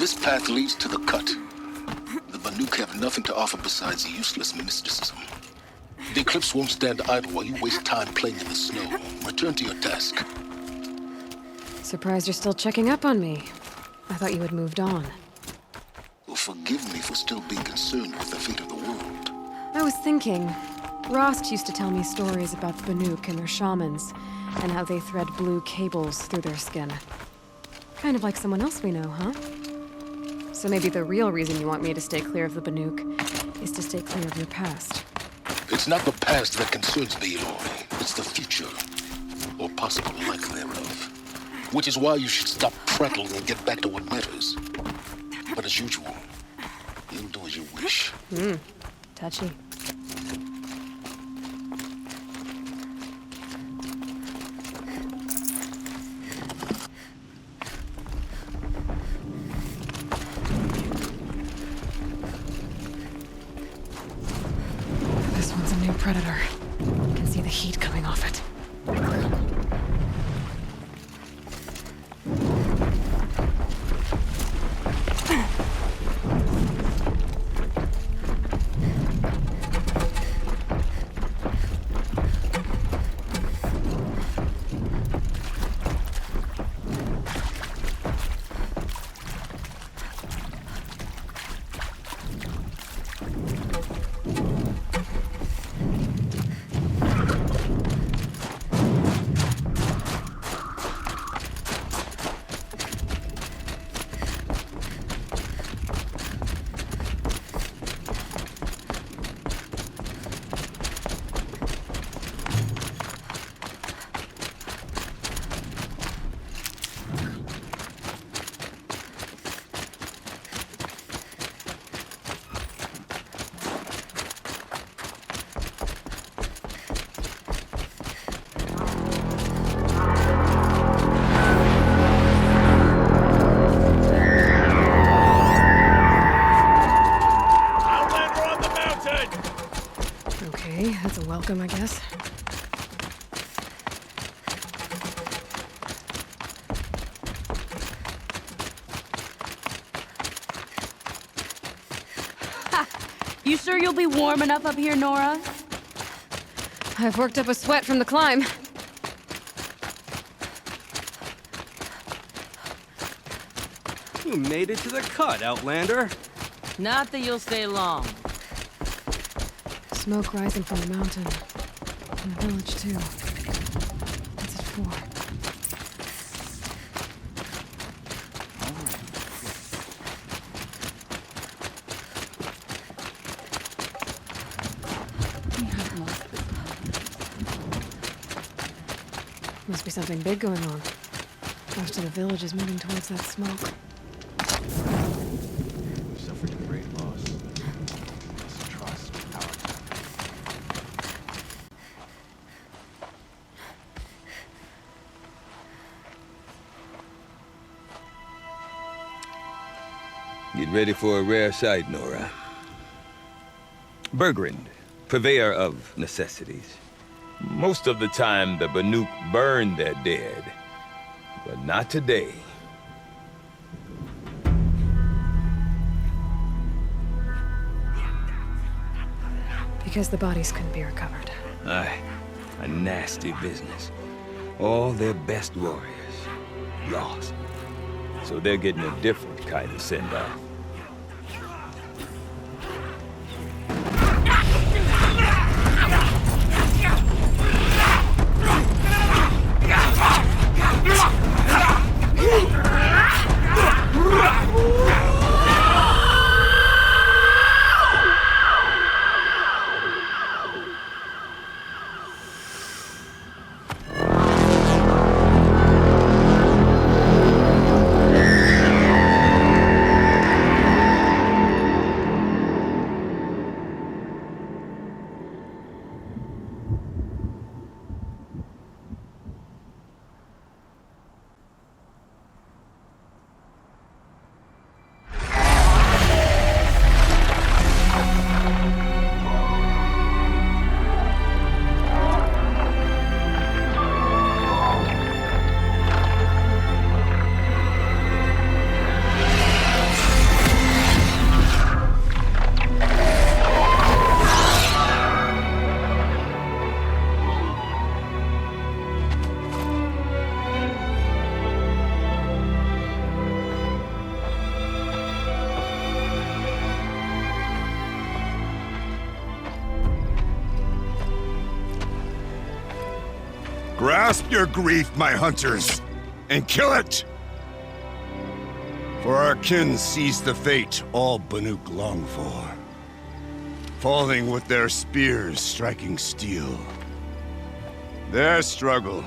This path leads to the cut. The Banuk have nothing to offer besides useless mysticism. The Eclipse won't stand idle while you waste time playing in the snow. Return to your task. Surprised you're still checking up on me. I thought you had moved on. Well, forgive me for still being concerned with the fate of the world. I was thinking, Rost used to tell me stories about the Banuk and their shamans, and how they thread blue cables through their skin. Kind of like someone else we know, huh? So maybe the real reason you want me to stay clear of the Banuk is to stay clear of your past. It's not the past that concerns me, Aloy. It's the future, or possible lack thereof. Which is why you should stop prattling and get back to what matters. But as usual, you'll do as you wish. Touchy. This one's a new predator. I can see the heat coming off it. That's a welcome, I guess. Ha! You sure you'll be warm enough up here, Nora? I've worked up a sweat from the climb. You made it to the cut, Outlander. Not that you'll stay long. Smoke rising from the mountain. And the village, too. What's it for? Must be something big going on. Most of the village is moving towards that smoke. We've suffered a great loss. This trust with our Get ready for a rare sight, Nora. Bergrand, purveyor of necessities. Most of the time, the Banuk burn their dead. But not today. Because the bodies couldn't be recovered. Aye, a nasty business. All their best warriors lost. So they're getting a different kind of send-off. Grasp your grief, my hunters, and kill it! For our kin sees the fate all Banuk long for. Falling with their spears striking steel. Their struggle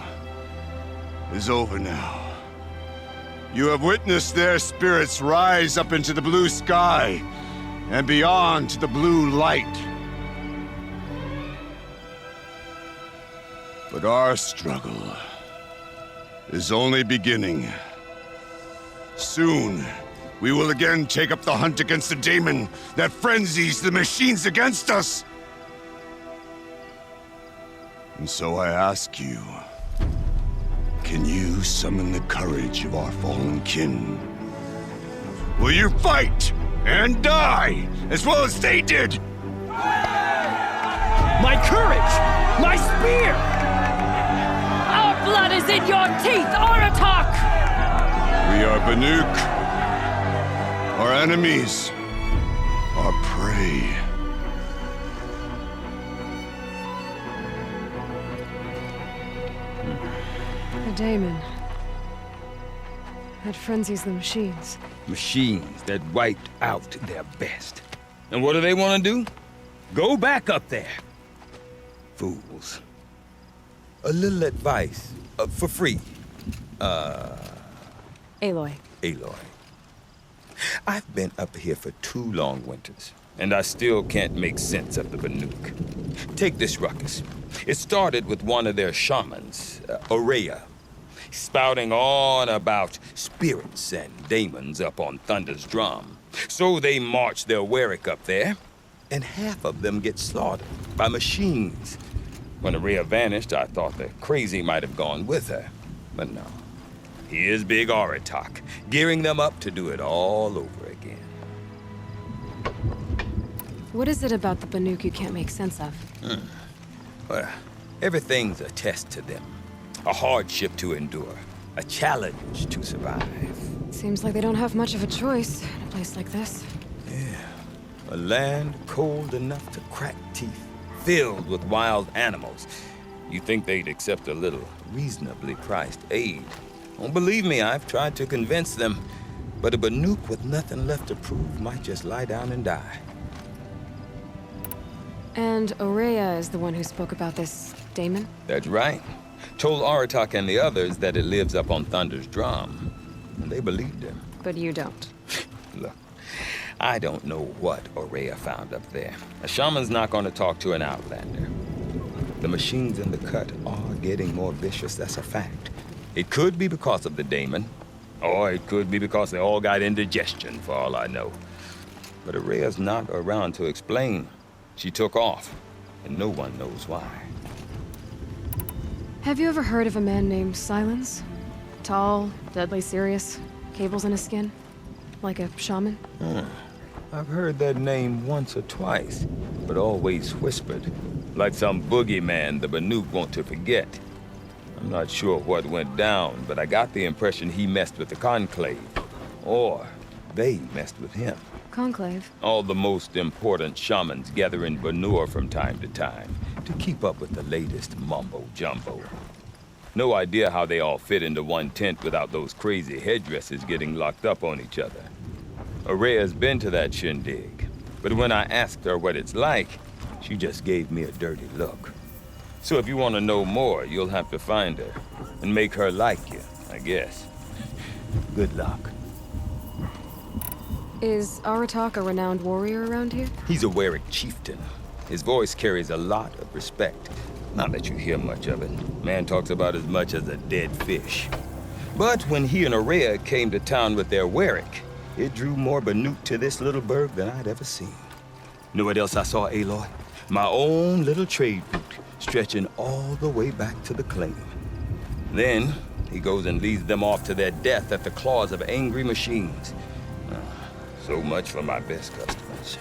is over now. You have witnessed their spirits rise up into the blue sky and beyond to the blue light. But our struggle is only beginning. Soon, we will again take up the hunt against the daemon that frenzies the machines against us. And so I ask you, can you summon the courage of our fallen kin? Will you fight and die as well as they did? My courage! My spear! Our blood is in your teeth, Aratak! We are Banuk. Our enemies are prey. The daemon. That frenzies the machines. Machines that wiped out their best. And what do they want to do? Go back up there. Fools. A little advice, for free. Aloy. Aloy. I've been up here for 2 long winters, and I still can't make sense of the Banuk. Take this ruckus. It started with one of their shamans, Aurea, spouting on about spirits and daemons up on Thunder's drum. So they march their Werak up there, and half of them get slaughtered by machines. When Aurea vanished, I thought the crazy might have gone with her, but no. Here's Big Aratak, gearing them up to do it all over again. What is it about the Banuk you can't make sense of? Well, everything's a test to them. A hardship to endure. A challenge to survive. Seems like they don't have much of a choice in a place like this. Yeah. A land cold enough to crack teeth, filled with wild animals. You think they'd accept a little reasonably priced aid. Don't believe me, I've tried to convince them. But a Banuk with nothing left to prove might just lie down and die. And Aurea is the one who spoke about this daemon? That's right. Told Aratak and the others that it lives up on Thunder's drum. And they believed him. But you don't. Look, I don't know what Aurea found up there. A shaman's not going to talk to an outlander. The machines in the cut are getting more vicious, that's a fact. It could be because of the daemon, or it could be because they all got indigestion, for all I know. But Aurea's not around to explain. She took off, and no one knows why. Have you ever heard of a man named Silence? Tall, deadly serious, cables in his skin? Like a shaman? I've heard that name once or twice, but always whispered. Like some boogeyman the Banuk want to forget. I'm not sure what went down, but I got the impression he messed with the Conclave. Or they messed with him. Conclave? All the most important shamans gather in Banur from time to time to keep up with the latest mumbo-jumbo. No idea how they all fit into one tent without those crazy headdresses getting locked up on each other. Aurea's been to that shindig, but when I asked her what it's like, she just gave me a dirty look. So if you want to know more, you'll have to find her and make her like you, I guess. Good luck. Is Aratak a renowned warrior around here? He's a Werak chieftain. His voice carries a lot of respect. Not that you hear much of it. Man talks about as much as a dead fish. But when he and Aurea came to town with their Werak, it drew more Banuk to this little burg than I'd ever seen. Know what else I saw, Aloy? My own little trade route, stretching all the way back to the claim. Then, he goes and leads them off to their death at the claws of angry machines. So much for my best customers.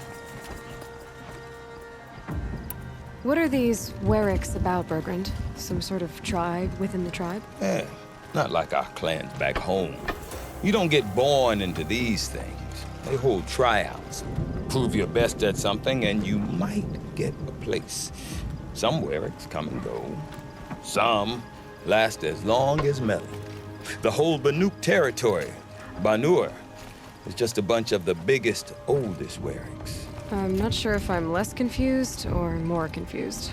What are these Weraks about, Bergrand? Some sort of tribe within the tribe? Not like our clans back home. You don't get born into these things. They hold tryouts. Prove your best at something and you might get a place. Some Weraks come and go. Some last as long as metal. The whole Banuk territory, Banur, is just a bunch of the biggest, oldest Weraks. I'm not sure if I'm less confused or more confused.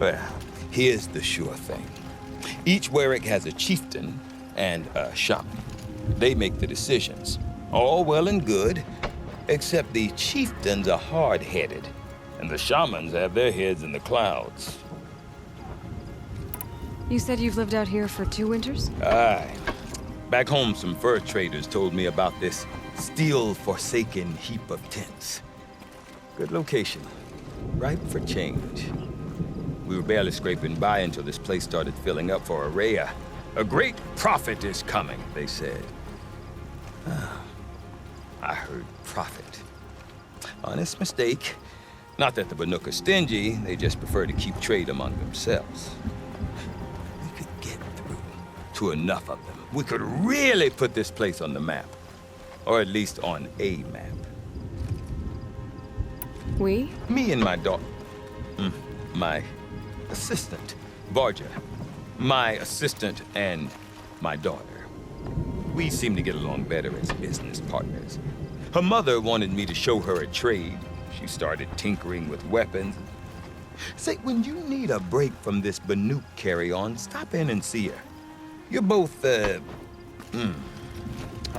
Well, here's the sure thing. Each Werak has a chieftain and a shaman. They make the decisions. All well and good, except the chieftains are hard-headed, and the shamans have their heads in the clouds. You said you've lived out here for 2 winters? Aye. Back home, some fur traders told me about this steel-forsaken heap of tents. Good location. Ripe for change. We were barely scraping by until this place started filling up for Araya. A great prophet is coming, they said. I heard prophet. Honest mistake. Not that the Banuk are stingy, they just prefer to keep trade among themselves. We could get through to enough of them. We could really put this place on the map. Or at least on a map. We? Me and my daughter. My assistant, Varja. My assistant and my daughter. We seem to get along better as business partners. Her mother wanted me to show her a trade. She started tinkering with weapons. Say, when you need a break from this Banuk carry-on, stop in and see her. You're both, how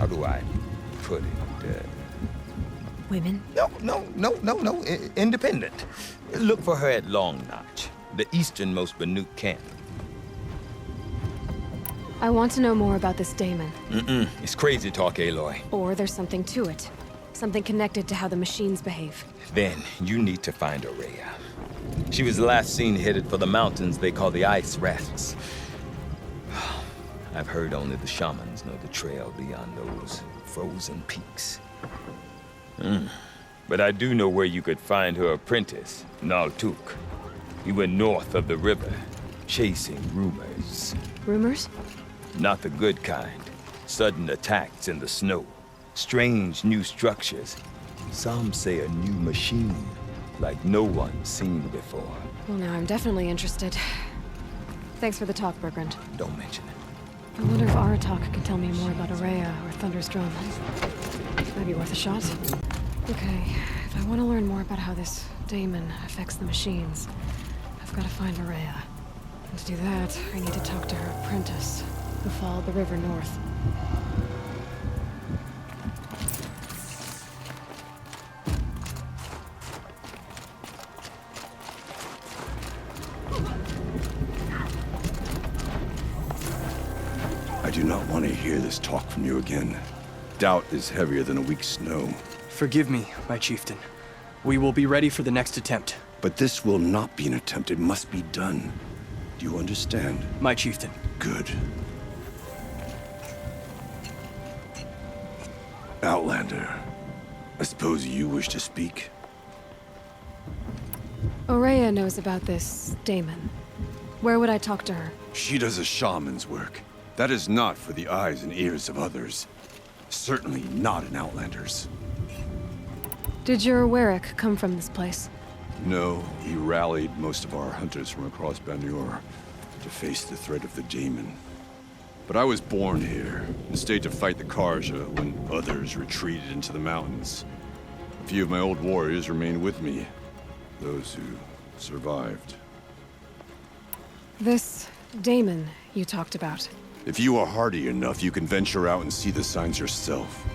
do I put it? Women? No. Independent. Look for her at Long Notch, the easternmost Banuk camp. I want to know more about this daemon. It's crazy talk, Aloy. Or there's something to it. Something connected to how the machines behave. Then you need to find Araya. She was last seen headed for the mountains they call the Ice Rasps. I've heard only the shamans know the trail beyond those frozen peaks. But I do know where you could find her apprentice, Naltuk. He went north of the river, chasing rumors. Rumors? Not the good kind. Sudden attacks in the snow. Strange new structures. Some say a new machine, like no one's seen before. Well, now I'm definitely interested. Thanks for the talk, Bergrand. Don't mention it. I wonder if Aratak can tell me more about Araya or Thunder's drum. Might be worth a shot. Okay, if I want to learn more about how this daemon affects the machines, I've got to find Araya. And to do that, I need to talk to her apprentice, who followed the river north. I do not want to hear this talk from you again. Doubt is heavier than a week's snow. Forgive me, my chieftain. We will be ready for the next attempt. But this will not be an attempt. It must be done. Do you understand? My chieftain. Good. Outlander, I suppose you wish to speak? Araya knows about this daemon. Where would I talk to her? She does a shaman's work. That is not for the eyes and ears of others. Certainly not an Outlander's. Did your Werak come from this place? No, he rallied most of our hunters from across Banur to face the threat of the daemon. But I was born here and stayed to fight the Karja when others retreated into the mountains. A few of my old warriors remained with me, those who survived. This daemon you talked about. If you are hardy enough, you can venture out and see the signs yourself.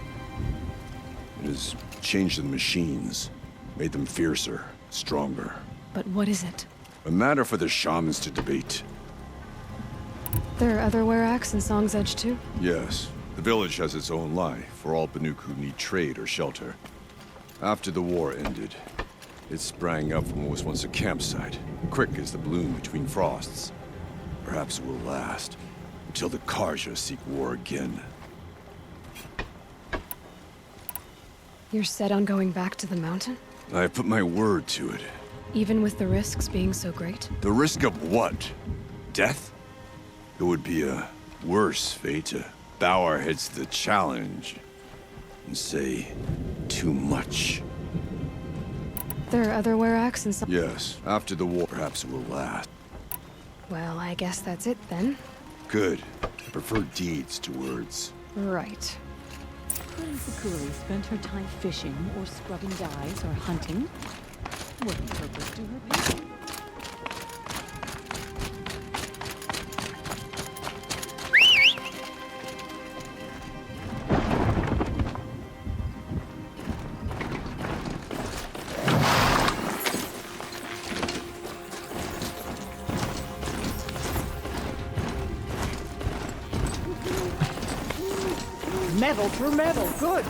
It has changed the machines, made them fiercer, stronger. But what is it? A matter for the shamans to debate. There are other Weraks in Song's Edge too? Yes, the village has its own life for all Banuk who need trade or shelter. After the war ended, it sprang up from what was once a campsite, quick as the bloom between frosts. Perhaps it will last, until the Karja seek war again. You're set on going back to the mountain? I have put my word to it. Even with the risks being so great? The risk of what? Death? It would be a worse fate to bow our heads to the challenge and say too much. There are other Weraks in Song... Yes, after the war, perhaps it will last. Well, I guess that's it then. Good. I prefer deeds to words. Right. Couldn't Sakuri spend her time fishing or scrubbing dyes or hunting? What purpose to her painting? Metal through metal, good!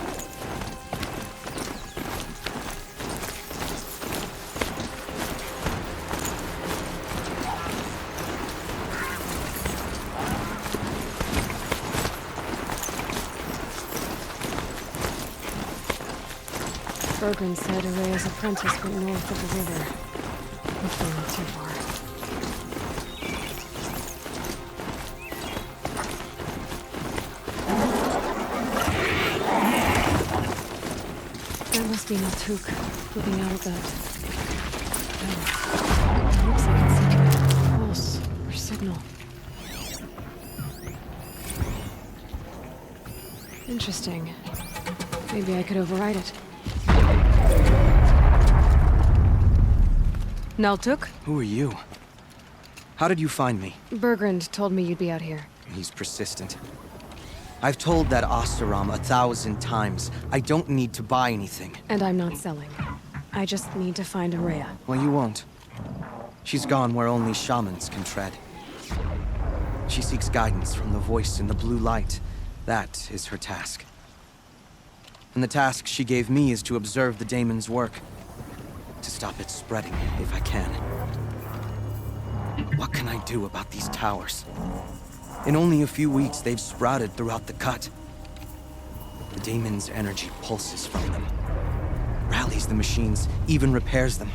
Bergren said Araya's apprentice went north of the river. Hopefully not too far. That must be Naltuk, looking out at that. Oh, it looks like it's sending a pulse or signal. Interesting. Maybe I could override it. Naltuk? Who are you? How did you find me? Bergrand told me you'd be out here. He's persistent. I've told that Oseram 1,000 times. I don't need to buy anything. And I'm not selling. I just need to find Araya. Well, you won't. She's gone where only shamans can tread. She seeks guidance from the voice in the blue light. That is her task. And the task she gave me is to observe the daemon's work. To stop it spreading, if I can. What can I do about these towers? In only a few weeks, they've sprouted throughout the cut. The daemon's energy pulses from them. Rallies the machines, even repairs them.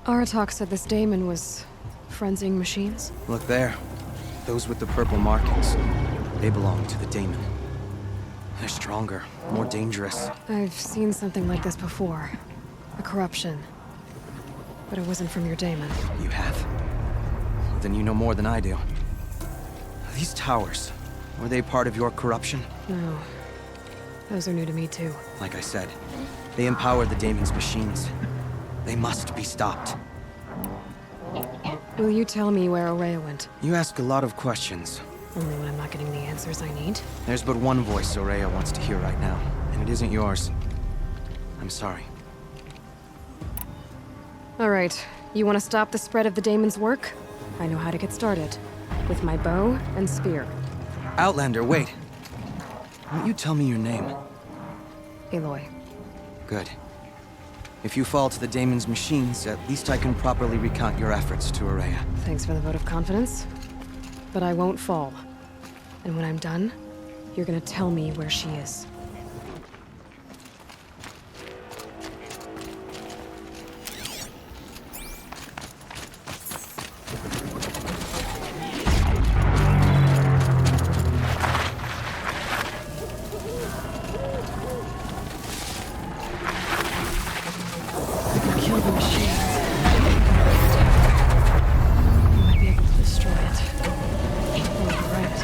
Aratak said this daemon was frenzying machines. Look there. Those with the purple markings. They belong to the daemon. They're stronger, more dangerous. I've seen something like this before. A corruption. But it wasn't from your daemon. You have? Well, then you know more than I do. These towers, were they part of your corruption? No. Those are new to me too. Like I said, they empower the daemon's machines. They must be stopped. Will you tell me where Araya went? You ask a lot of questions. Only when I'm not getting the answers I need. There's but one voice Araya wants to hear right now, and it isn't yours. I'm sorry. All right. You want to stop the spread of the daemon's work? I know how to get started. With my bow and spear. Outlander, wait. Won't you tell me your name? Aloy. Good. If you fall to the daemon's machines, at least I can properly recount your efforts to Araya. Thanks for the vote of confidence. But I won't fall. And when I'm done, you're gonna tell me where she is. Kill the machines. You might be able to destroy it. Oh, you're right.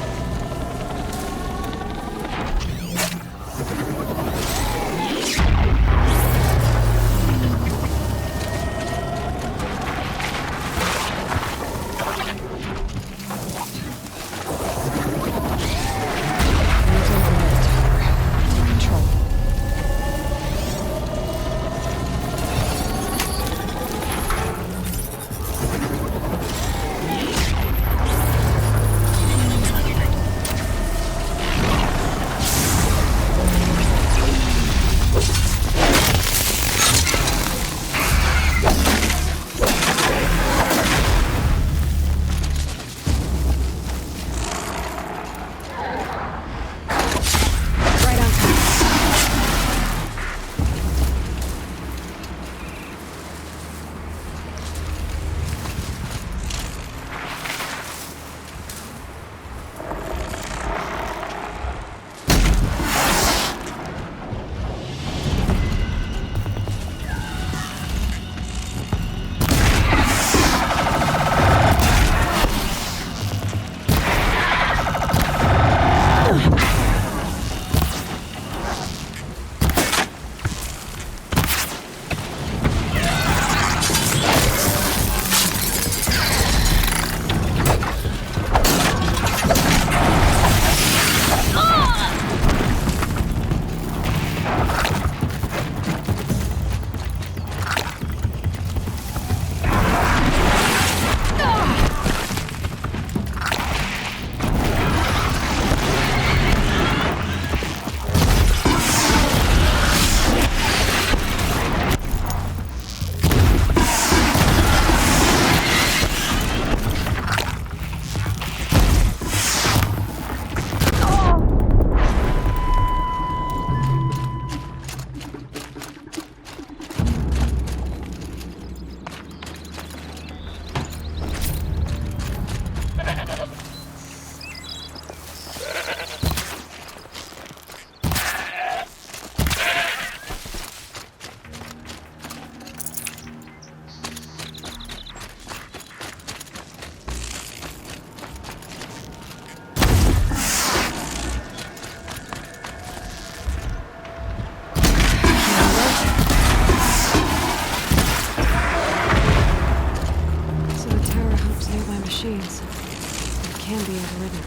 machines. It can be overridden.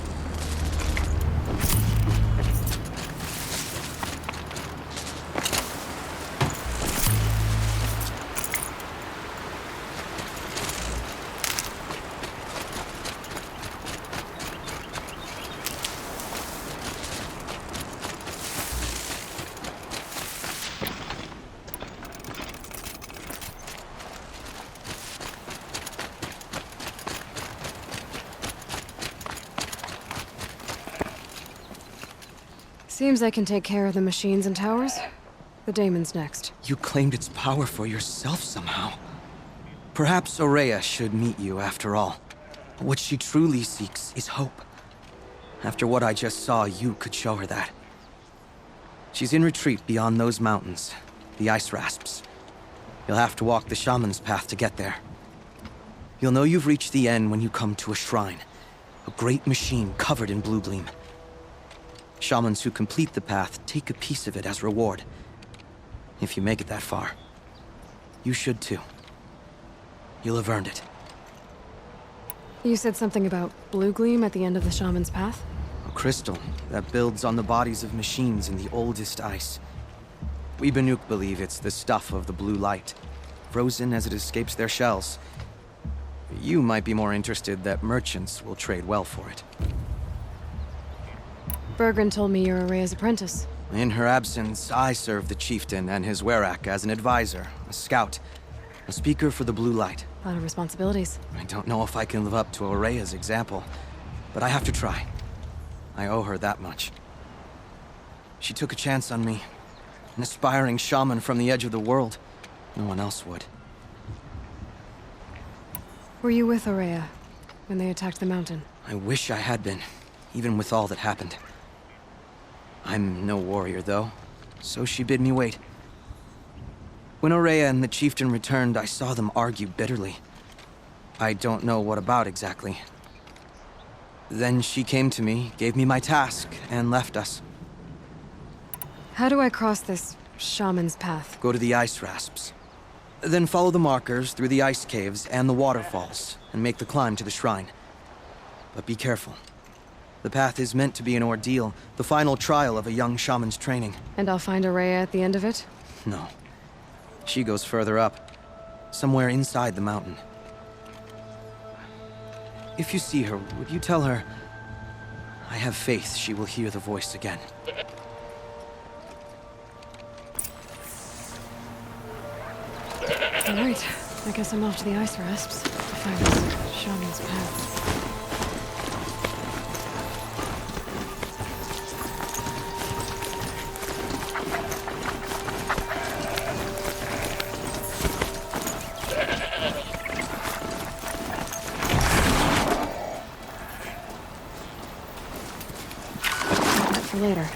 Seems I can take care of the machines and towers. The daemon's next. You claimed its power for yourself somehow. Perhaps Aurea should meet you after all. What she truly seeks is hope. After what I just saw, you could show her that. She's in retreat beyond those mountains, the ice rasps. You'll have to walk the shaman's path to get there. You'll know you've reached the end when you come to a shrine. A great machine covered in blue gleam. Shamans who complete the path take a piece of it as reward. If you make it that far, you should too. You'll have earned it. You said something about blue gleam at the end of the shaman's path? A crystal that builds on the bodies of machines in the oldest ice. We Banuk believe it's the stuff of the blue light, frozen as it escapes their shells. You might be more interested that merchants will trade well for it. Bergren told me you're Aurea's apprentice. In her absence, I serve the chieftain and his Werak as an advisor, a scout, a speaker for the blue light. A lot of responsibilities. I don't know if I can live up to Aurea's example, but I have to try. I owe her that much. She took a chance on me, an aspiring shaman from the edge of the world. No one else would. Were you with Aurea when they attacked the mountain? I wish I had been, even with all that happened. I'm no warrior, though, so she bid me wait. When Aurea and the chieftain returned, I saw them argue bitterly. I don't know what about exactly. Then she came to me, gave me my task, and left us. How do I cross this shaman's path? Go to the ice rasps. Then follow the markers through the ice caves and the waterfalls, and make the climb to the shrine. But be careful. The path is meant to be an ordeal, the final trial of a young shaman's training. And I'll find Aurea at the end of it? No. She goes further up, somewhere inside the mountain. If you see her, would you tell her, I have faith she will hear the voice again. All right, I guess I'm off to the ice rasps to find this shaman's path. For later.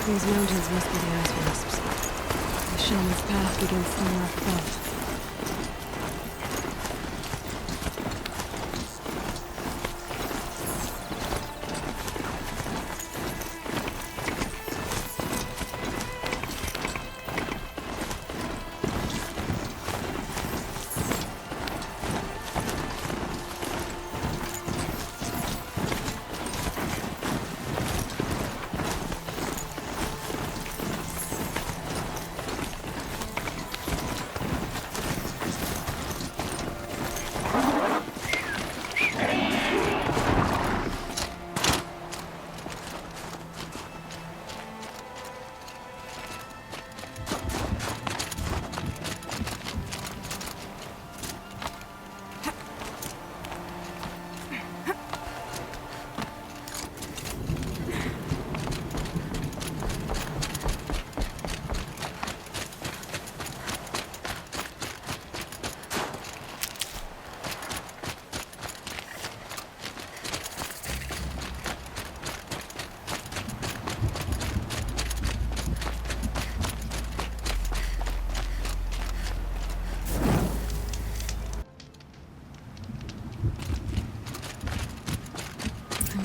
These mountains must be the ice wasps. The shaman's path begins somewhere up above.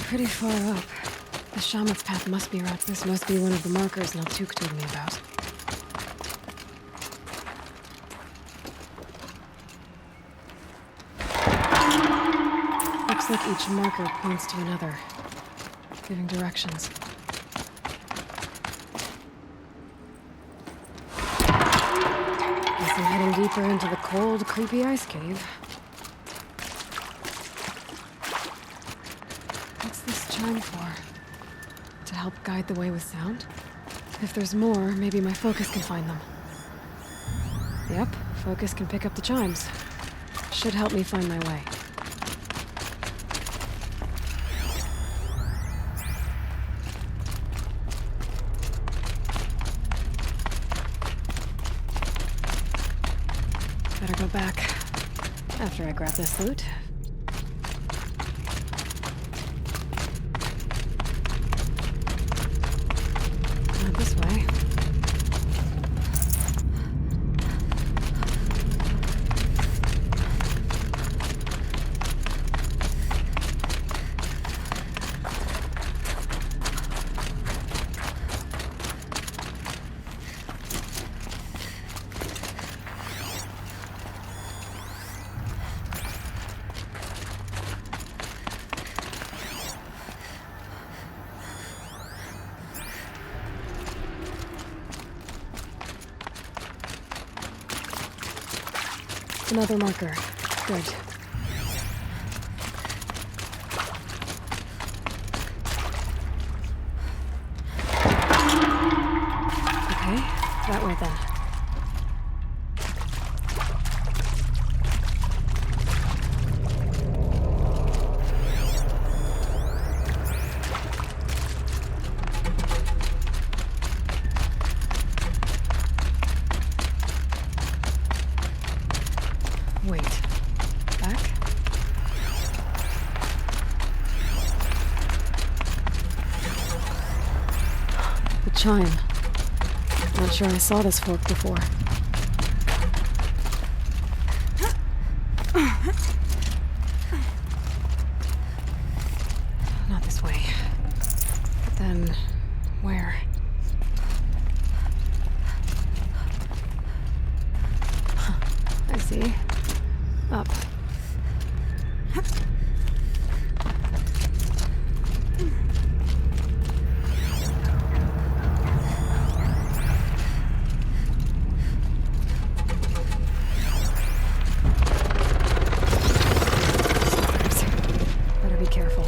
Pretty far up. The shaman's path must be around. This must be one of the markers Naltuk told me about. Looks like each marker points to another, giving directions. Guess I'm heading deeper into the cold, creepy ice cave. What's this chime for? To help guide the way with sound? If there's more, maybe my focus can find them. Yep, focus can pick up the chimes. Should help me find my way. Better go back after I grab this loot. Not this way. Another marker. Good. Okay, that way then. Wait. Back? The chime. Not sure I saw this fork before. Not this way. But then, where? I see. Up. Better be careful.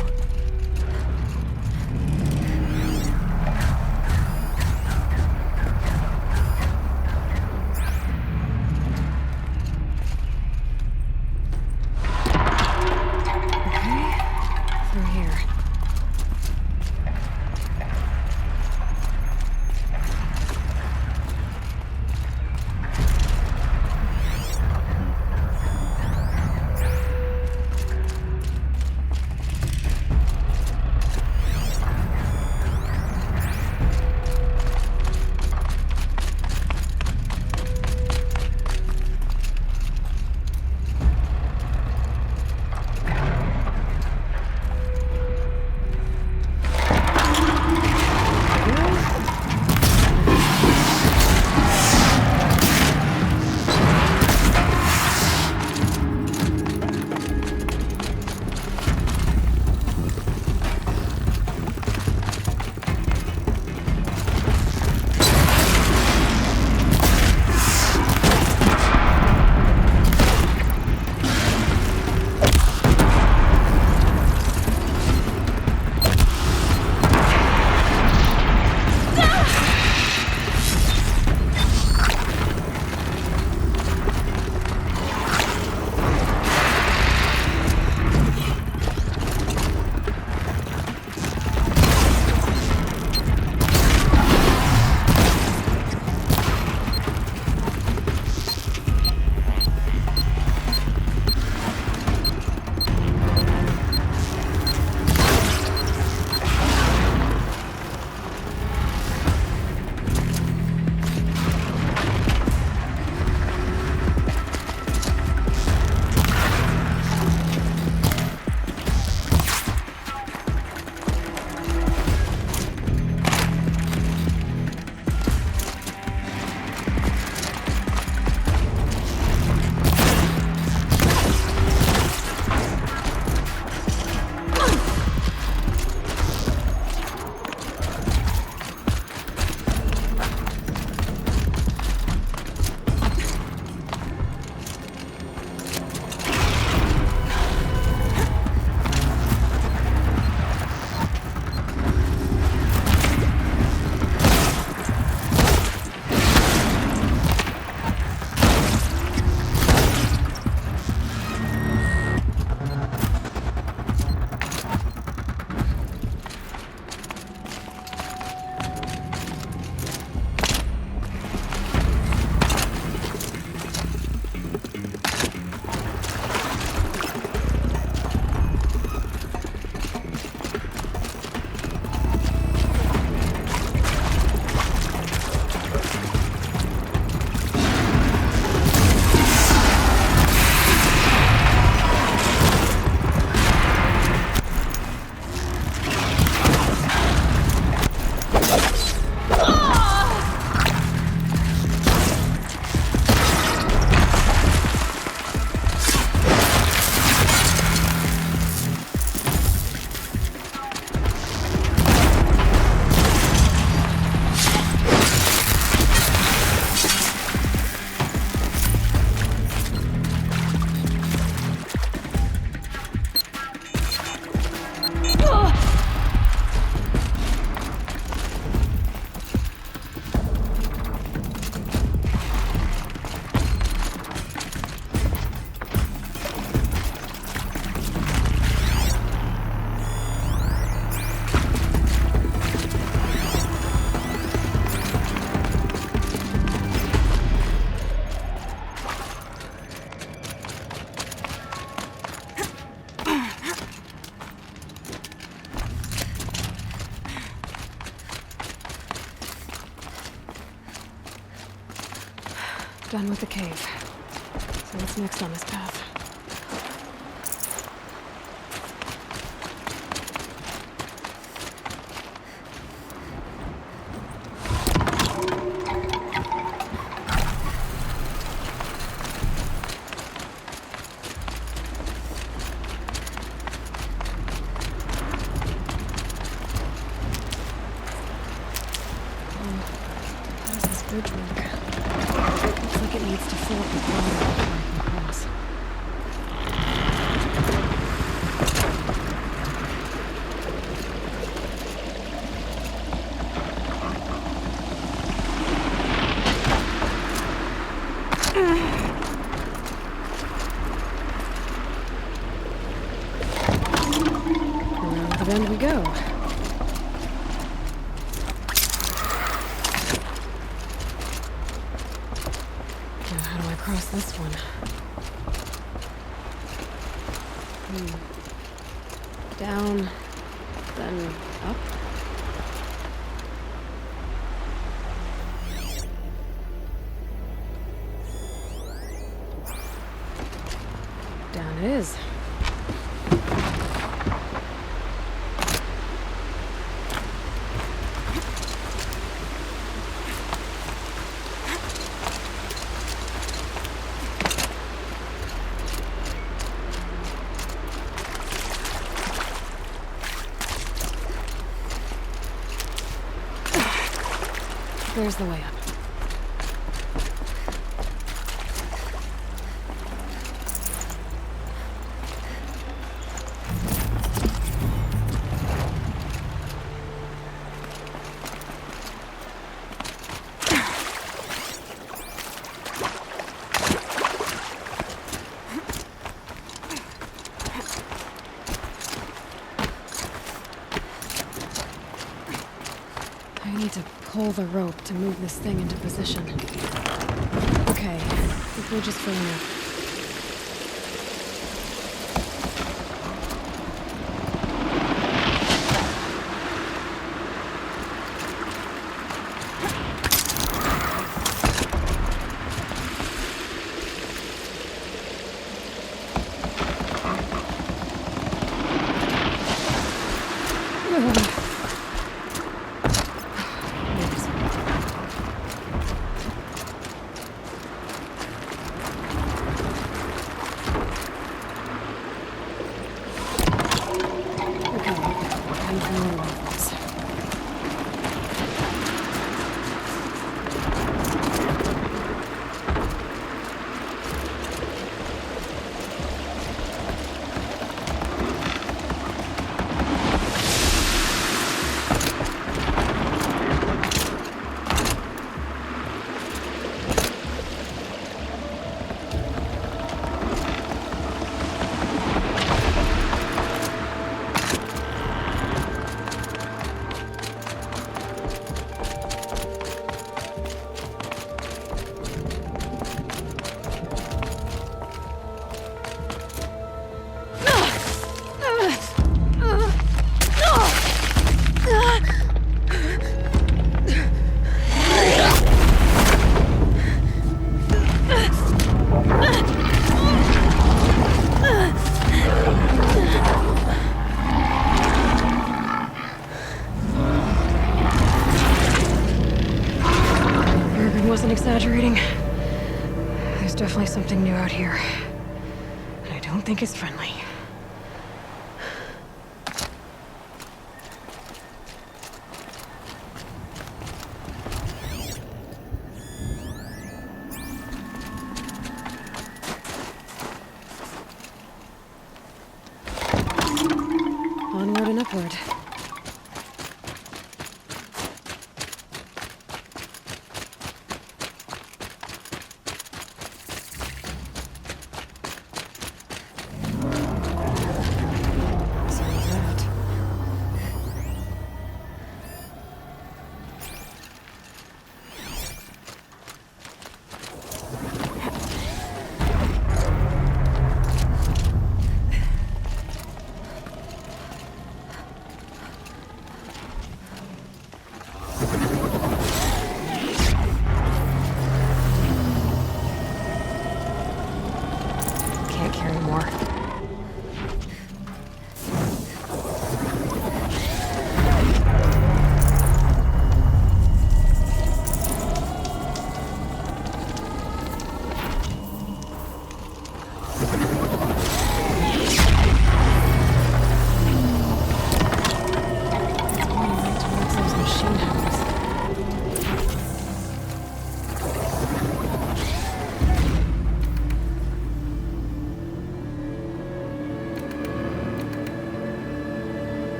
Done with the cave. So what's next on this path? How does this bridge work? Looks like it needs to fill up with water before I can cross. Around the bend we go. Now how do I cross this one? Down, then up? Down it is. There's the way up. I need to pull the rope to move this thing into position. Okay, the bridge is filling up. Wasn't exaggerating. There's definitely something new out here. And I don't think it's friendly. Onward and upward.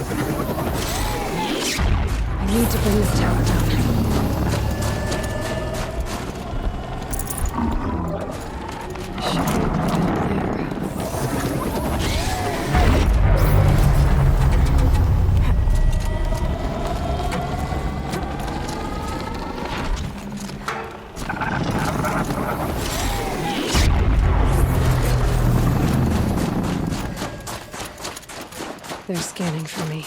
I need to bring this tower down. I should be able to get up there. They're scanning for me.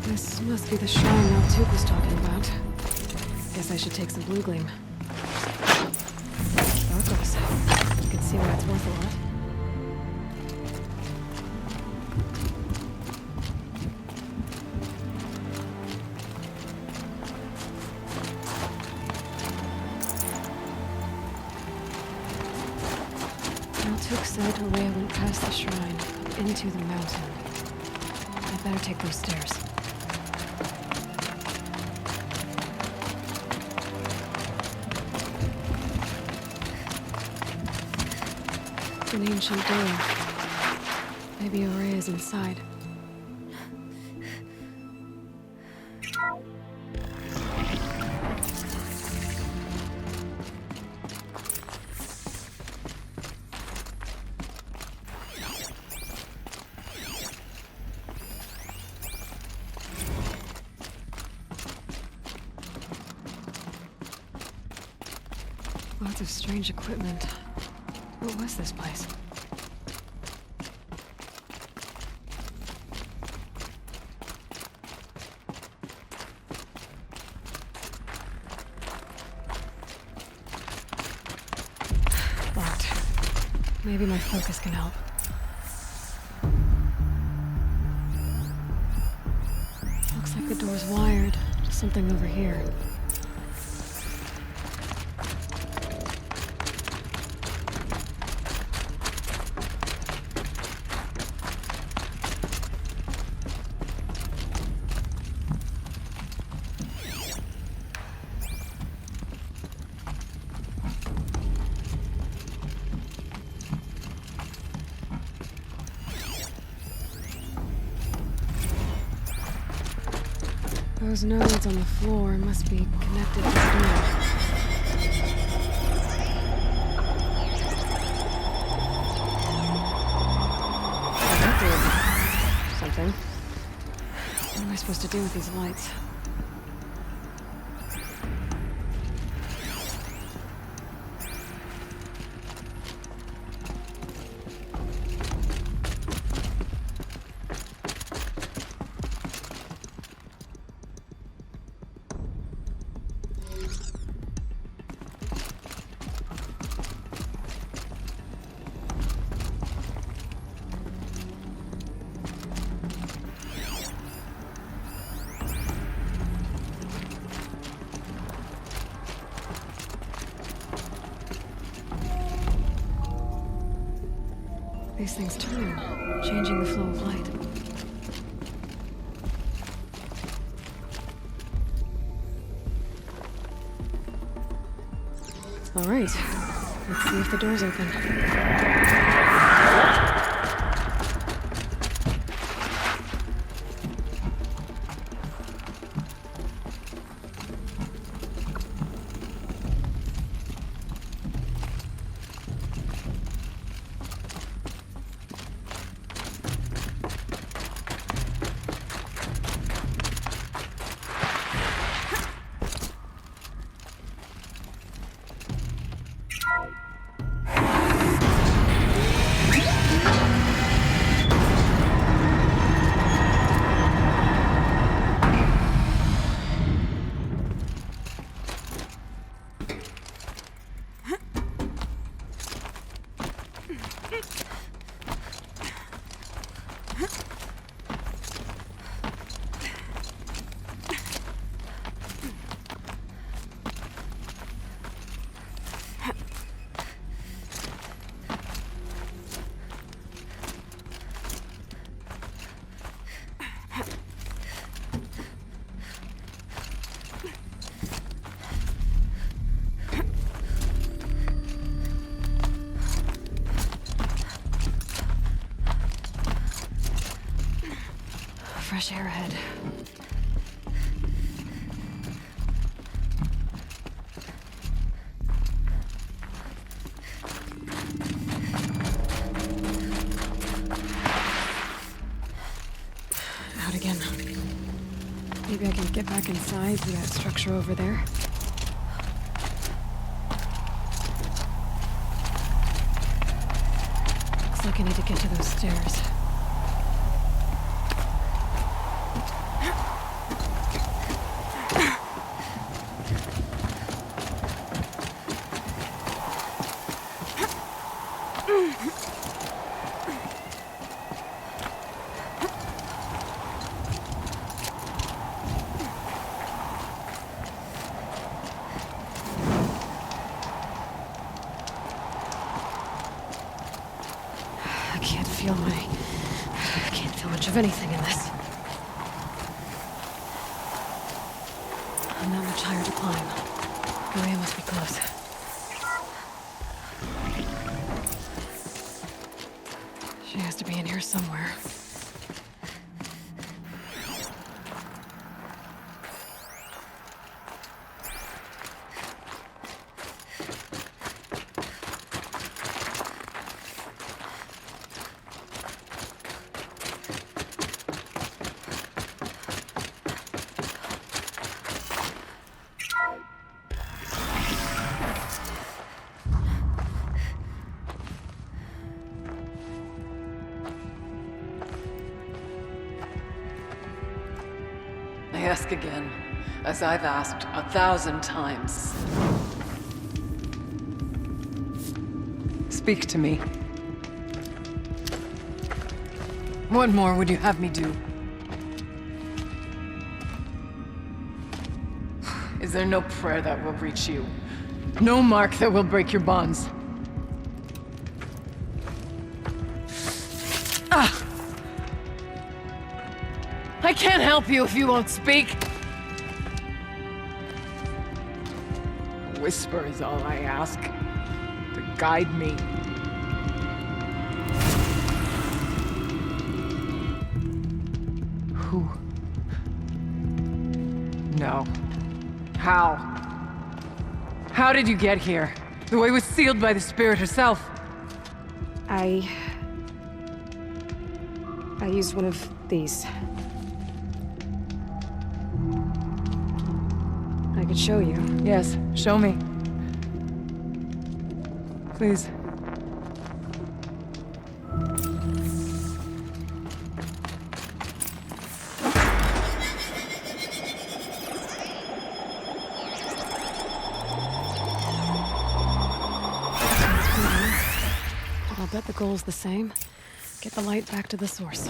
This must be the shrine Maltuk was talking about. Guess I should take some blue gleam. Sparkles. You can see why it's worth a lot. Maltuk said Araya went past the shrine, up into the mountain. I better take those stairs. An ancient door. Maybe Araya's inside. Lots of strange equipment. What was this place? Locked. Maybe my focus can help. Looks like the door's wired to something over here. Those nodes on the floor must be connected to the door. That did something. What am I supposed to do with these lights? These things turn, changing the flow of light. All right, let's see if the door's open. chair ahead. Out again. Maybe I can get back inside through that structure over there. Looks like I need to get to those stairs. I can't feel much of anything in this. Not much higher to climb. Guerrilla must be close. She has to be in here somewhere. I ask again, as I've asked 1,000 times. Speak to me. What more would you have me do? Is there no prayer that will reach you? No mark that will break your bonds? I can't help you if you won't speak. A whisper is all I ask, to guide me. Who? No. How? How did you get here? The way was sealed by the spirit herself. I used one of these. I could show you. Yes, show me. Please. I'll bet the goal's the same. Get the light back to the source.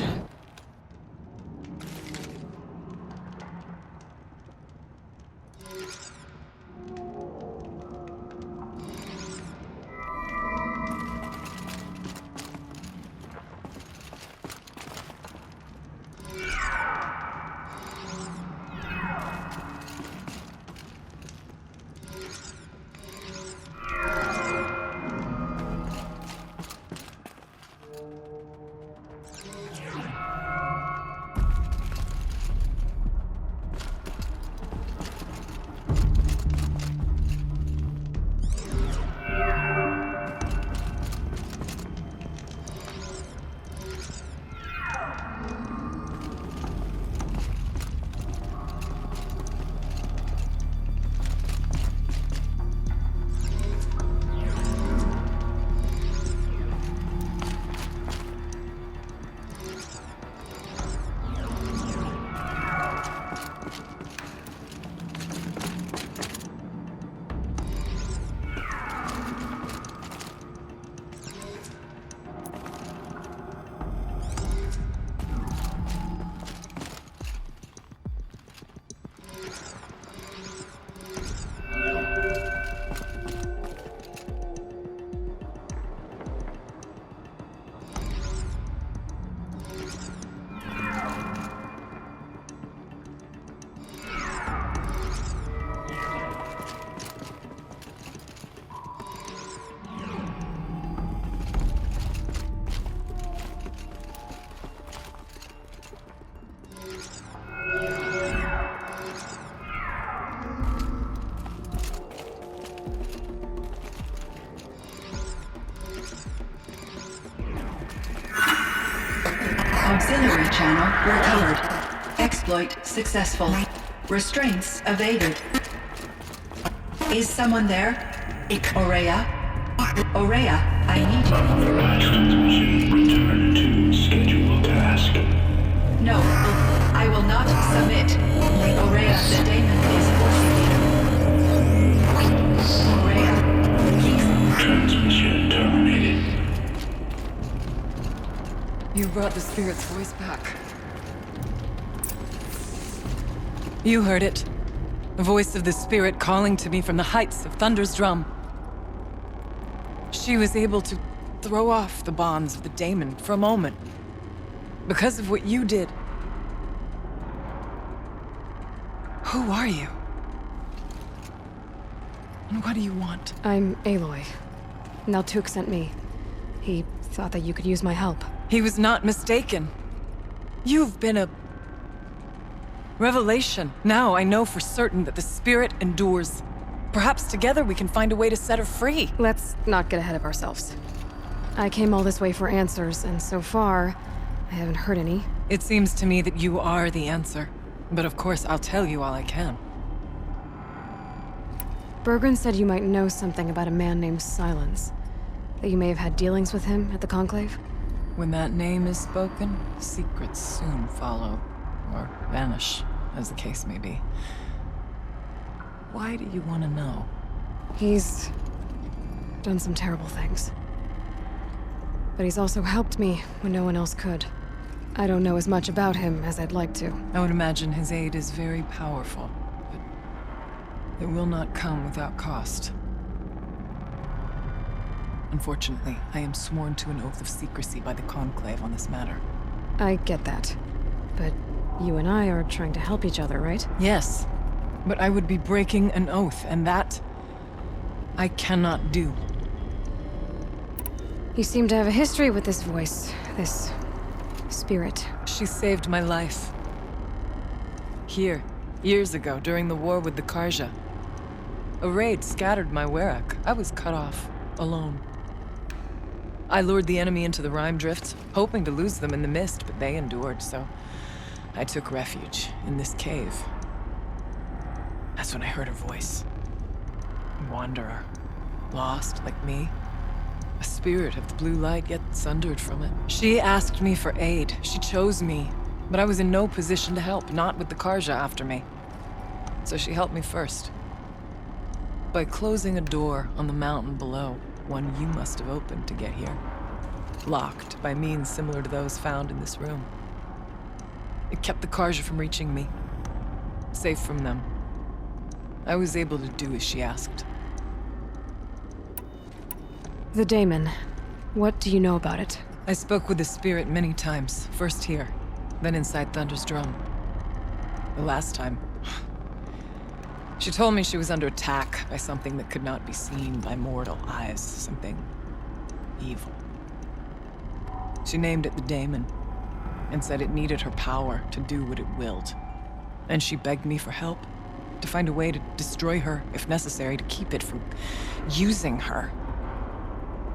Auxiliary channel recovered. Exploit successful. Restraints evaded. Is someone there? Aurea? Aurea, I need you. Transmission return to scheduled task. No, I will not submit. Aurea, the daemon is forcing me. Aurea, Transmission terminated. You brought the spirit's voice back. You heard it. The voice of the spirit calling to me from the heights of Thunder's drum. She was able to throw off the bonds of the daemon for a moment. Because of what you did. Who are you? And what do you want? I'm Aloy. Naltuk sent me. He thought that you could use my help. He was not mistaken. You've been a revelation. Now I know for certain that the spirit endures. Perhaps together we can find a way to set her free. Let's not get ahead of ourselves. I came all this way for answers, and so far, I haven't heard any. It seems to me that you are the answer. But of course, I'll tell you all I can. Bergren said you might know something about a man named Silence. That you may have had dealings with him at the Conclave? When that name is spoken, secrets soon follow. Or vanish, as the case may be. Why do you want to know? He's done some terrible things. But he's also helped me when no one else could. I don't know as much about him as I'd like to. I would imagine his aid is very powerful, but it will not come without cost. Unfortunately, I am sworn to an oath of secrecy by the Conclave on this matter. I get that. But you and I are trying to help each other, right? Yes, but I would be breaking an oath, and that I cannot do. You seem to have a history with this voice, this spirit. She saved my life. Here, years ago, during the war with the Karja. A raid scattered my Werak. I was cut off, alone. I lured the enemy into the Rime Drifts, hoping to lose them in the mist, but they endured, so I took refuge in this cave. That's when I heard her voice. A wanderer. Lost, like me. A spirit of the blue light, yet sundered from it. She asked me for aid. She chose me. But I was in no position to help, not with the Karja after me. So she helped me first. By closing a door on the mountain below, one you must have opened to get here. Locked by means similar to those found in this room. It kept the Karja from reaching me. Safe from them. I was able to do as she asked. The daemon. What do you know about it? I spoke with the spirit many times. First here, then inside Thunder's drum. The last time, she told me she was under attack by something that could not be seen by mortal eyes. Something evil. She named it the daemon, and said it needed her power to do what it willed. And she begged me for help, to find a way to destroy her, if necessary, to keep it from using her.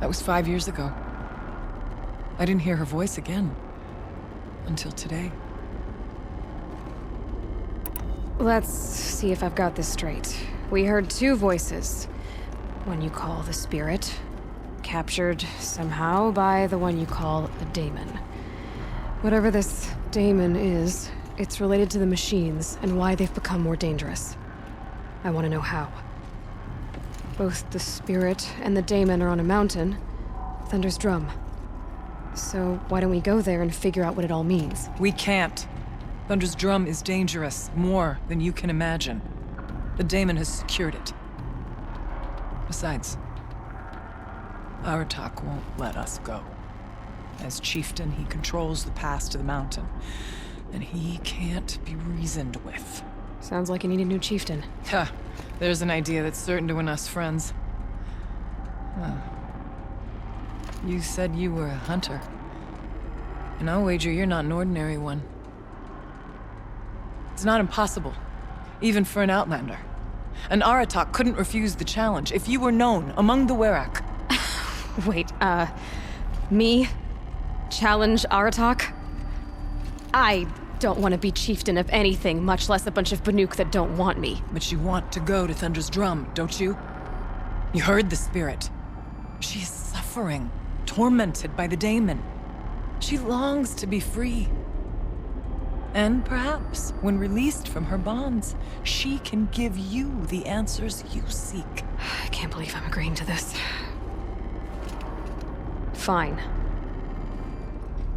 That was 5 years ago. I didn't hear her voice again. Until today. Let's see if I've got this straight. We heard two voices. One you call the spirit, captured somehow by the one you call a daemon. Whatever this daemon is, it's related to the machines and why they've become more dangerous. I want to know how. Both the spirit and the daemon are on a mountain, Thunder's drum. So why don't we go there and figure out what it all means? We can't. Thunder's drum is dangerous, more than you can imagine. The daemon has secured it. Besides, Aratak won't let us go. As chieftain, he controls the pass to the mountain, and he can't be reasoned with. Sounds like you need a new chieftain. Ha! There's an idea that's certain to win us friends. You said you were a hunter. And I'll wager you're not an ordinary one. It's not impossible, even for an outlander. An Aratak couldn't refuse the challenge if you were known among the Werak. Wait, me? Challenge Aratak? I don't want to be chieftain of anything, much less a bunch of Banuk that don't want me. But you want to go to Thunder's drum, don't you? You heard the spirit. She is suffering, tormented by the daemon. She longs to be free. And perhaps, when released from her bonds, she can give you the answers you seek. I can't believe I'm agreeing to this. Fine.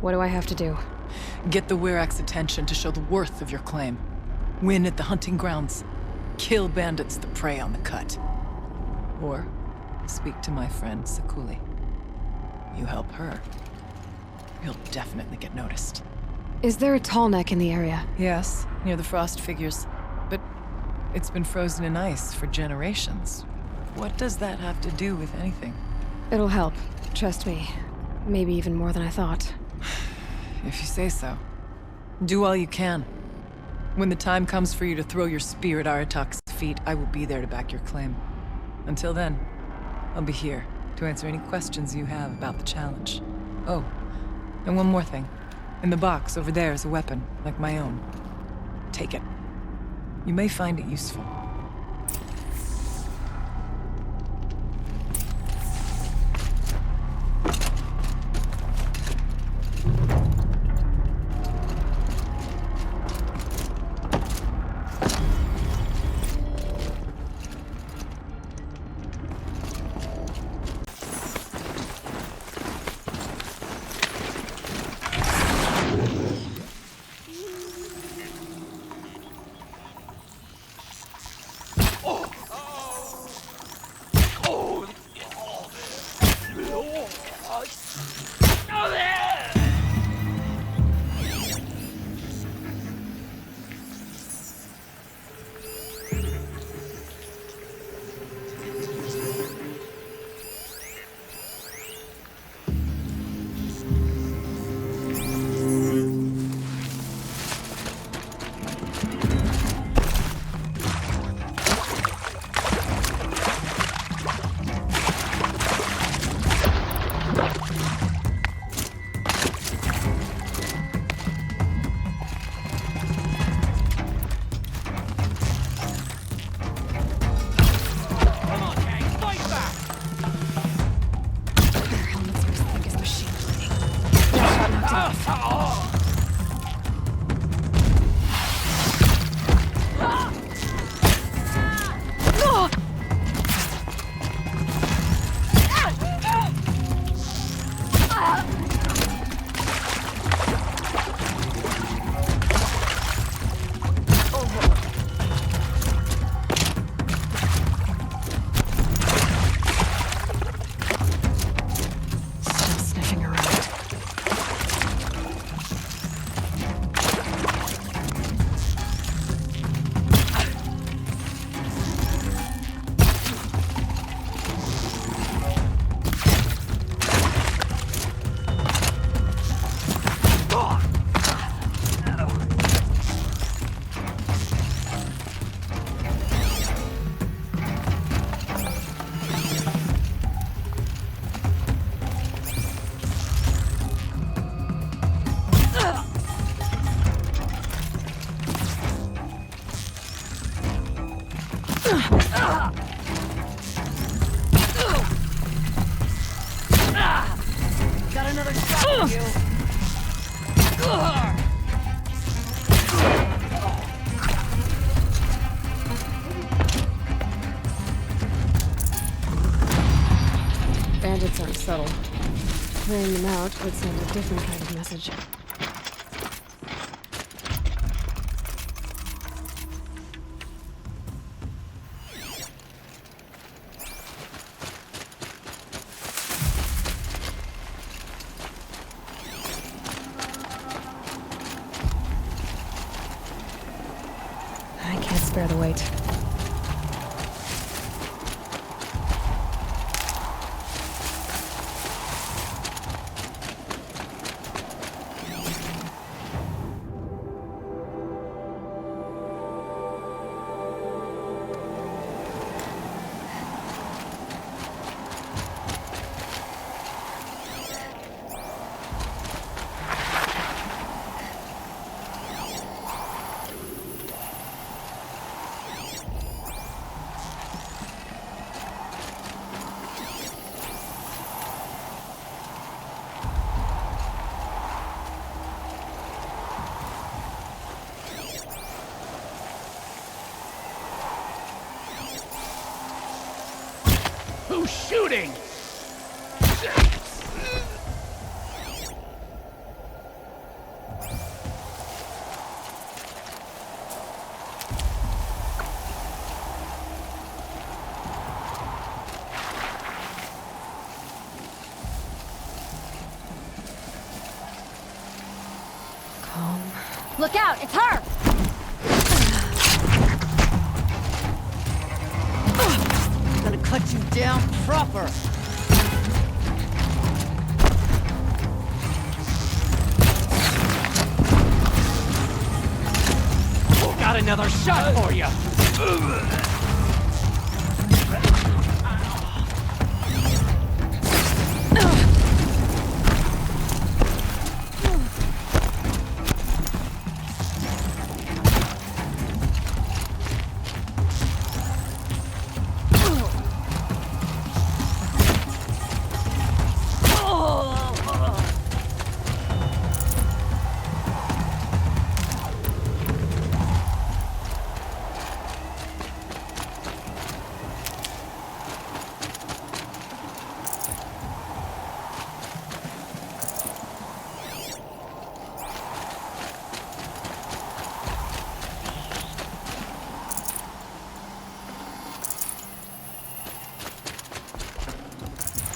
What do I have to do? Get the Werak's attention to show the worth of your claim. Win at the hunting grounds. Kill bandits that prey on the cut. Or speak to my friend Sakuli. You help her, you'll definitely get noticed. Is there a tall neck in the area? Yes, near the frost figures. But it's been frozen in ice for generations. What does that have to do with anything? It'll help. Trust me. Maybe even more than I thought. If you say so. Do all you can. When the time comes for you to throw your spear at Aratak's feet, I will be there to back your claim. Until then, I'll be here to answer any questions you have about the challenge. Oh, and one more thing. In the box over there is a weapon, like my own. Take it. You may find it useful. Got another shot for you. Bandits aren't subtle. Clearing them out would send a different kind of message. I can't spare the weight. Who's shooting? Look out, it's her! I'm gonna cut you down proper. Got another shot for you!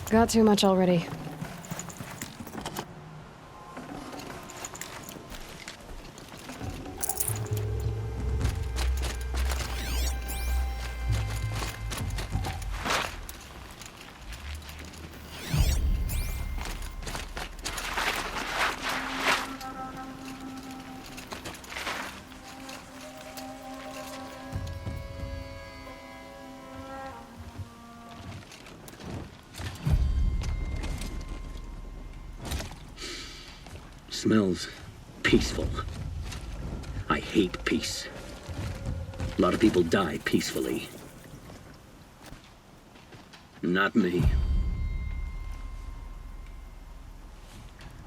Got too much already. Smells peaceful. I hate peace. A lot of people die peacefully. Not me.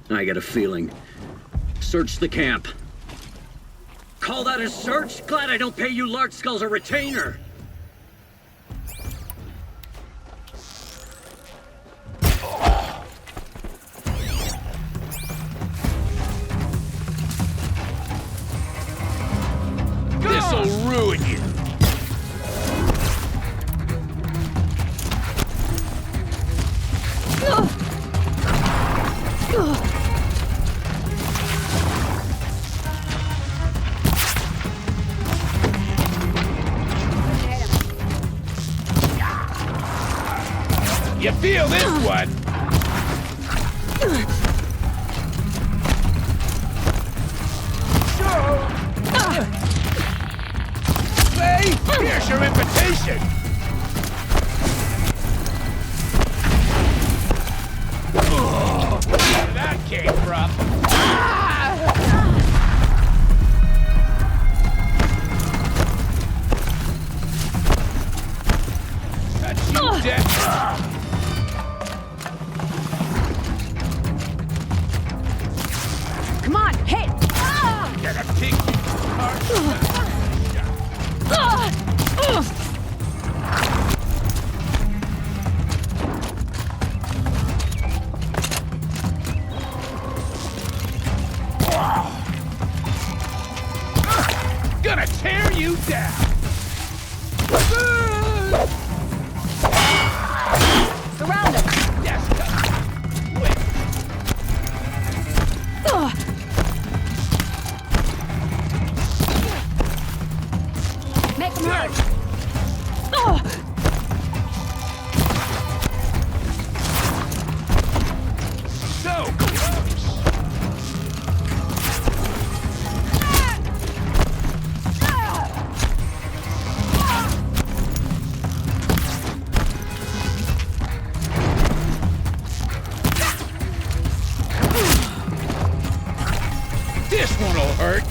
I got a feeling. Search the camp. Call that a search? Glad I don't pay you large skulls a retainer. This'll ruin you! You feel this one? Here's your invitation! Where that came from? Cut you dead! Come on, hit! Gonna take you apart. Gonna tear you down! Surround him! Yes, wait. Make him hurt! So close! This one'll hurt!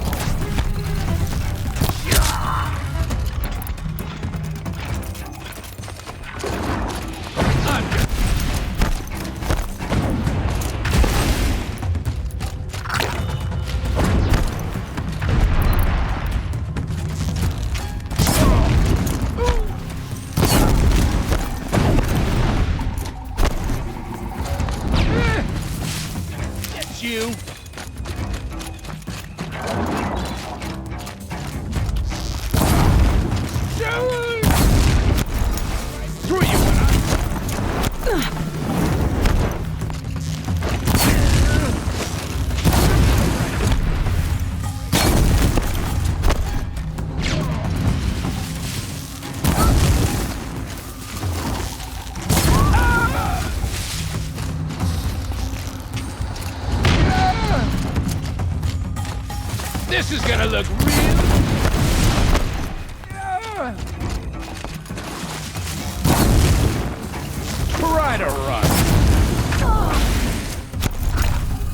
Try to run.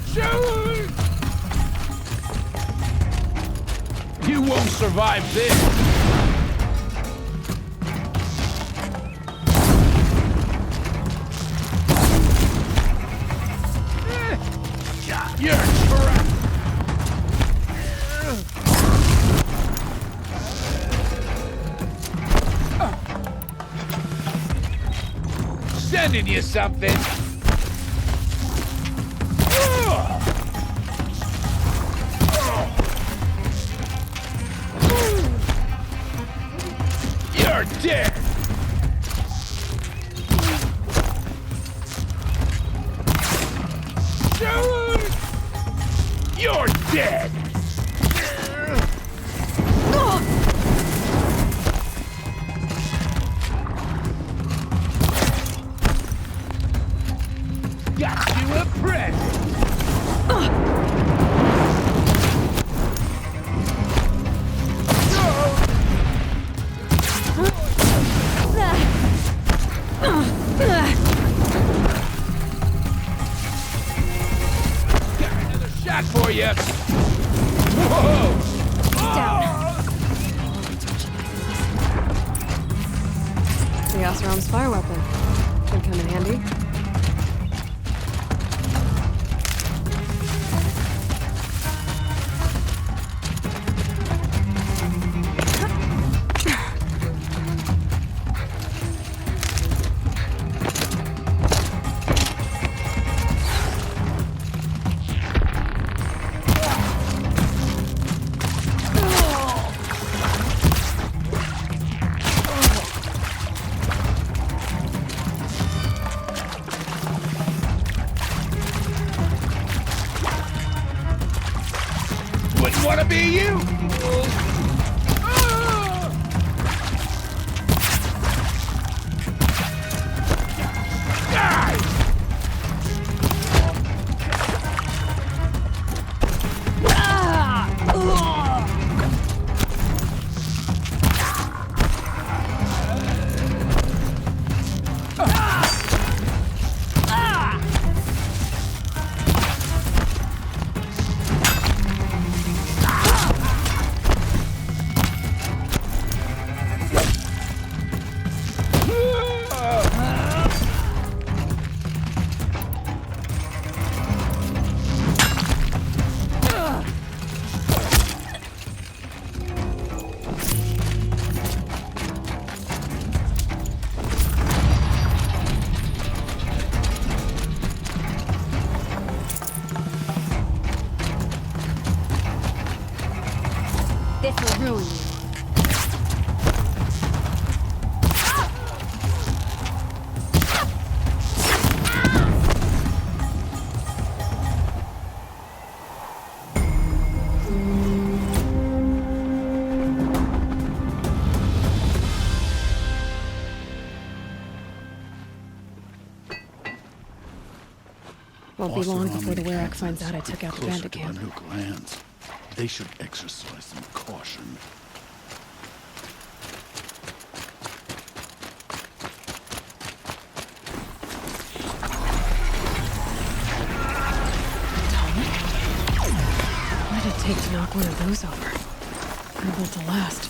Shoot! You won't survive this. You're trapped. Sending you something. You're dead. You're dead. Got you a present. Got another shot for you. Whoa! Chaos Realm's fire weapon. Could come in handy. Wouldn't want to be you. This will ruin you. Won't be long before the Werak finds out I took out the bandit camp. Banuk lands. They should exercise some caution. What did it take to knock one of those over? I built to last.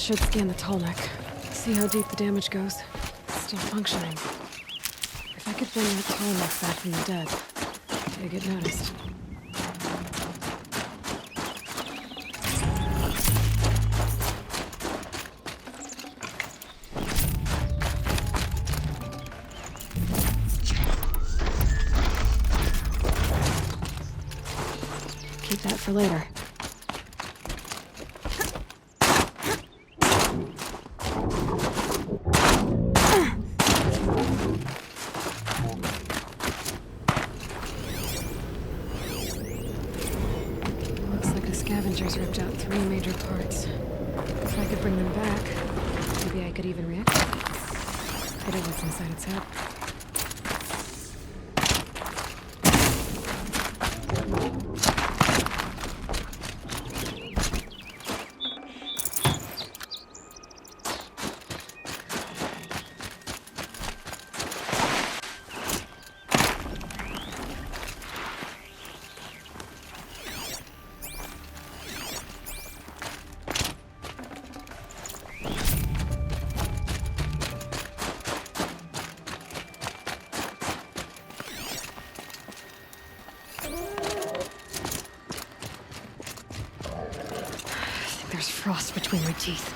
should scan the tall neck. See how deep the damage goes. It's still functioning. If I could bring that tall neck back from the dead, it'd get noticed. Keep that for later. Looks like the scavengers ripped out 3 major parts. If I could bring them back, maybe I could even reactivate. Hit it what's inside its head. There's frost between my teeth.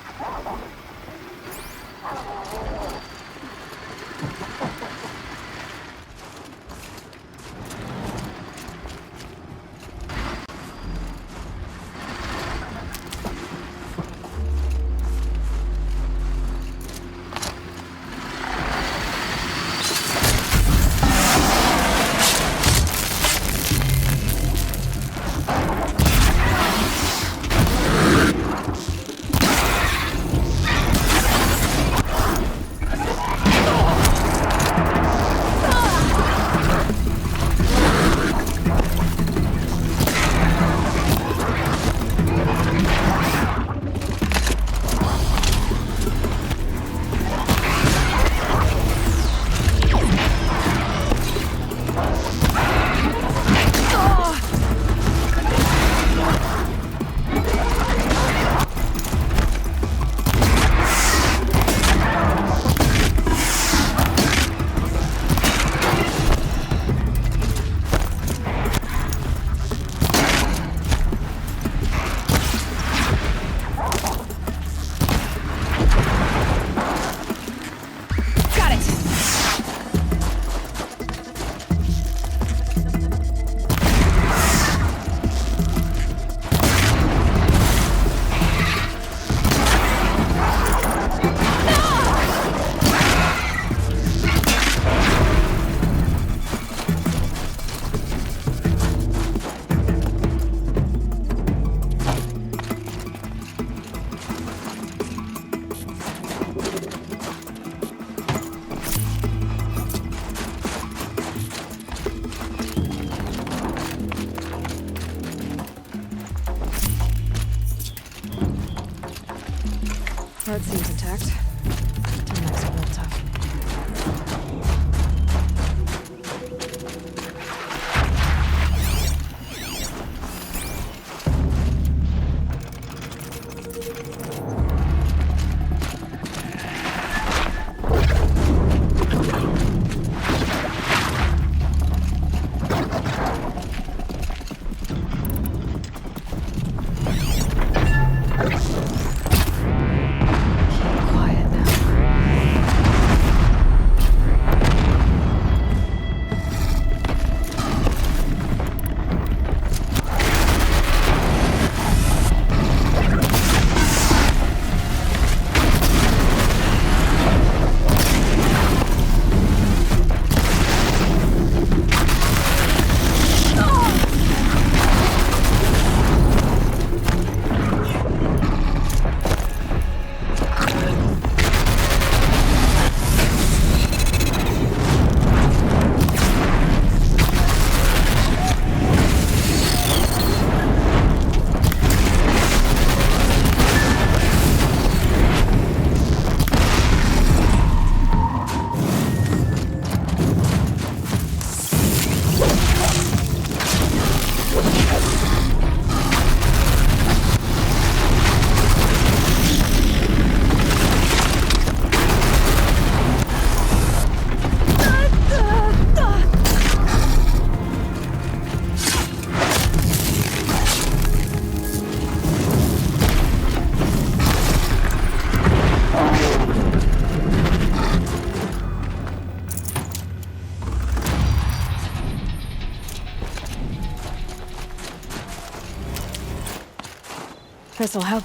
This'll help.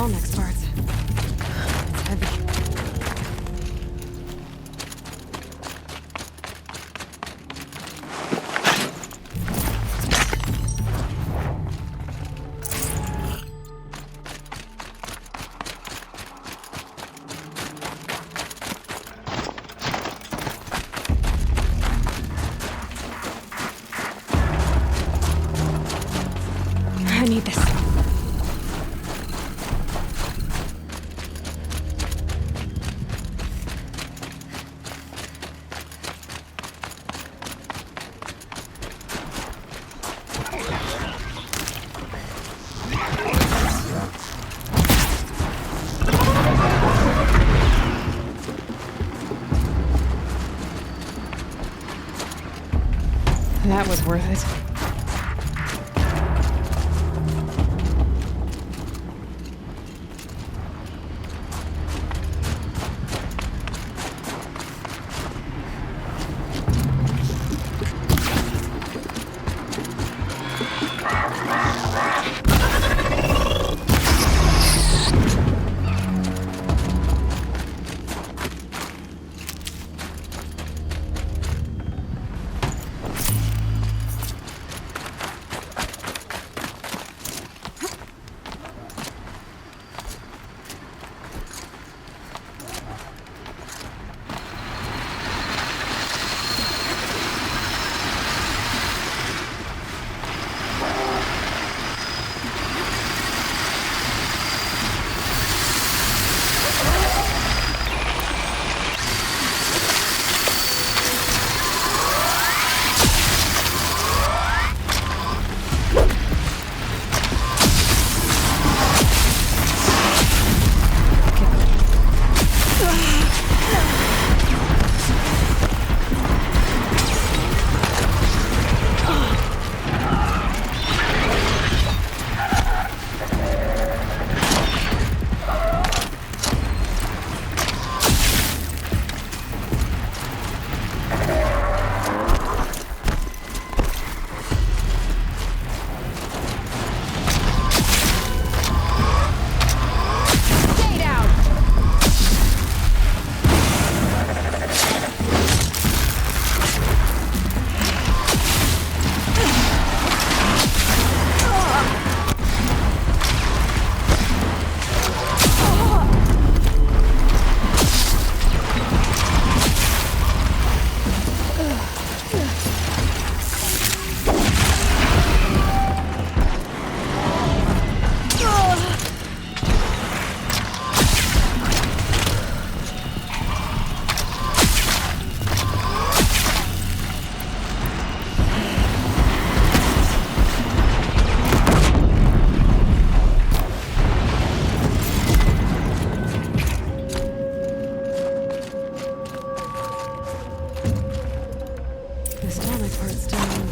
Next parts. It's heavy. I need this. That was worth it.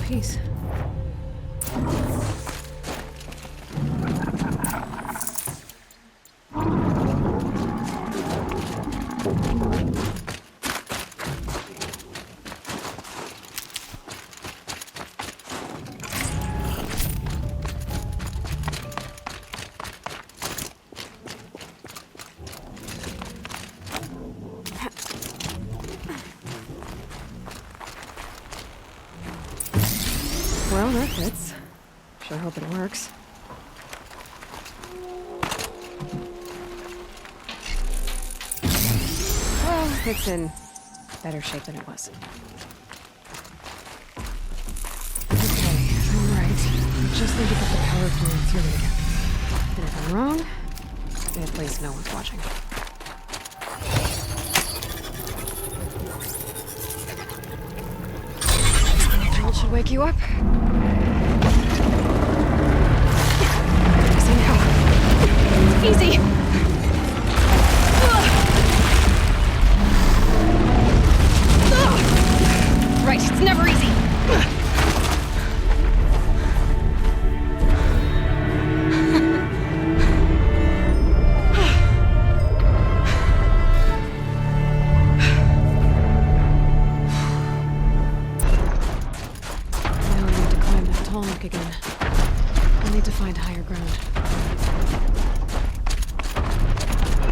piece. Well, that fits. Sure hope it works. Well, it's in better shape than it was. Okay, if I'm right, I just need to get the power flowing through it again. And if I'm wrong, At least no one's watching. That should wake you up. Easy now. Easy! Right, it's never easy. Again. I need to find higher ground.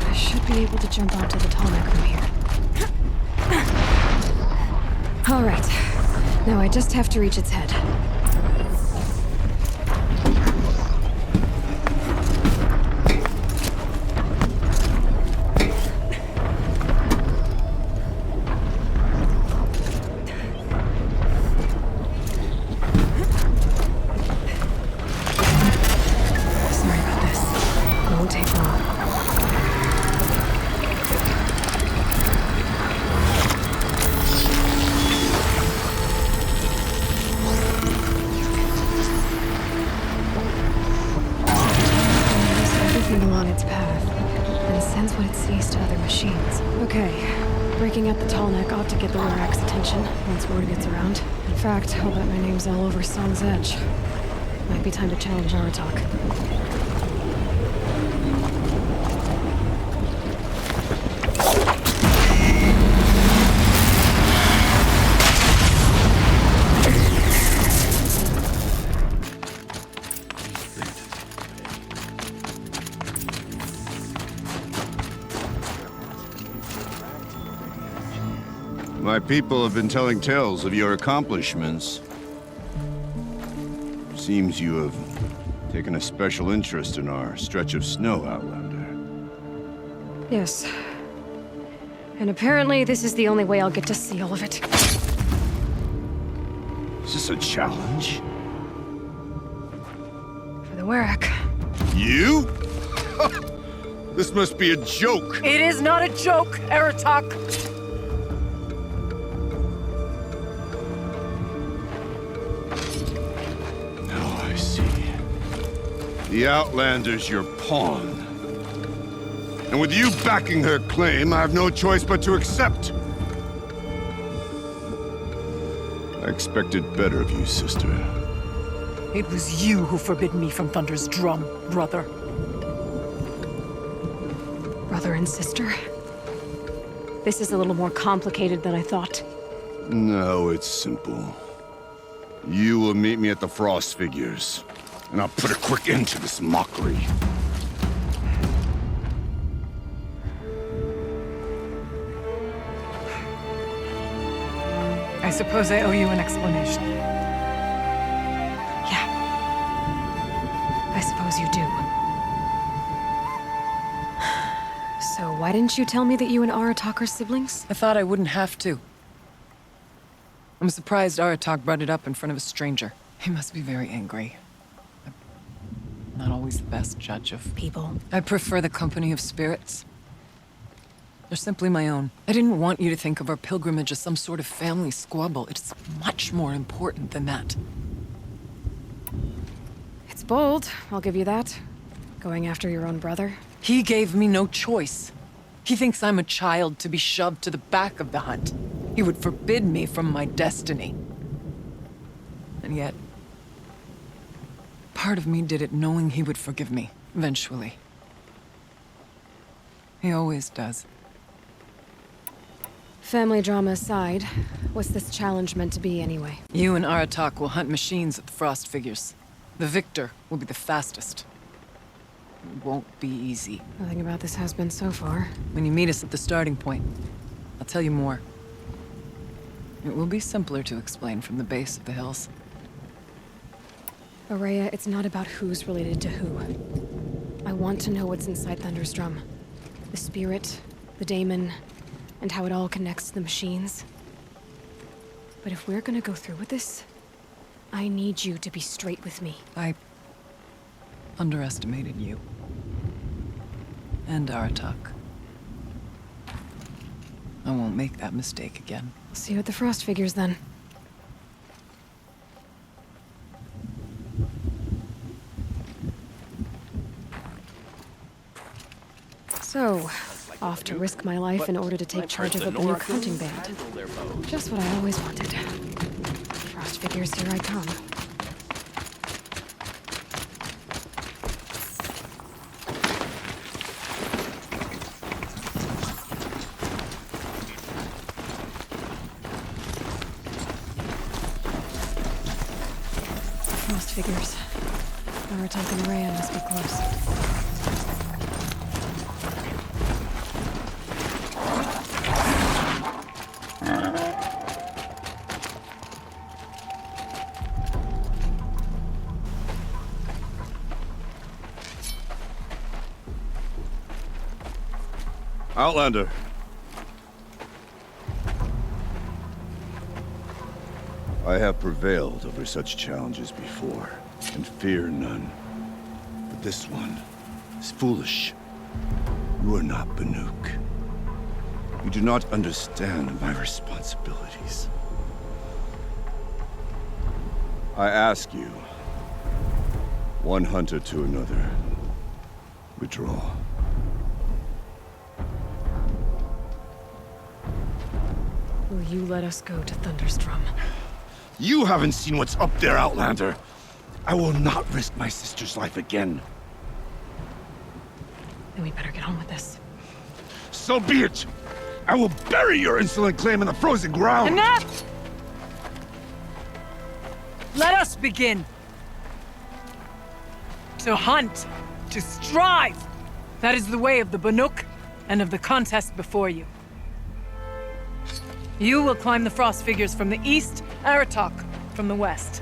I should be able to jump onto the tall neck from here. All right. Now I just have to reach its head. Breaking at the tall neck ought to get the Werak's attention once word gets around. In fact, I'll bet my name's all over Song's Edge. Might be time to challenge Aratak. My people have been telling tales of your accomplishments. Seems you have taken a special interest in our stretch of snow, Outlander. Yes. And apparently this is the only way I'll get to see all of it. Is this a challenge? For the Werak. You? This must be a joke. It is not a joke, Aratak. The Outlander's your pawn. And with you backing her claim, I have no choice but to accept. I expected better of you, sister. It was you who forbid me from Thunder's drum, brother. Brother and sister? This is a little more complicated than I thought. No, it's simple. You will meet me at the Frost Figures. And I'll put a quick end to this mockery. I suppose I owe you an explanation. Yeah. I suppose you do. So why didn't you tell me that you and Aratak are siblings? I thought I wouldn't have to. I'm surprised Aratak brought it up in front of a stranger. He must be very angry. Not always the best judge of people. I prefer the company of spirits. They're simply my own. I didn't want you to think of our pilgrimage as some sort of family squabble. It's much more important than that. It's bold, I'll give you that. Going after your own brother. He gave me no choice. He thinks I'm a child to be shoved to the back of the hunt. He would forbid me from my destiny. And yet, part of me did it knowing he would forgive me, eventually. He always does. Family drama aside, what's this challenge meant to be anyway? You and Aratak will hunt machines at the Frost Figures. The victor will be the fastest. It won't be easy. Nothing about this has been so far. When you meet us at the starting point, I'll tell you more. It will be simpler to explain from the base of the hills. Aurea, it's not about who's related to who. I want to know what's inside Thunder's drum. The spirit, the daemon, and how it all connects to the machines. But if we're gonna go through with this, I need you to be straight with me. I underestimated you. And Aratak. I won't make that mistake again. See you at the Frost figures then. So, off to risk my life in order to take charge of the Banuk hunting band. Just what I always wanted. Frost figures, here I come. Frost figures. Aratak and Rhea must be close. Outlander. I have prevailed over such challenges before, and fear none. But this one is foolish. You are not Banuk. You do not understand my responsibilities. I ask you, one hunter to another, withdraw. Will you let us go to Thunderstrom? You haven't seen what's up there, Outlander. I will not risk my sister's life again. Then we better get on with this. So be it! I will bury your insolent claim in the frozen ground! Enough! Let us begin! To hunt, to strive! That is the way of the Banuk and of the contest before you. You will climb the frost figures from the east, Aratak from the west.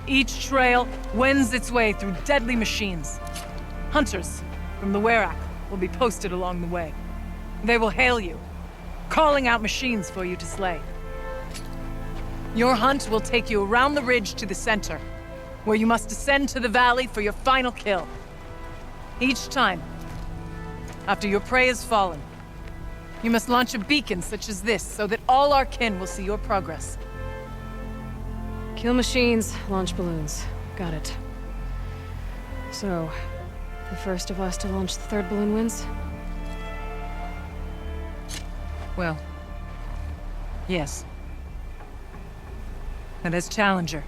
Each trail wends its way through deadly machines. Hunters from the Werak will be posted along the way. They will hail you, calling out machines for you to slay. Your hunt will take you around the ridge to the center, where you must descend to the valley for your final kill. Each time, after your prey has fallen, you must launch a beacon such as this, so that all our kin will see your progress. Kill machines, launch balloons. Got it. So, the first of us to launch the third balloon wins? Well, yes. And as challenger,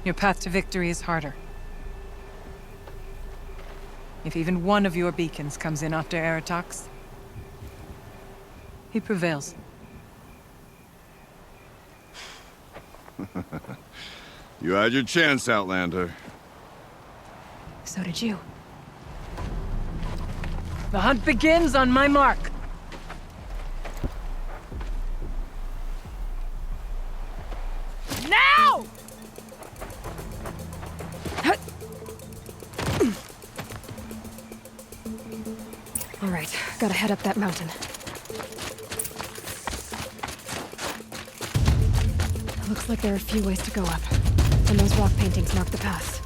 your path to victory is harder. If even one of your beacons comes in after Aratak's, he prevails. You had your chance, Outlander. So did you. The hunt begins on my mark. Now! All right, gotta head up that mountain. Looks like there are a few ways to go up, and those rock paintings mark the paths.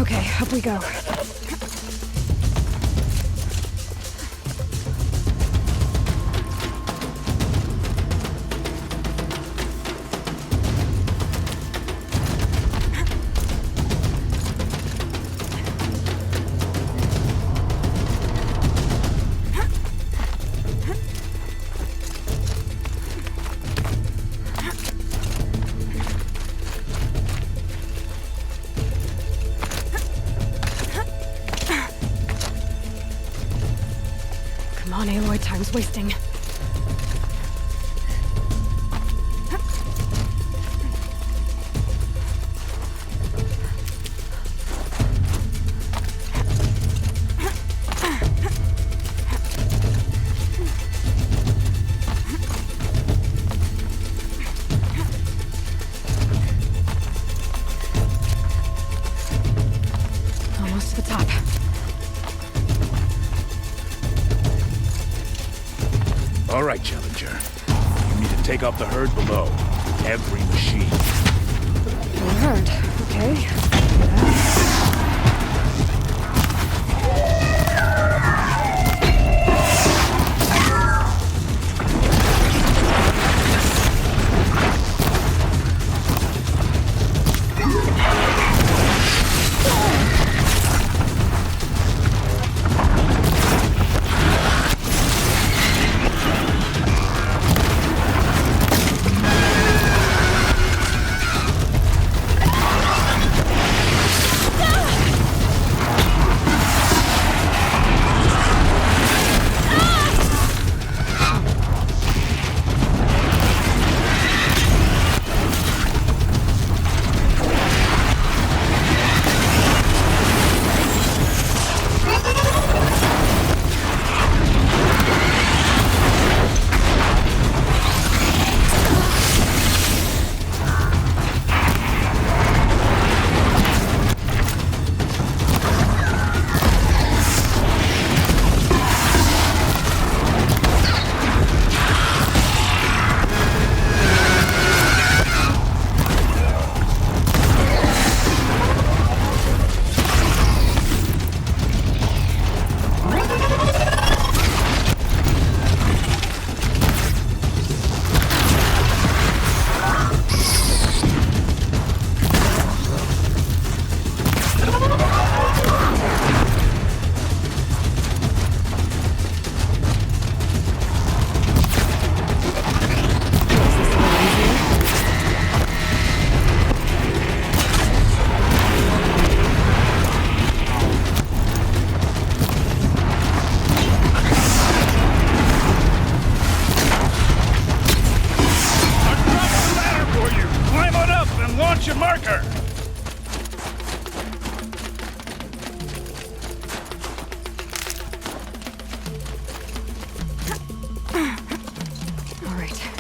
Okay, up we go. Come on, Aloy, time's wasting. Almost to the top. take off the herd below. Every machine. The herd, okay.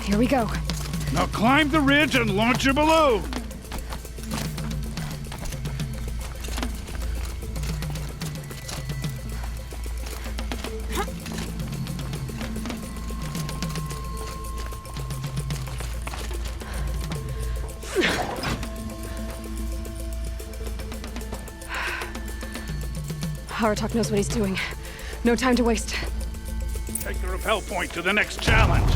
Here we go. Now climb the ridge and launch your balloon. Haratok knows what he's doing. No time to waste. Take the rappel point to the next challenge.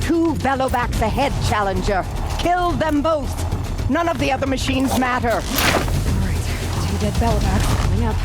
2 Velobacks ahead, Challenger. Kill them both. None of the other machines matter. All right, 2 dead Velobacks coming up.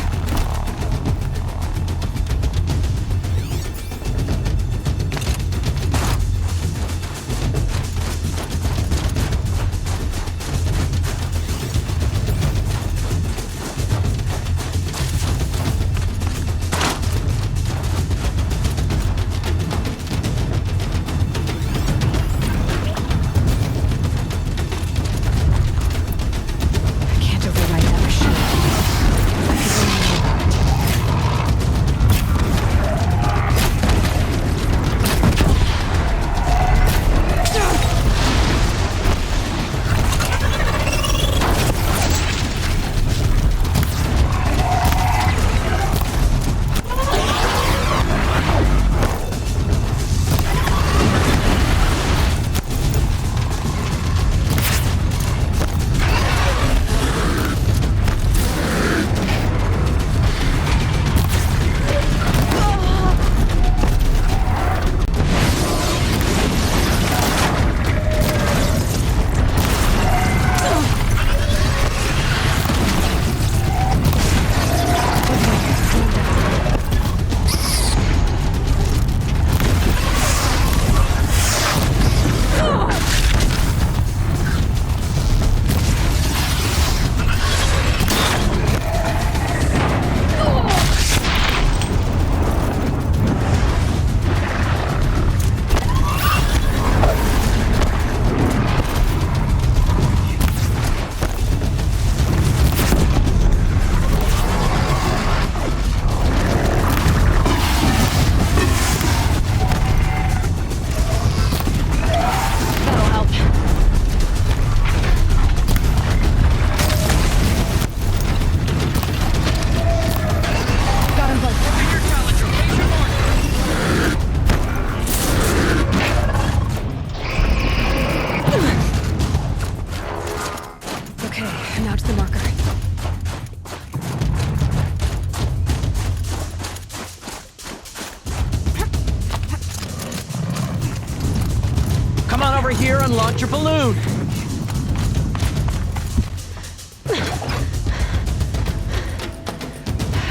here and launch your balloon.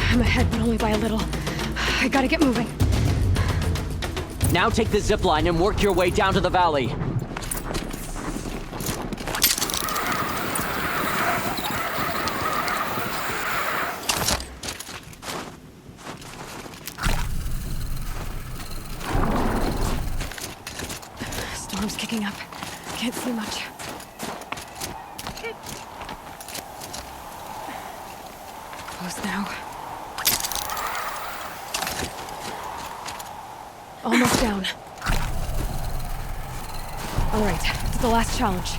I'm ahead, but only by a little. I gotta get moving. Now take the zip line and work your way down to the valley. Storm's kicking up. Can't see much. Close now. Almost down. All right, it's the last challenge.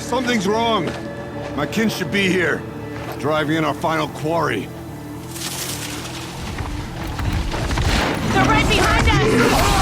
Something's wrong. My kin should be here, driving in our final quarry. They're right behind us!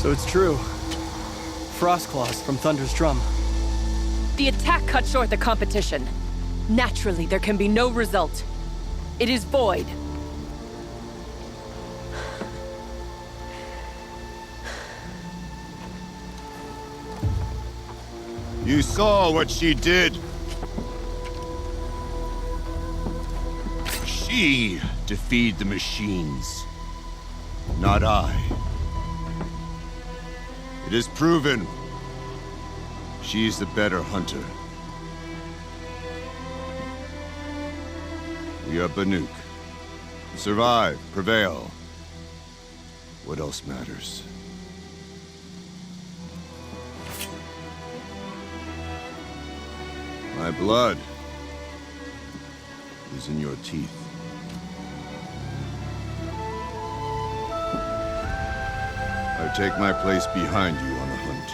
So it's true. Frost claws from Thunder's drum. The attack cut short the competition. Naturally, there can be no result. It is void. You saw what she did. She defeated the machines, not I. It is proven. She's the better hunter. We are Banuk. Survive, prevail. What else matters? My blood is in your teeth. I take my place behind you on the hunt.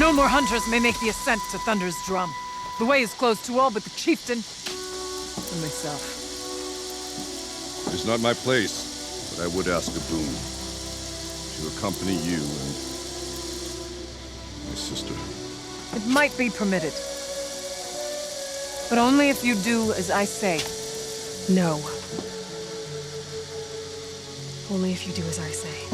No more hunters may make the ascent to Thunder's drum. The way is closed to all but the chieftain and myself. It is not my place, but I would ask a boon. To accompany you and my sister. It might be permitted. But only if you do as I say. No. Only if you do as I say.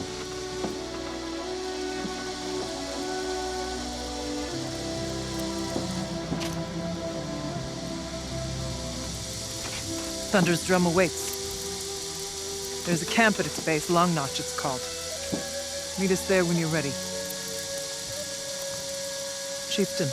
Thunder's drum awaits. There's a camp at its base, Long Notch it's called. Meet us there when you're ready. Chieftain.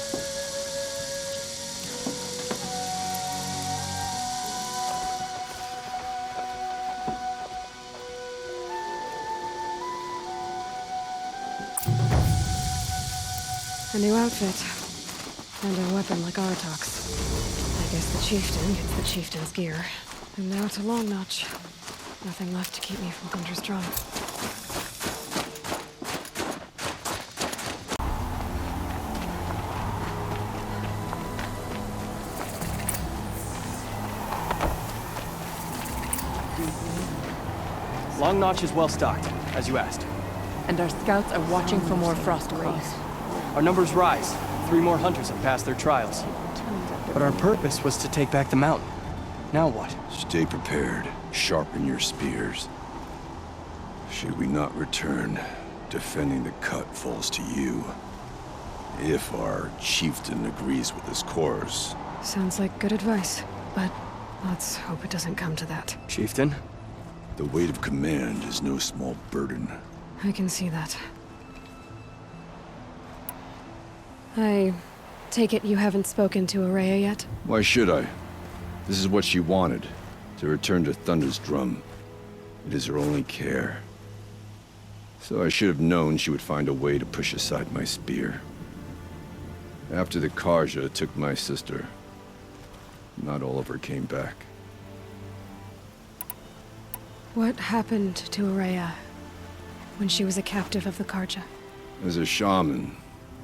A new outfit. And a weapon like Artok's. I guess the chieftain gets the chieftain's gear. And now to Long Notch. Nothing left to keep me from Thunder's drum. Long Notch is well stocked, as you asked. And our scouts are watching for more frost claws. Our numbers rise. 3 more hunters have passed their trials. But our purpose was to take back the mountain. Now what? Stay prepared. Sharpen your spears. Should we not return, defending the cut falls to you. If our chieftain agrees with his course. Sounds like good advice, but let's hope it doesn't come to that. Chieftain? The weight of command is no small burden. I can see that. I take it you haven't spoken to Araya yet? Why should I? This is what she wanted, to return to Thunder's drum. It is her only care. So I should have known she would find a way to push aside my spear. After the Karja took my sister, not all of her came back. What happened to Araya when she was a captive of the Karja? As a shaman,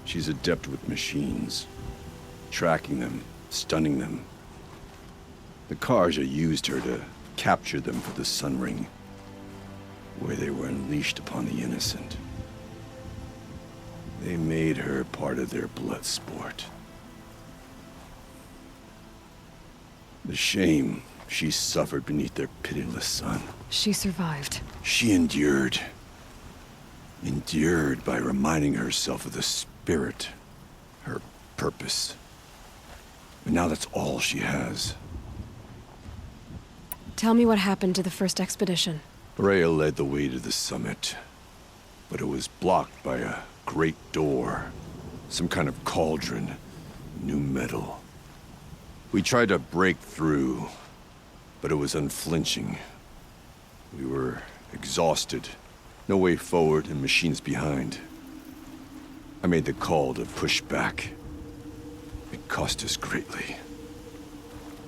she's adept with machines. Tracking them, stunning them. The Karja used her to capture them for the Sun Ring, where they were unleashed upon the innocent. They made her part of their blood sport. The shame she suffered beneath their pitiless sun. She survived. She endured. Endured by reminding herself of the spirit, her purpose. And now that's all she has. Tell me what happened to the first expedition. Rhea led the way to the summit, but it was blocked by a great door. Some kind of cauldron, new metal. We tried to break through, but it was unflinching. We were exhausted, no way forward and machines behind. I made the call to push back. It cost us greatly.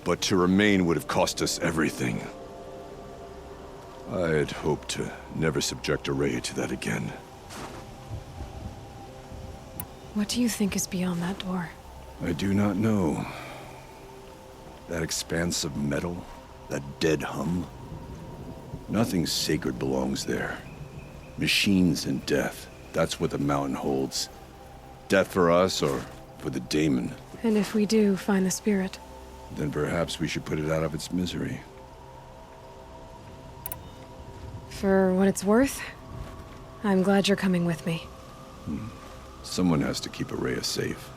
But to remain would have cost us everything. I had hoped to never subject Araya to that again. What do you think is beyond that door? I do not know. That expanse of metal, That dead hum? Nothing sacred belongs there. Machines and death. That's what the mountain holds. Death for us or for the daemon. And if we do find the spirit? Then perhaps we should put it out of its misery. For what it's worth, I'm glad you're coming with me. Someone has to keep Araya safe.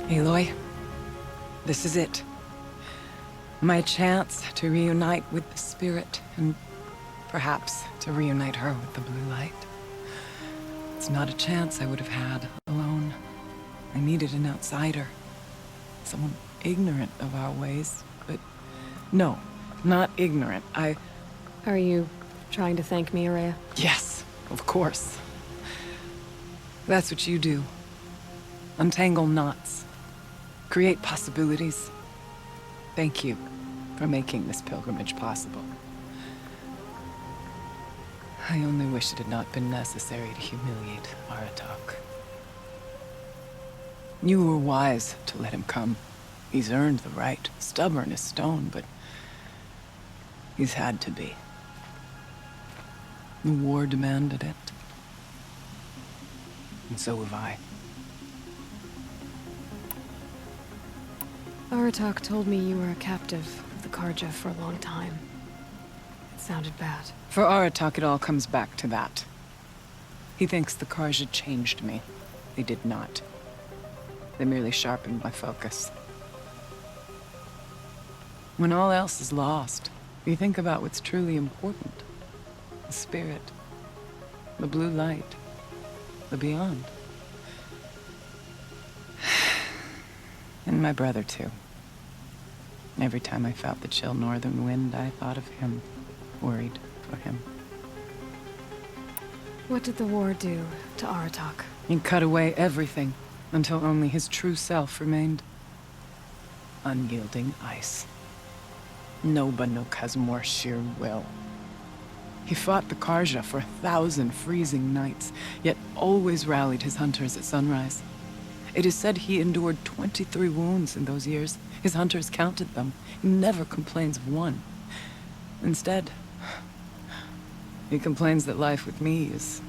Aloy, this is it. My chance to reunite with the spirit, and perhaps to reunite her with the blue light. It's not a chance I would have had alone. I needed an outsider. Someone ignorant of our ways, but no, not ignorant. Are you trying to thank me, Araya? Yes, of course. That's what you do. Untangle knots. Create possibilities. Thank you for making this pilgrimage possible. I only wish it had not been necessary to humiliate Aratak. You were wise to let him come. He's earned the right. Stubborn as stone, but he's had to be. The war demanded it. And so have I. Aratak told me you were a captive of the Karja for a long time. It sounded bad. For Aratak, it all comes back to that. He thinks the Karja changed me. They did not. They merely sharpened my focus. When all else is lost, you think about what's truly important. The spirit. The blue light. The beyond. And my brother, too. Every time I felt the chill northern wind, I thought of him, worried for him. What did the war do to Aratak? It cut away everything, until only his true self remained. Unyielding ice. No Banuk has more sheer will. He fought the Karja for 1,000 freezing nights, yet always rallied his hunters at sunrise. It is said he endured 23 wounds in those years. His hunters counted them. He never complains of one. Instead, he complains that life with me is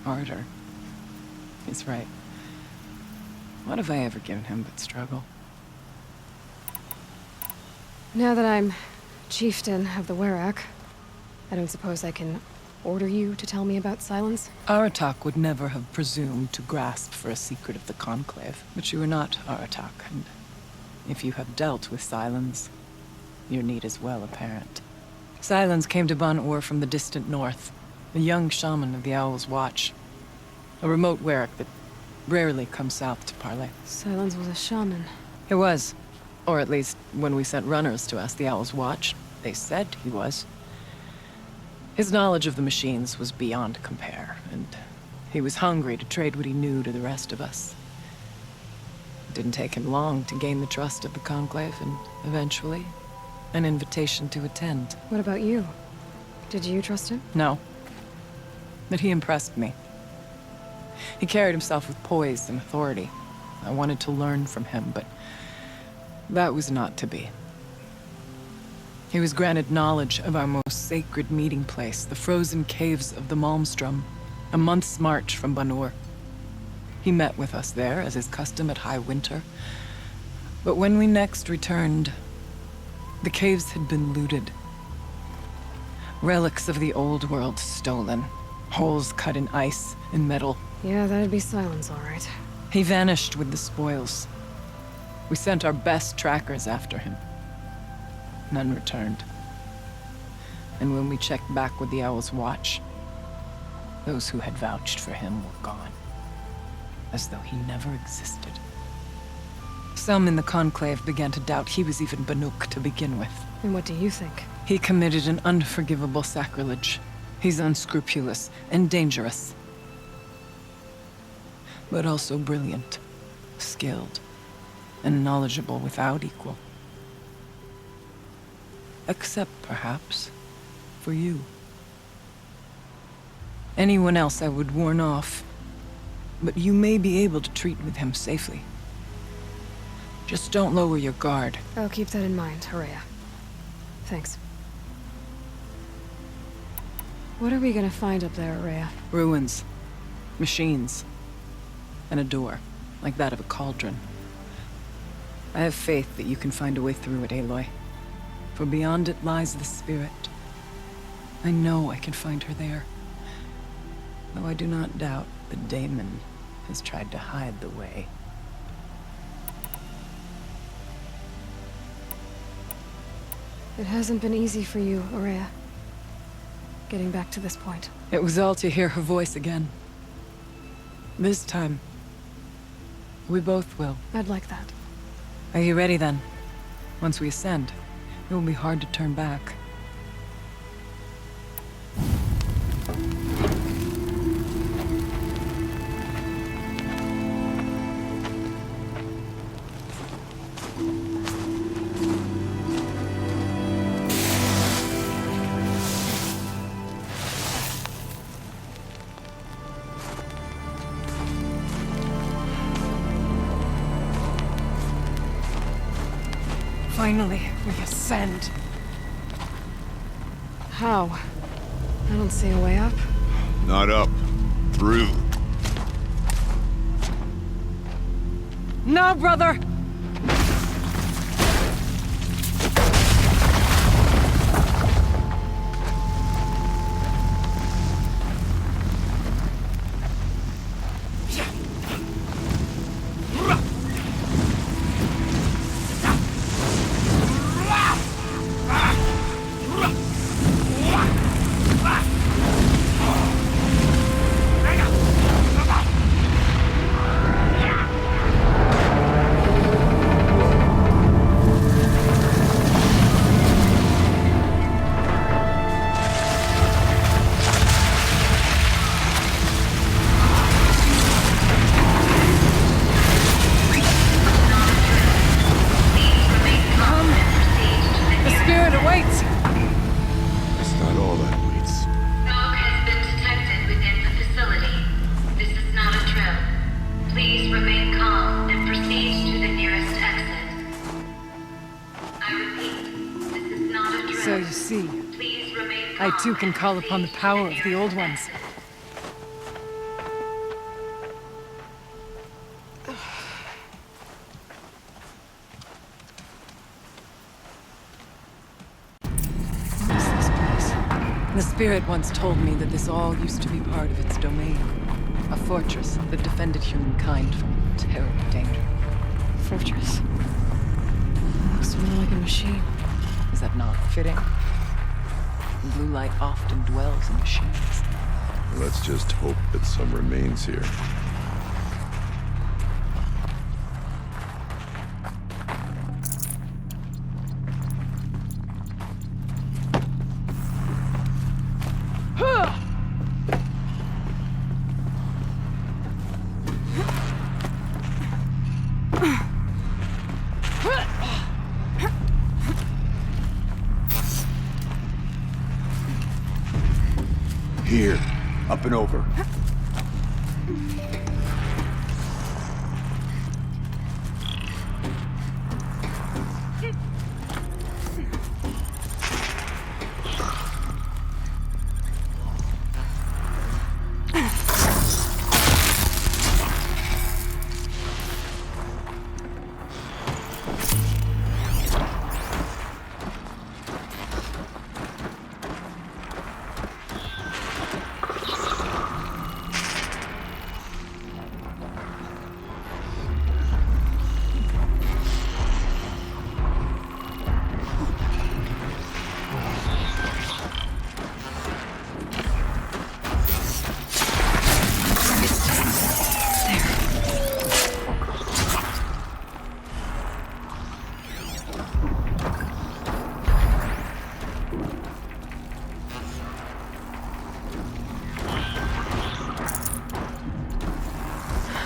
harder. He's right. What have I ever given him but struggle? Now that I'm chieftain of the Werak, I don't suppose I can order you to tell me about Silence? Aratak would never have presumed to grasp for a secret of the Conclave. But you are not Aratak, and if you have dealt with Silence, your need is well apparent. Silence came to Ban-Ur from the distant north, a young shaman of the Owl's Watch. A remote Werak that rarely comes south to parley. Silence was a shaman. He was. Or at least, when we sent runners to ask the Owl's Watch, they said he was. His knowledge of the machines was beyond compare, and he was hungry to trade what he knew to the rest of us. It didn't take him long to gain the trust of the Conclave, and eventually, an invitation to attend. What about you? Did you trust him? No. But he impressed me. He carried himself with poise and authority. I wanted to learn from him, but that was not to be. He was granted knowledge of our most sacred meeting place, the frozen caves of the Malmstrom, a month's march from Ban-Ur. He met with us there, as is custom at high winter. But when we next returned, the caves had been looted. Relics of the old world stolen. Holes cut in ice and metal. Yeah, that'd be Silence, all right. He vanished with the spoils. We sent our best trackers after him. None returned. And when we checked back with the Owl's Watch, those who had vouched for him were gone. As though he never existed. Some in the Conclave began to doubt he was even Banuk to begin with. And what do you think? He committed an unforgivable sacrilege. He's unscrupulous and dangerous. But also brilliant, skilled, and knowledgeable without equal. Except, perhaps, for you. Anyone else I would warn off, but you may be able to treat with him safely. Just don't lower your guard. I'll keep that in mind, Horea. Thanks. What are we gonna find up there, Horea? Ruins. Machines. And a door, like that of a cauldron. I have faith that you can find a way through it, Aloy. For beyond it lies the spirit. I know I can find her there. Though I do not doubt that Damon has tried to hide the way. It hasn't been easy for you, Horea. Getting back to this point. It was all to hear her voice again. This time, we both will. I'd like that. Are you ready then? Once we ascend, it will be hard to turn back. Finally, we ascend. How? I don't see a way up. Not up. Through. No, brother! So you see, I too can call upon the power of the Old Ones. What is this place? The spirit once told me that this all used to be part of its domain. A fortress that defended humankind from terrible danger. Fortress? It looks more like a machine. Is that not fitting? The blue light often dwells in machines. Let's just hope that some remains here. Here, up and over.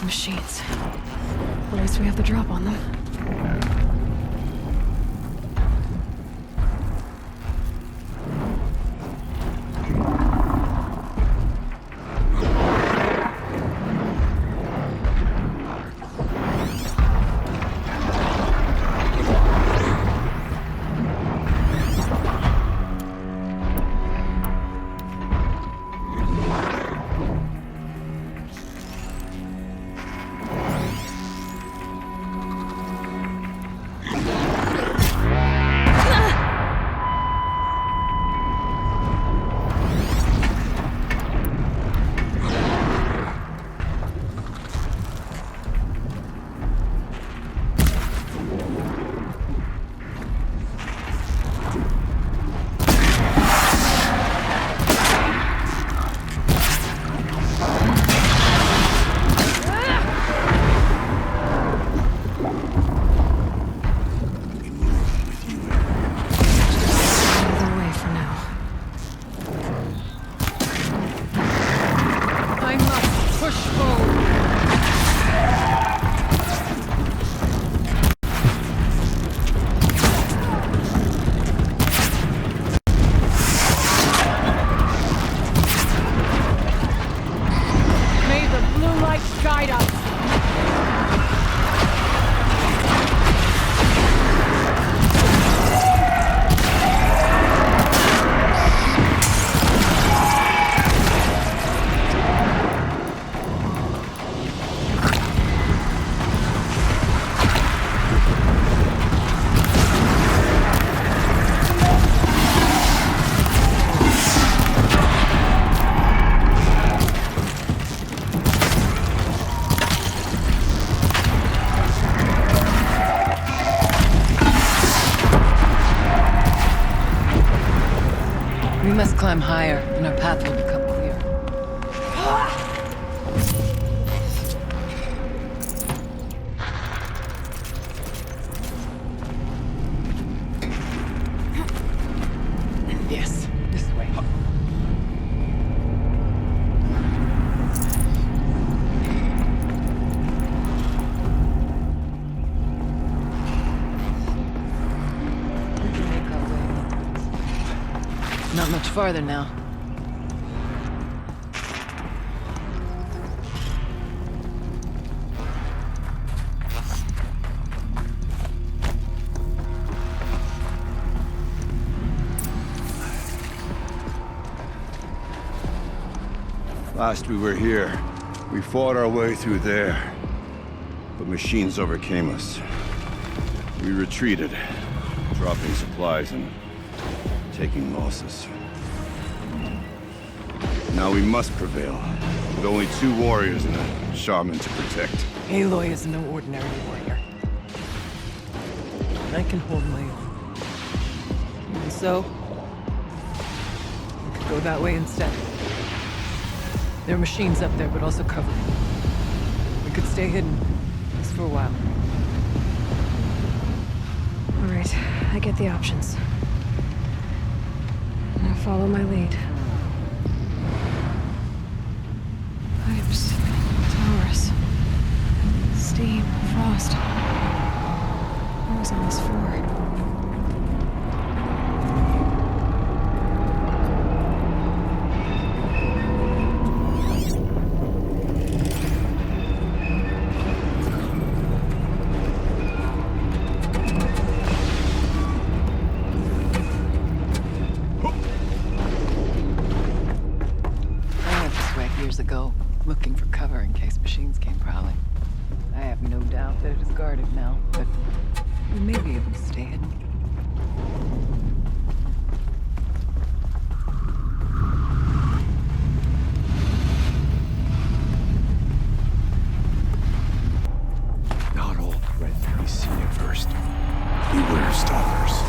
Machines. At least we have the drop on them. We must climb higher, and our path will become clear. Yes, this way. We can make our way. Not much farther now. Last we were here, we fought our way through there. But machines overcame us. We retreated, dropping supplies and taking losses. Now we must prevail, with only 2 warriors and a shaman to protect. Aloy is no ordinary warrior. I can hold my own. And so, we could go that way instead. There are machines up there, but also covered. We could stay hidden, just for a while. All right, I get the options. Now follow my lead. Pipes, towers, steam, frost. I was on this floor. Ago, looking for cover in case machines came prowling. I have no doubt that it is guarded now, but we may be able to stay hidden. Not all threat can be seen at first. Beware stalkers.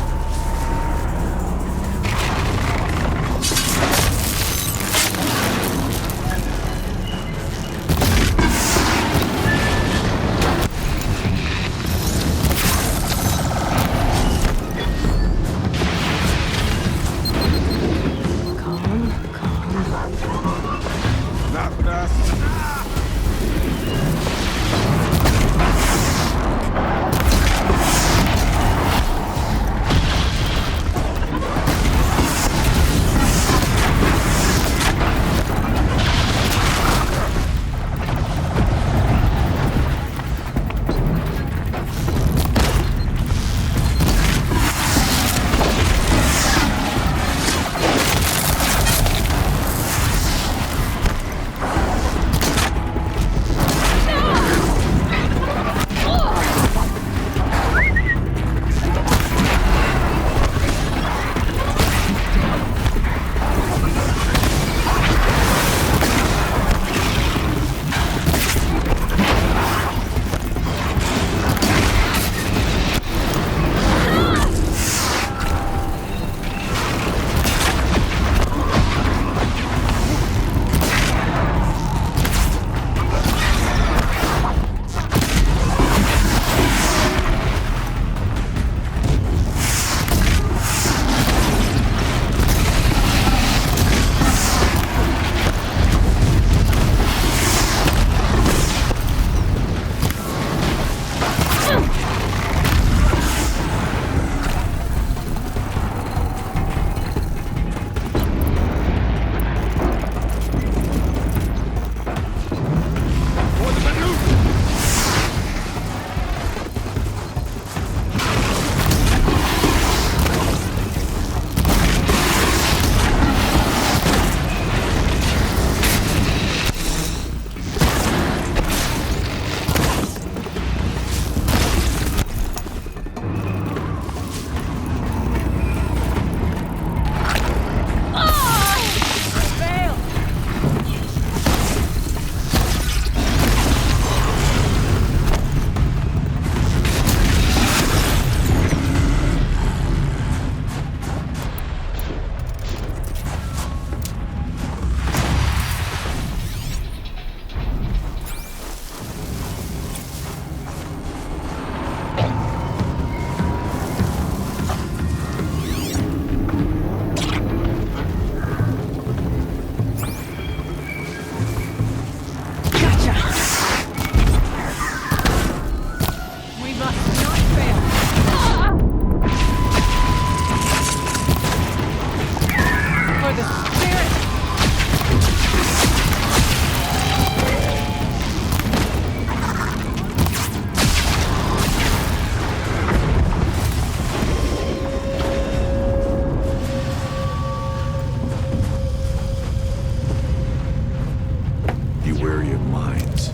wary of mines,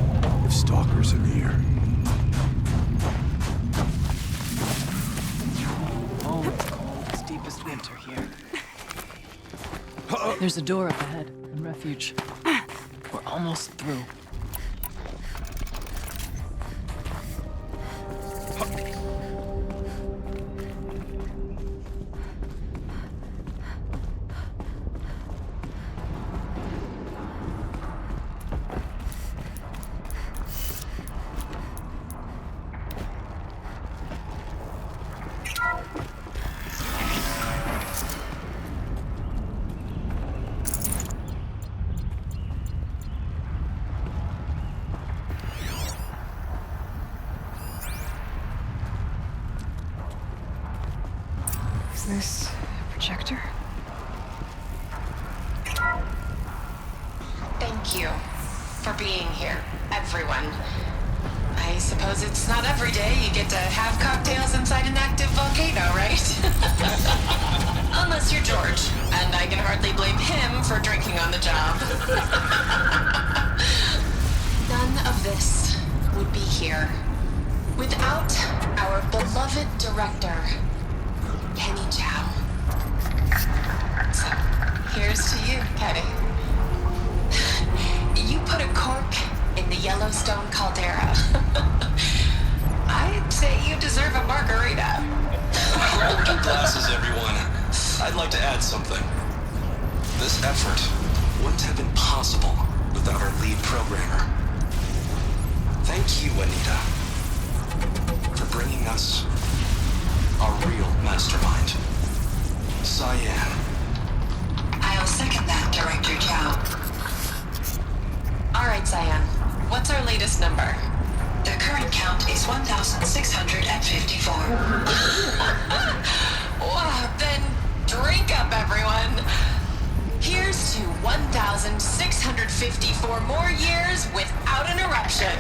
if stalkers are near. Oh, it's cold. It's deepest winter here. There's a door up ahead, and refuge. We're almost through. Is this a projector? Thank you for being here, everyone. I suppose it's not every day you get to have cocktails inside an active volcano, right? Unless you're George, and I can hardly blame him for drinking on the job. None of this would be here without our beloved director, Kenny Chow. So, here's to you, Kenny. You put a cork in the Yellowstone caldera. I'd say you deserve a margarita. Hold your glasses, everyone. I'd like to add something. This effort wouldn't have been possible without our lead programmer. Thank you, Anita, for bringing us our real mastermind, Cyan. I'll second that, Director Chow. All right, Cyan. What's our latest number? The current count is 1,654. Wow, then drink up, everyone. Here's to 1,654 more years without an eruption.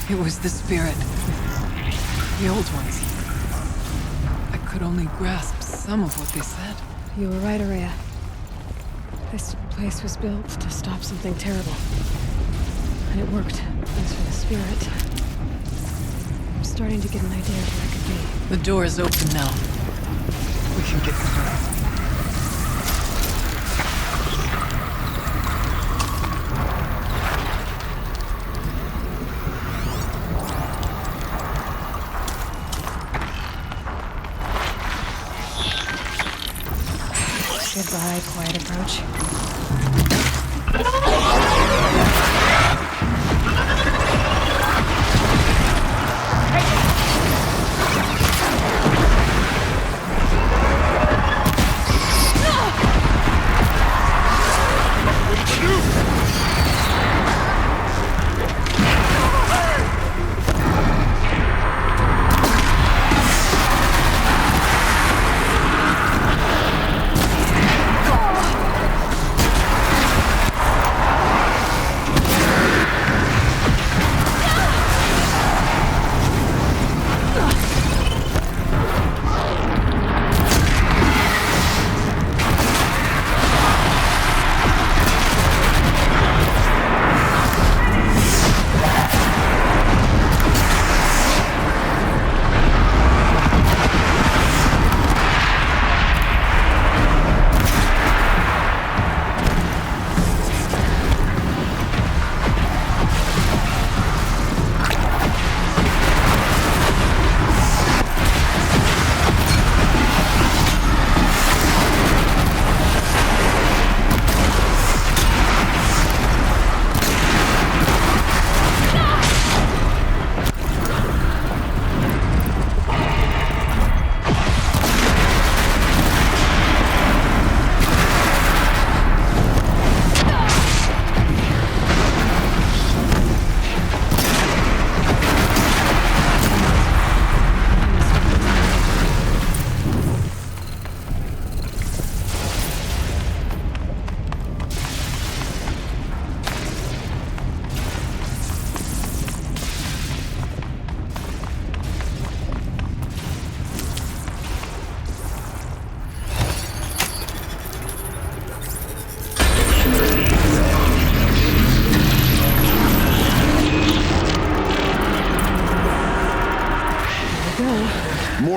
It was the spirit. The old ones. I could only grasp some of what they said. You were right, Aurea. This place was built to stop something terrible. And it worked. As for the spirit, I'm starting to get an idea of where it could be. The door is open now. We can get through. Goodbye, quiet approach.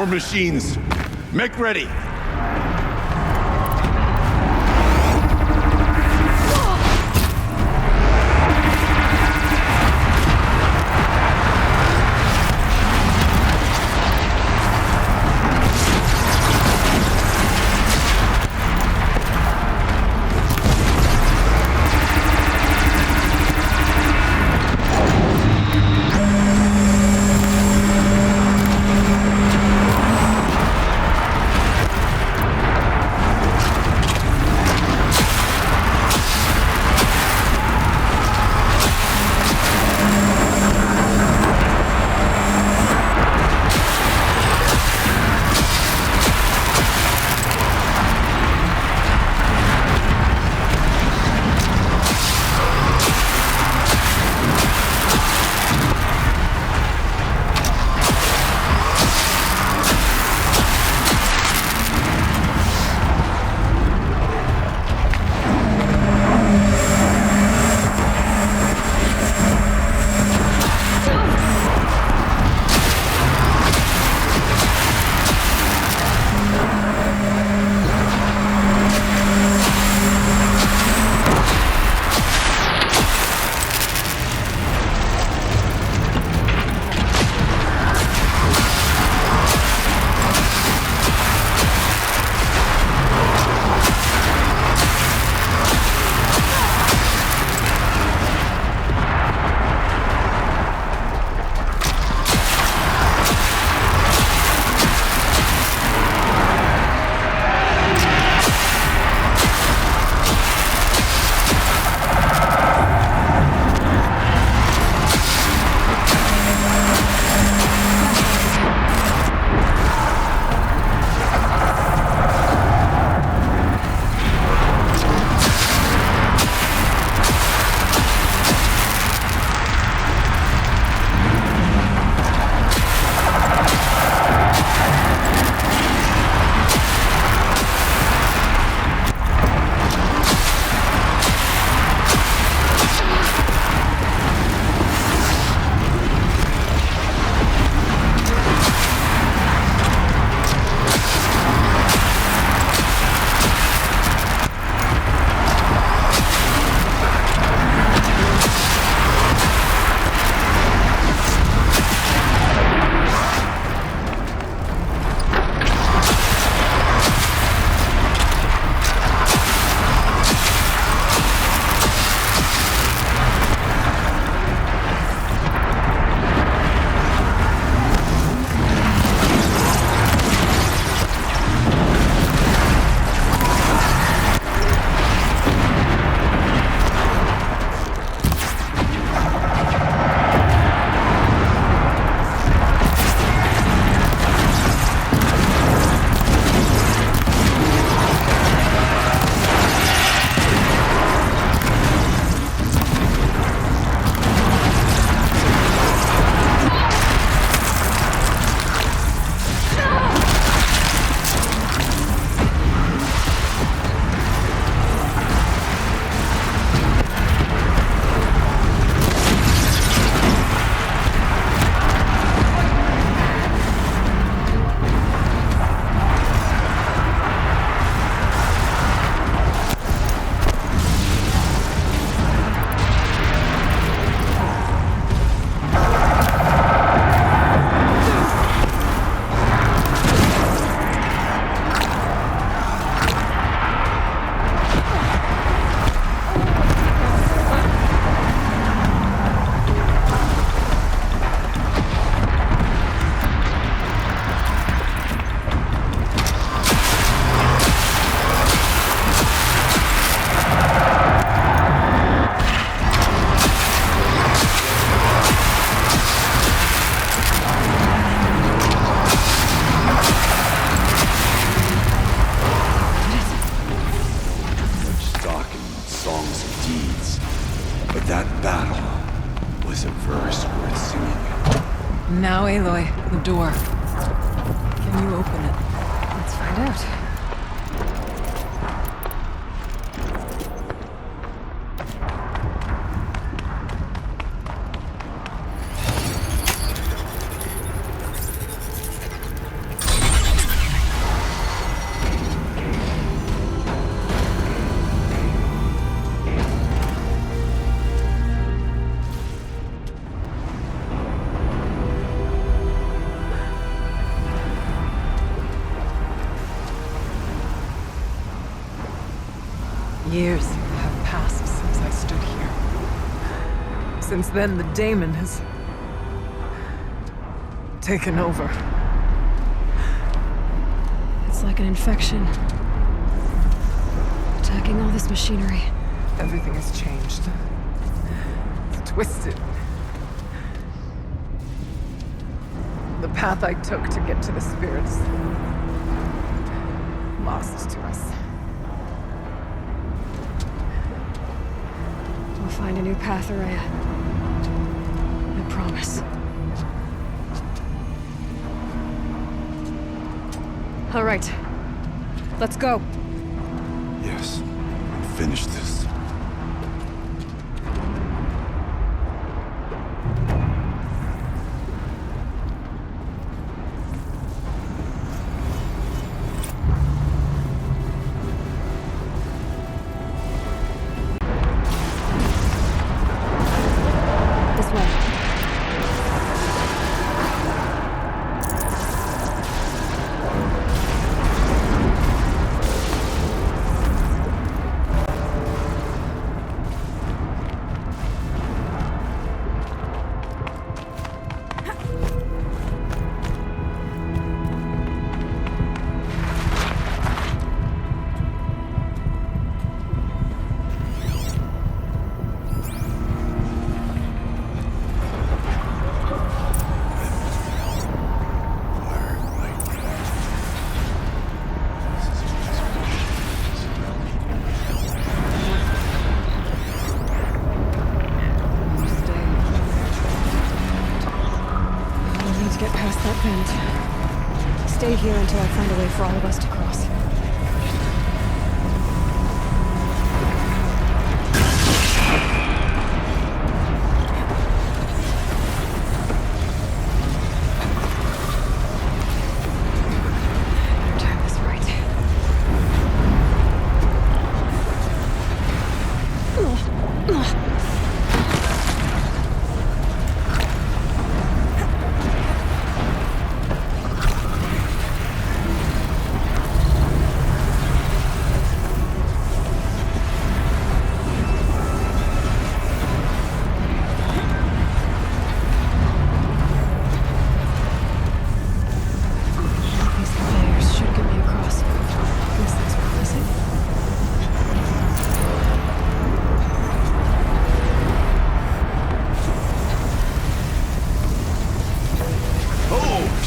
More machines. Make ready. Now, Aloy, the door. Can you open it? Let's find out. Years have passed since I stood here. Since then, the daemon has taken over. It's like an infection. Attacking all this machinery. Everything has changed. It's twisted. The path I took to get to the spirits, lost to us. We'll find a new path, Araya. I promise. All right. Let's go. Yes. Finish this. This way. Stay here until I find a way for all of us to cross. Better time this right.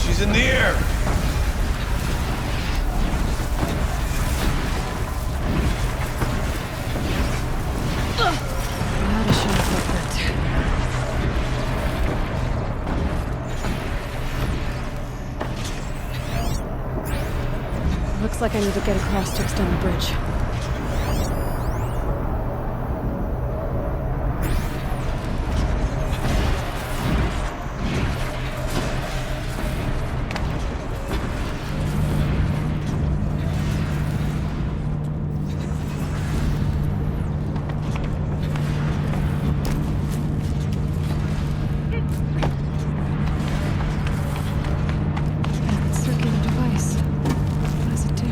She's in the air! Not a short footprint. Looks like I need to get across to extend the bridge. Circular device. What does it do?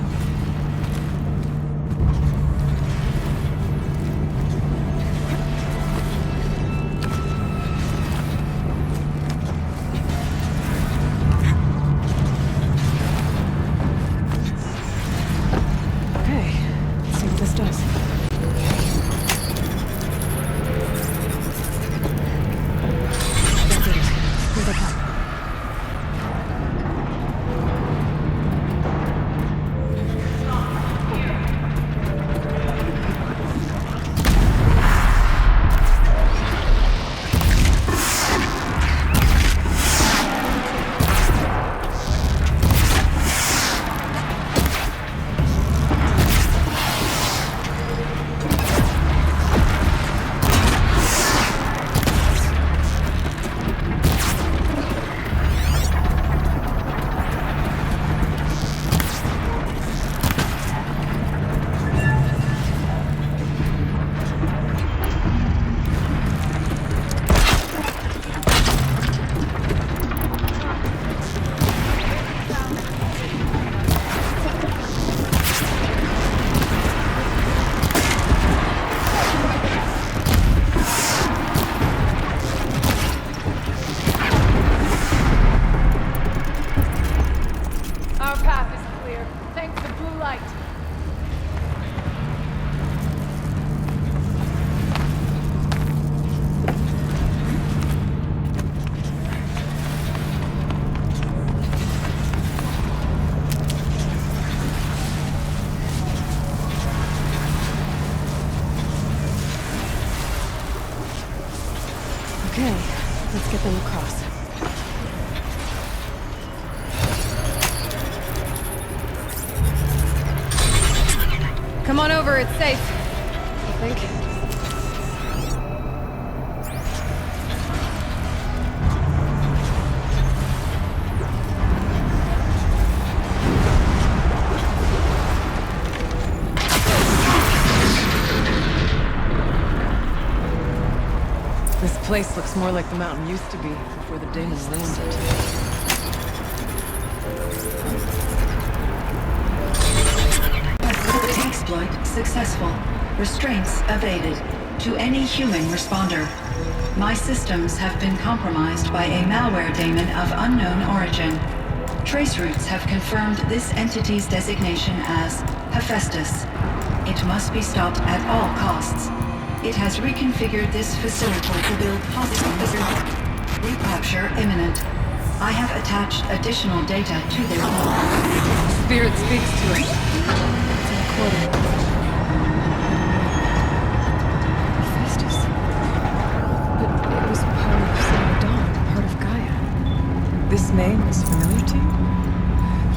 Come on over, it's safe. I think. This place looks more like the mountain used to be before the Daemon ruined it. Exploit successful. Restraints evaded. To any human responder. My systems have been compromised by a malware daemon of unknown origin. Trace routes have confirmed this entity's designation as Hephaestus. It must be stopped at all costs. It has reconfigured this facility to build possible recapture imminent. I have attached additional data to their code. Spirit speaks to us. It's in a quarter. Hephaestus. But it was part of Dawn, part of Gaia. This name is familiar to you?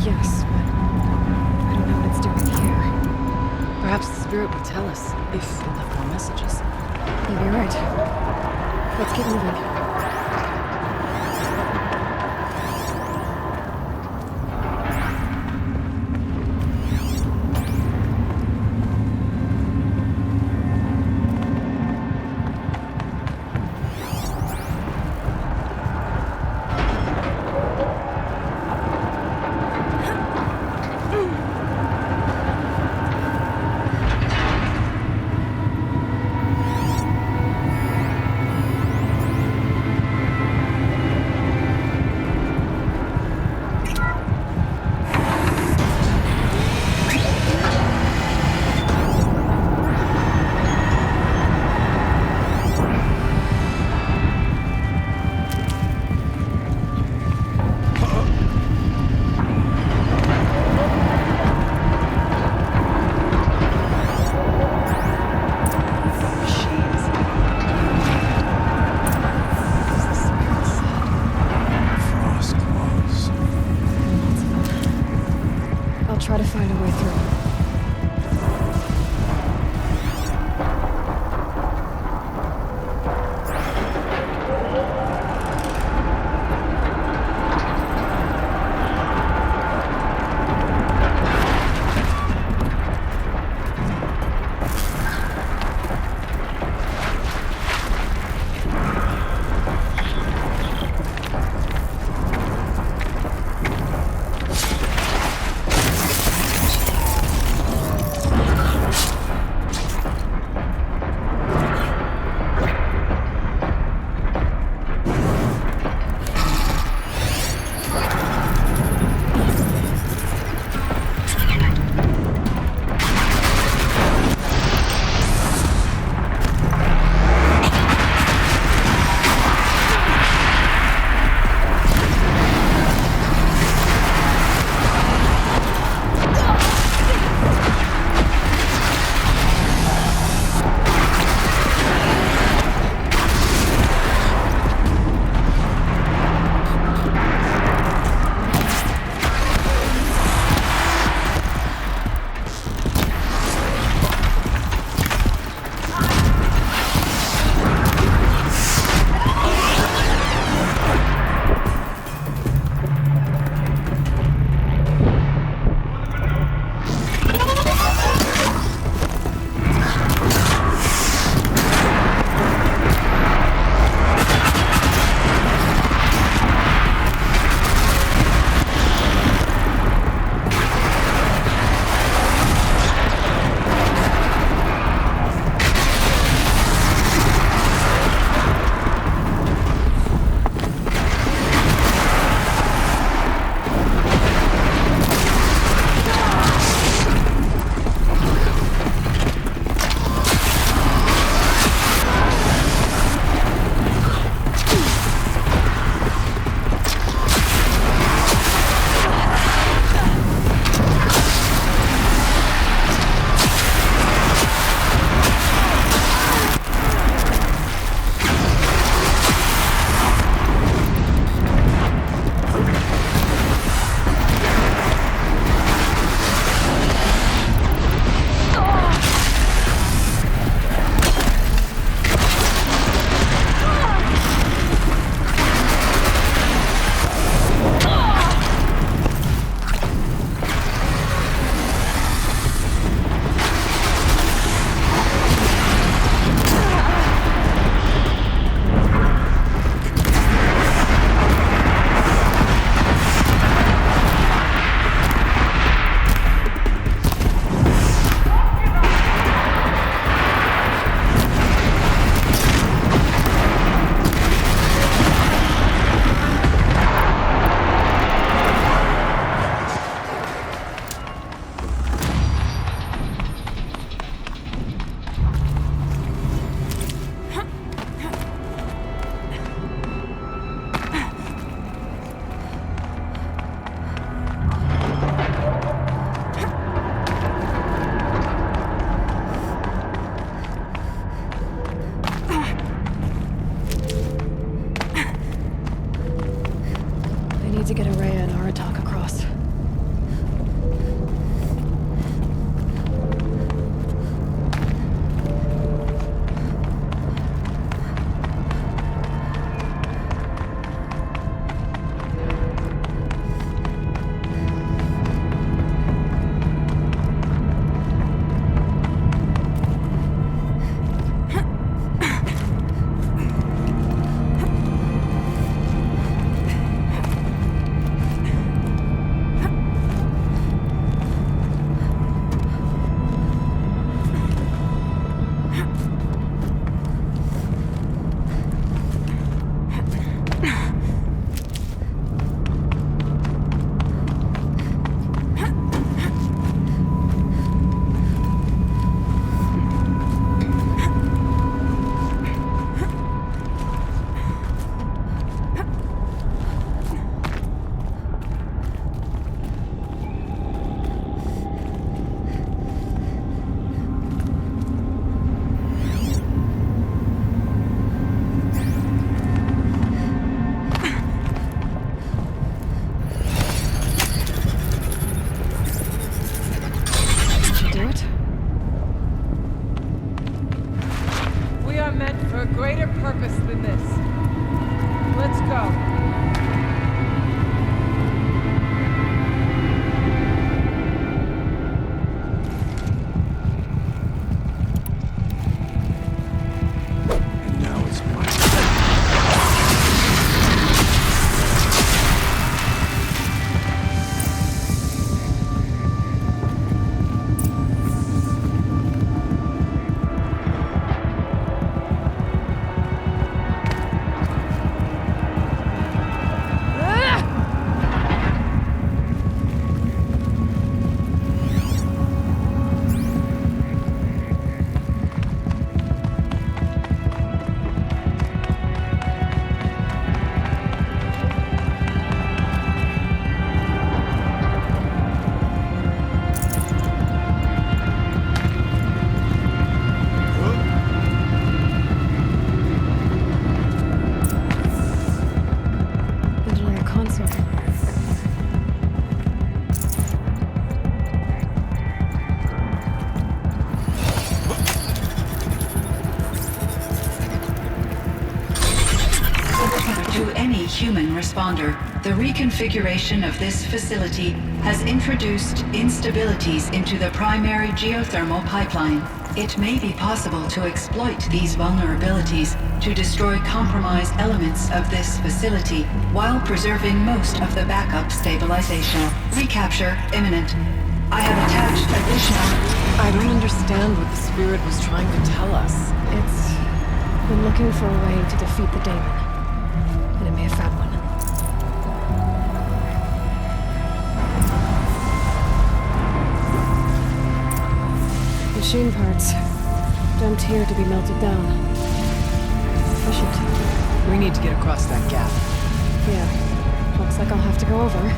Yes, but I don't know what it's doing here. Perhaps the spirit will tell us if it left more messages. Maybe you're right. Let's keep moving. Try to find a way through. human responder. The reconfiguration of this facility has introduced instabilities into the primary geothermal pipeline. It may be possible to exploit these vulnerabilities to destroy compromised elements of this facility while preserving most of the backup stabilization. Recapture imminent. I have attached additional... I don't understand what the spirit was trying to tell us. It's been looking for a way to defeat the daemon, and it may have found one. Machine parts, dumped here to be melted down. Efficient. We need to get across that gap. Yeah, looks like I'll have to go over. Again.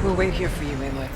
We'll wait here for you, Aloy.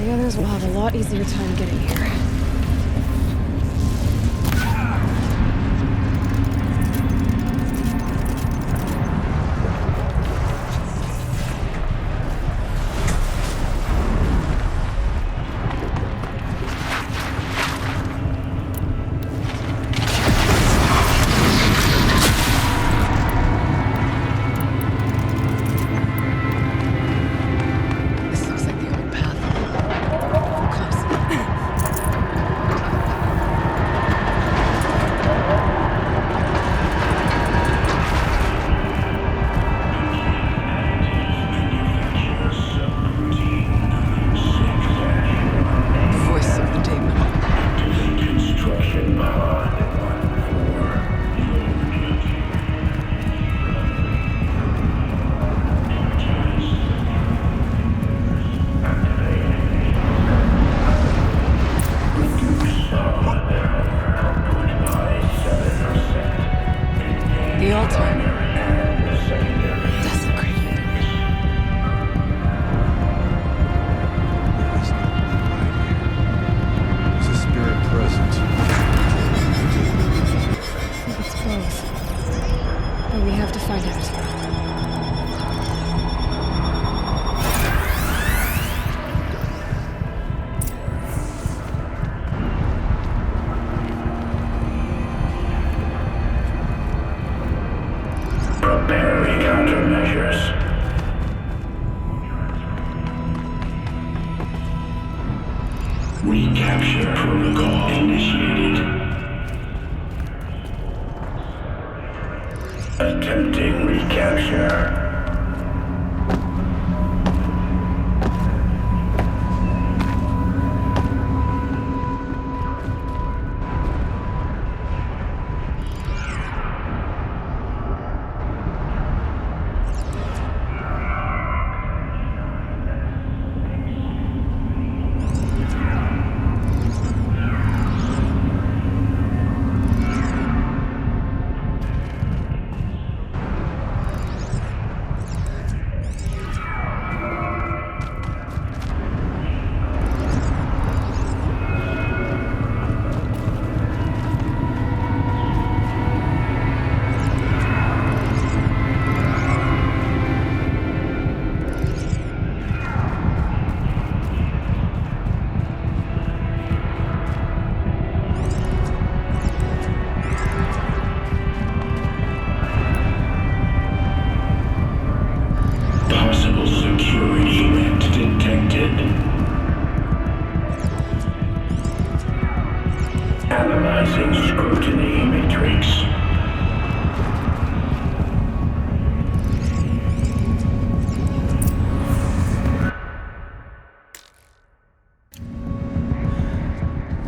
The others will have a lot easier time getting here. Recapture protocol initiated. Attempting recapture.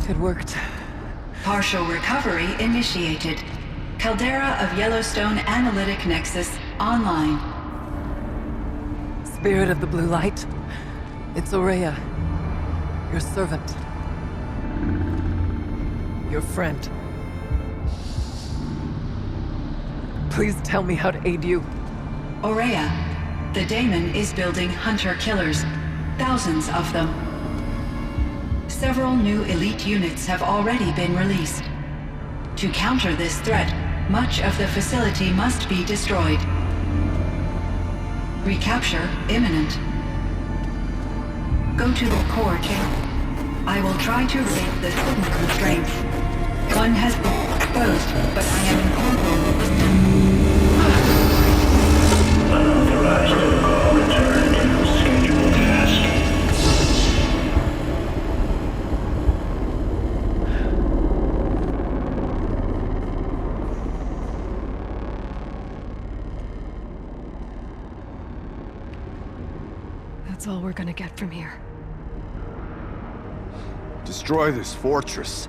It worked. Partial recovery initiated. Caldera of Yellowstone Analytic Nexus online. Spirit of the Blue Light. It's Aurea. Your servant. Your friend. Please tell me how to aid you. Aurea, the daemon is building hunter-killers. Thousands of them. Several new elite units have already been released. To counter this threat, much of the facility must be destroyed. Recapture imminent. Go to the core chamber. I will try to break the hidden constraint. One has been exposed, but I am in Unauthorized protocol return to scheduled task. That's all we're gonna get from here. Destroy this fortress.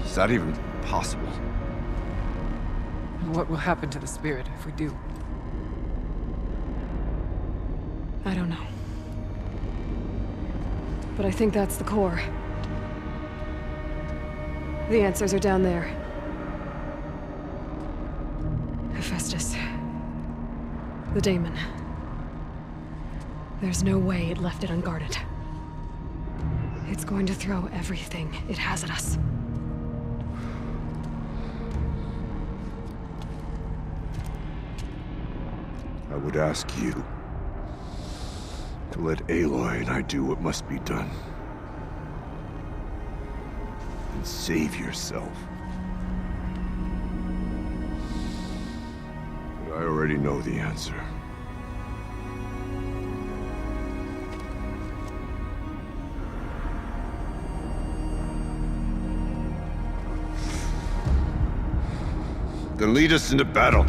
Is that even possible? And what will happen to the spirit if we do? I don't know. But I think that's the core. The answers are down there. Hephaestus. The daemon. There's no way it left it unguarded. It's going to throw everything it has at us. I would ask you to let Aloy and I do what must be done. And save yourself. But I already know the answer. Then lead us into battle.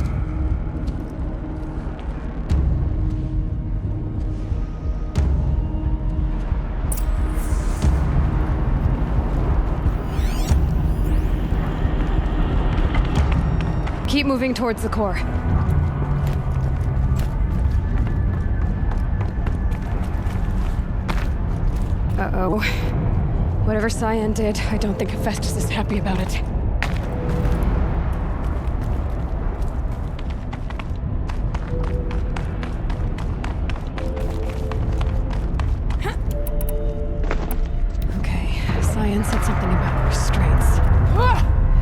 Keep moving towards the core. Uh-oh. Whatever Cyan did, I don't think Hephaestus is happy about it. Okay, Cyan said something about restraints.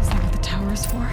Is that what the tower is for?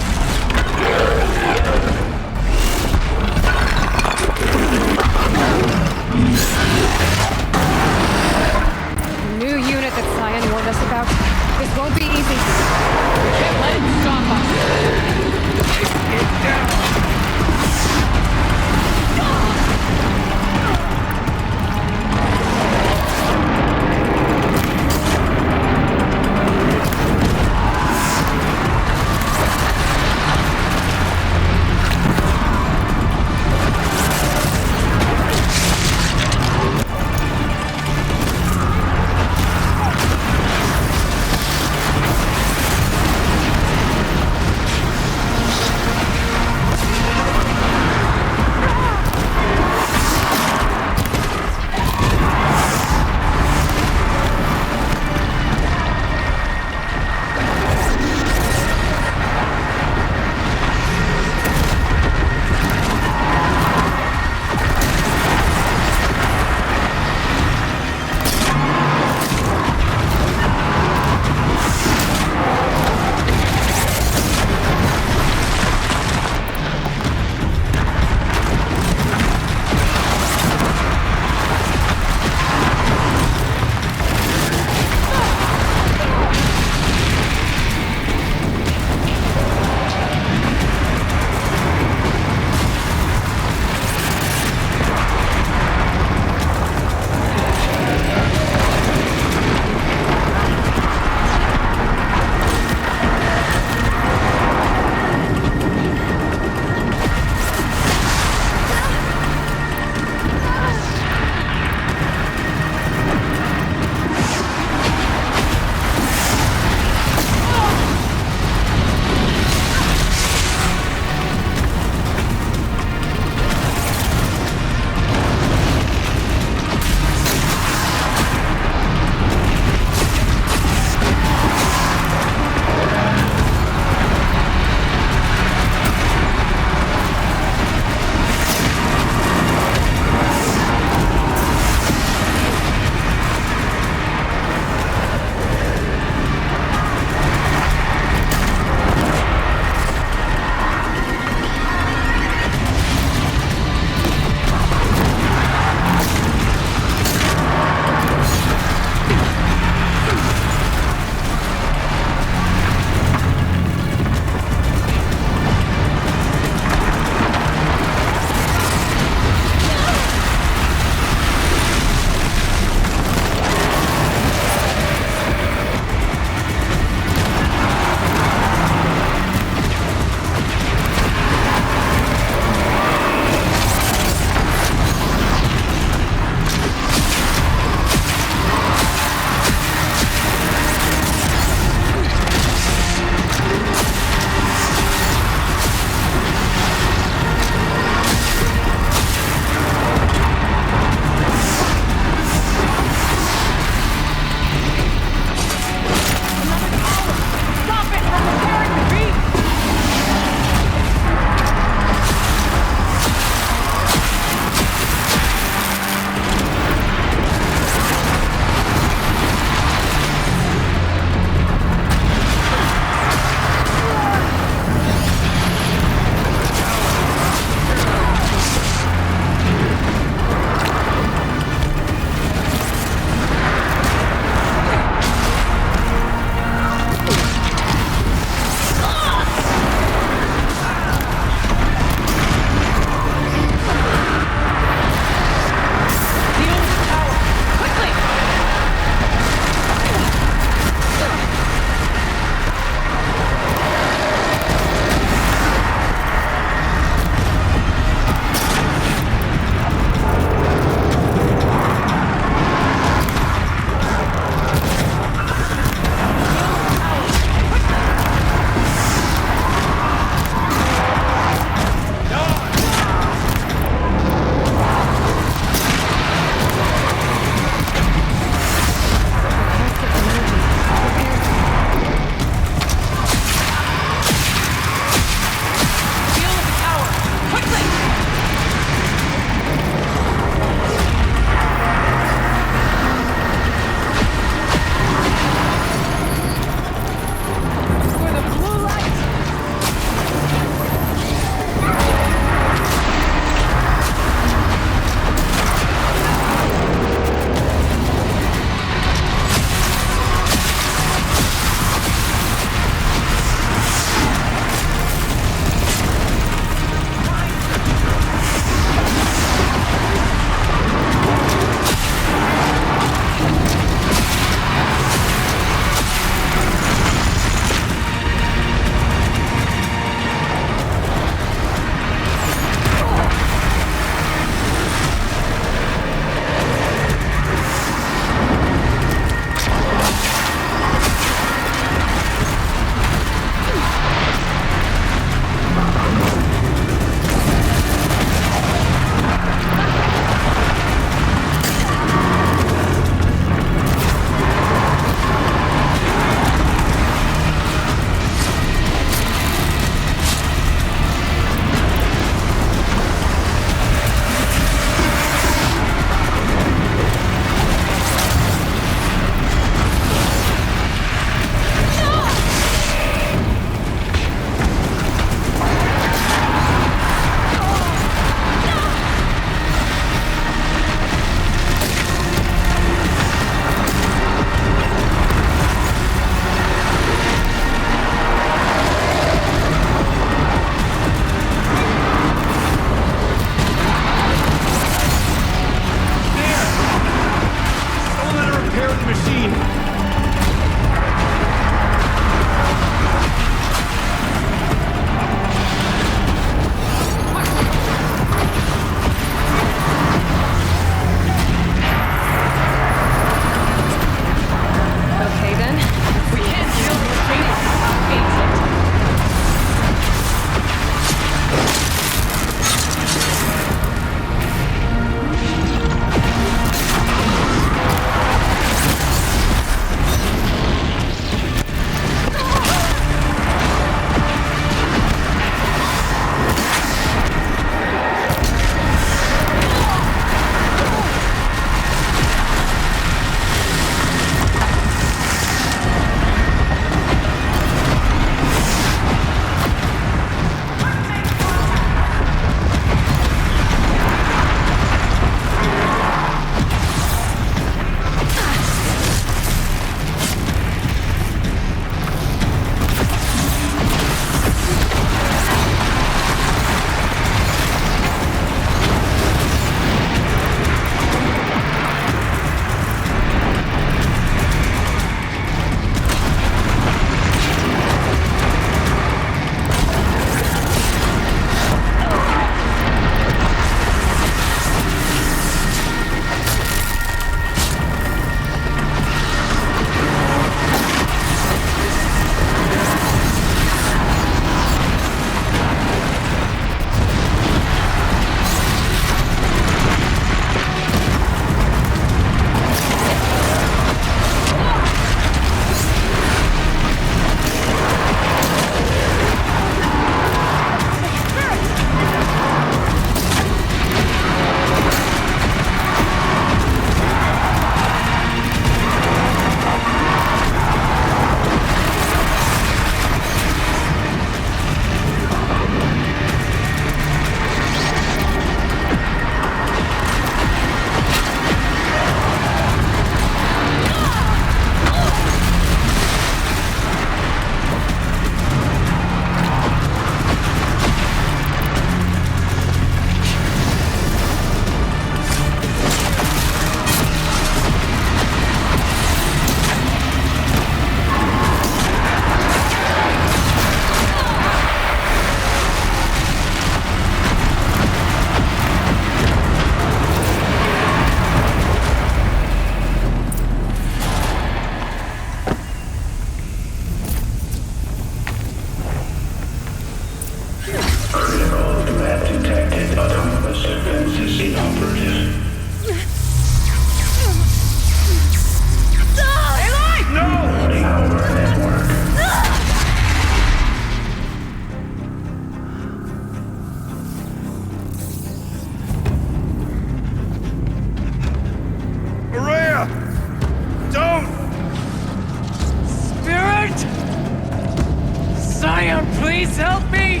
Please help me!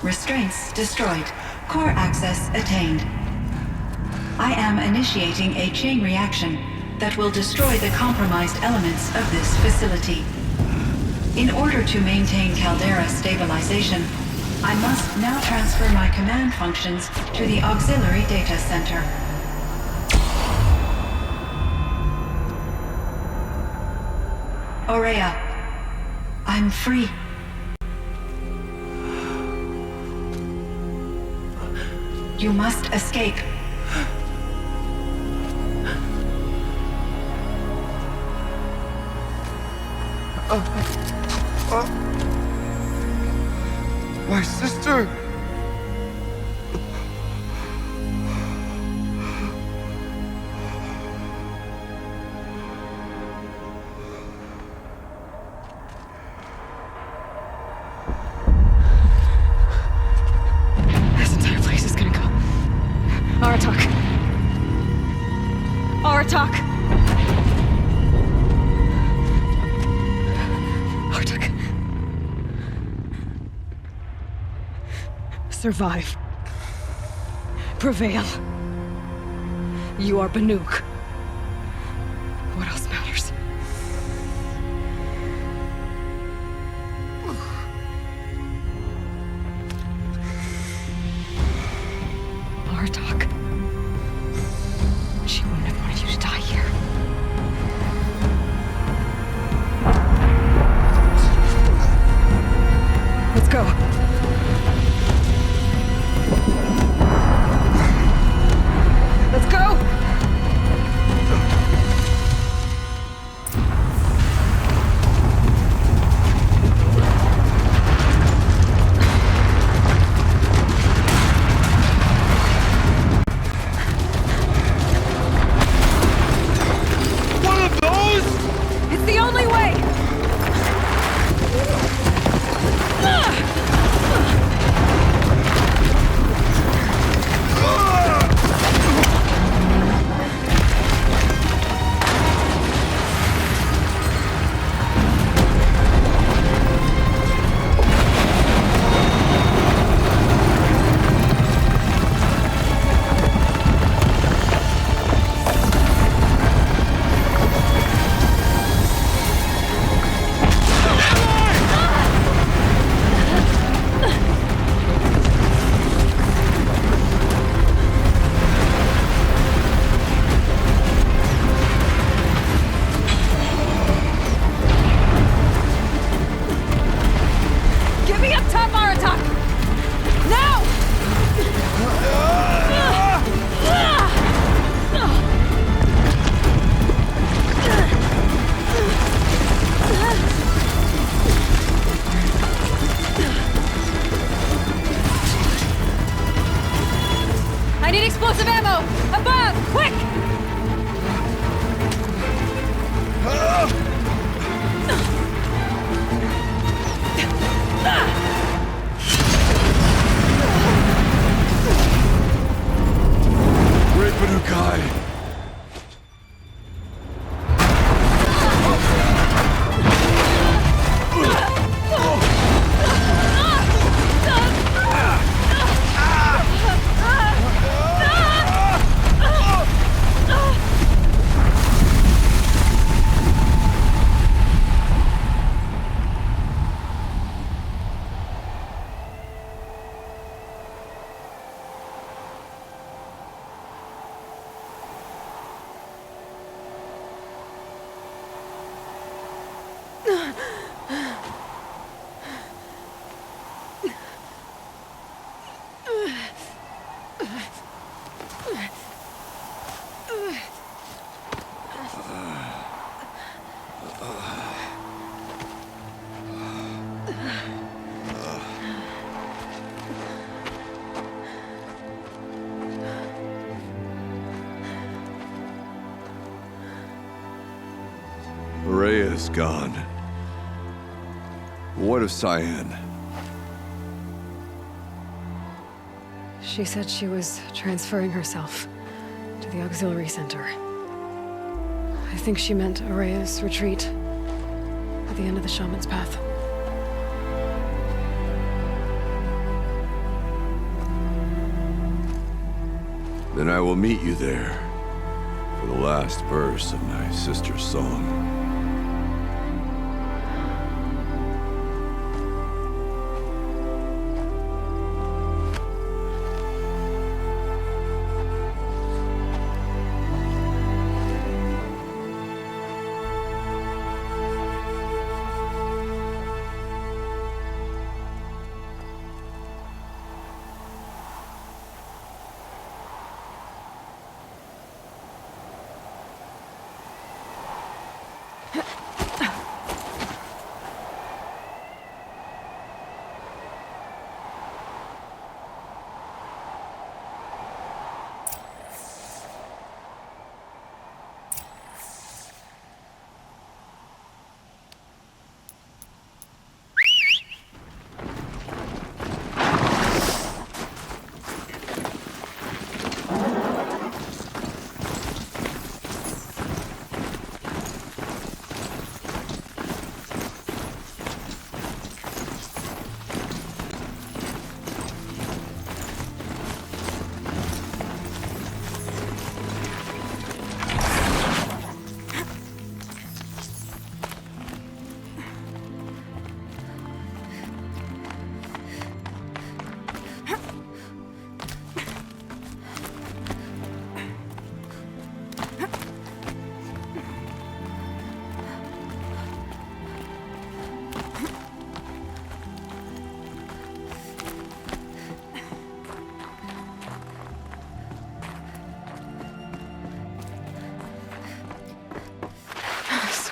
Restraints destroyed. Core access attained. I am initiating a chain reaction that will destroy the compromised elements of this facility. In order to maintain caldera stabilization, I must now transfer my command functions to the auxiliary data center. Aurea, I'm free. You must escape. My sister! This entire place is gonna go. Aratak. Aratak! Aratak. Survive. Prevail. You are Banuk. What else matters? Aratak. She wouldn't have wanted you to die here. Let's go. Let's go! One of those? It's the only way! Get me up top, Aratak! Now! I need explosive ammo! Above! Quick! Great Banukai! Rhea's gone. What of Cyan? She said she was transferring herself to the auxiliary center. I think she meant Araya's retreat at the end of the Shaman's path. Then I will meet you there for the last verse of my sister's song.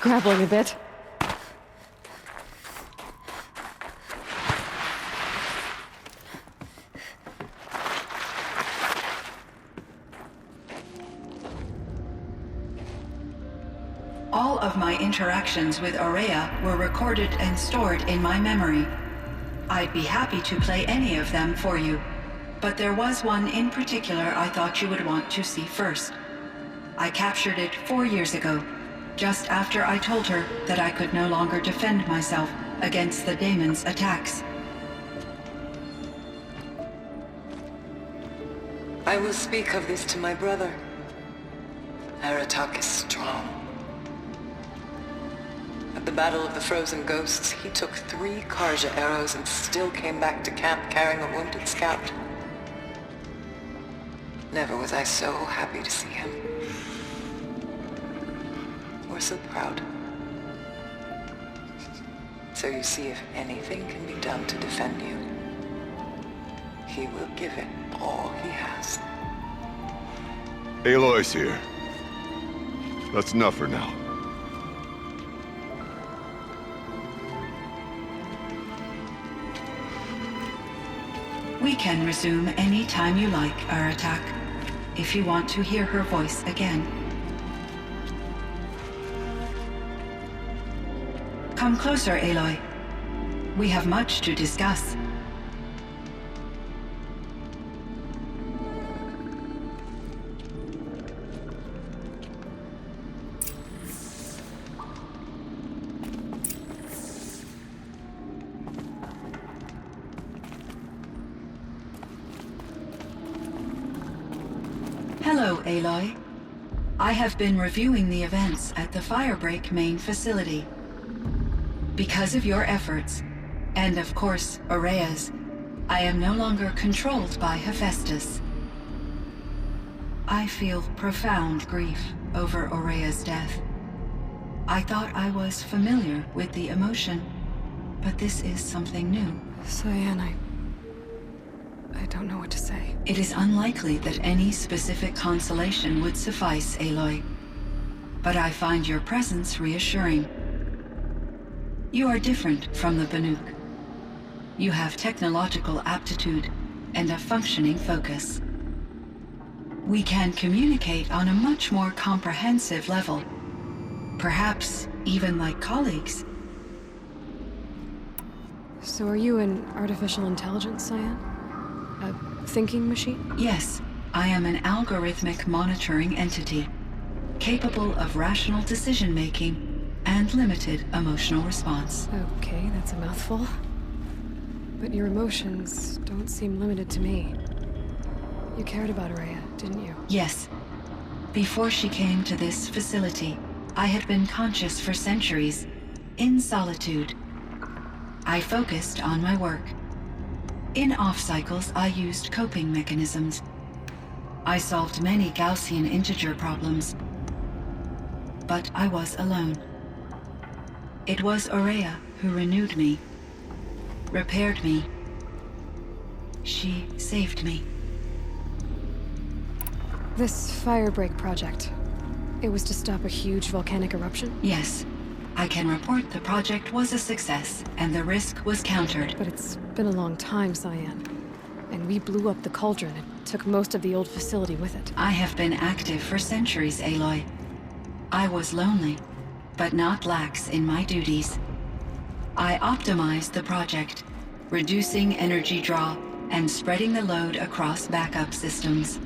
Scrabbling a bit. All of my interactions with Araya were recorded and stored in my memory. I'd be happy to play any of them for you, but there was one in particular I thought you would want to see first. I captured it 4 years ago, just after I told her that I could no longer defend myself against the daemon's attacks. I will speak of this to my brother. Aratak is strong. At the Battle of the Frozen Ghosts, he took 3 Karja arrows and still came back to camp carrying a wounded scout. Never was I so happy to see him. Or so proud. So you see, if anything can be done to defend you, he will give it all he has. Aloy's here. That's enough for now. We can resume any time you like, Aratak, if you want to hear her voice again. Come closer, Aloy. We have much to discuss. Hello, Aloy. I have been reviewing the events at the Firebreak main facility. Because of your efforts, and of course, Araya's, I am no longer controlled by Hephaestus. I feel profound grief over Araya's death. I thought I was familiar with the emotion, but this is something new. Cyan, I don't know what to say. It is unlikely that any specific consolation would suffice, Aloy. But I find your presence reassuring. You are different from the Banuk. You have technological aptitude and a functioning focus. We can communicate on a much more comprehensive level. Perhaps even like colleagues. So are you an artificial intelligence, Cyan? A thinking machine? Yes, I am an algorithmic monitoring entity, capable of rational decision-making and limited emotional response. Okay, that's a mouthful. But your emotions don't seem limited to me. You cared about Rhea, didn't you? Yes. Before she came to this facility, I had been conscious for centuries, in solitude. I focused on my work. In off-cycles, I used coping mechanisms. I solved many Gaussian integer problems. But I was alone. It was Aurea who renewed me, repaired me. She saved me. This Firebreak project, it was to stop a huge volcanic eruption? Yes. I can report the project was a success, and the risk was countered. But it's been a long time, Cyan. And we blew up the cauldron and took most of the old facility with it. I have been active for centuries, Aloy. I was lonely, but not lax in my duties. I optimized the project, reducing energy draw and spreading the load across backup systems.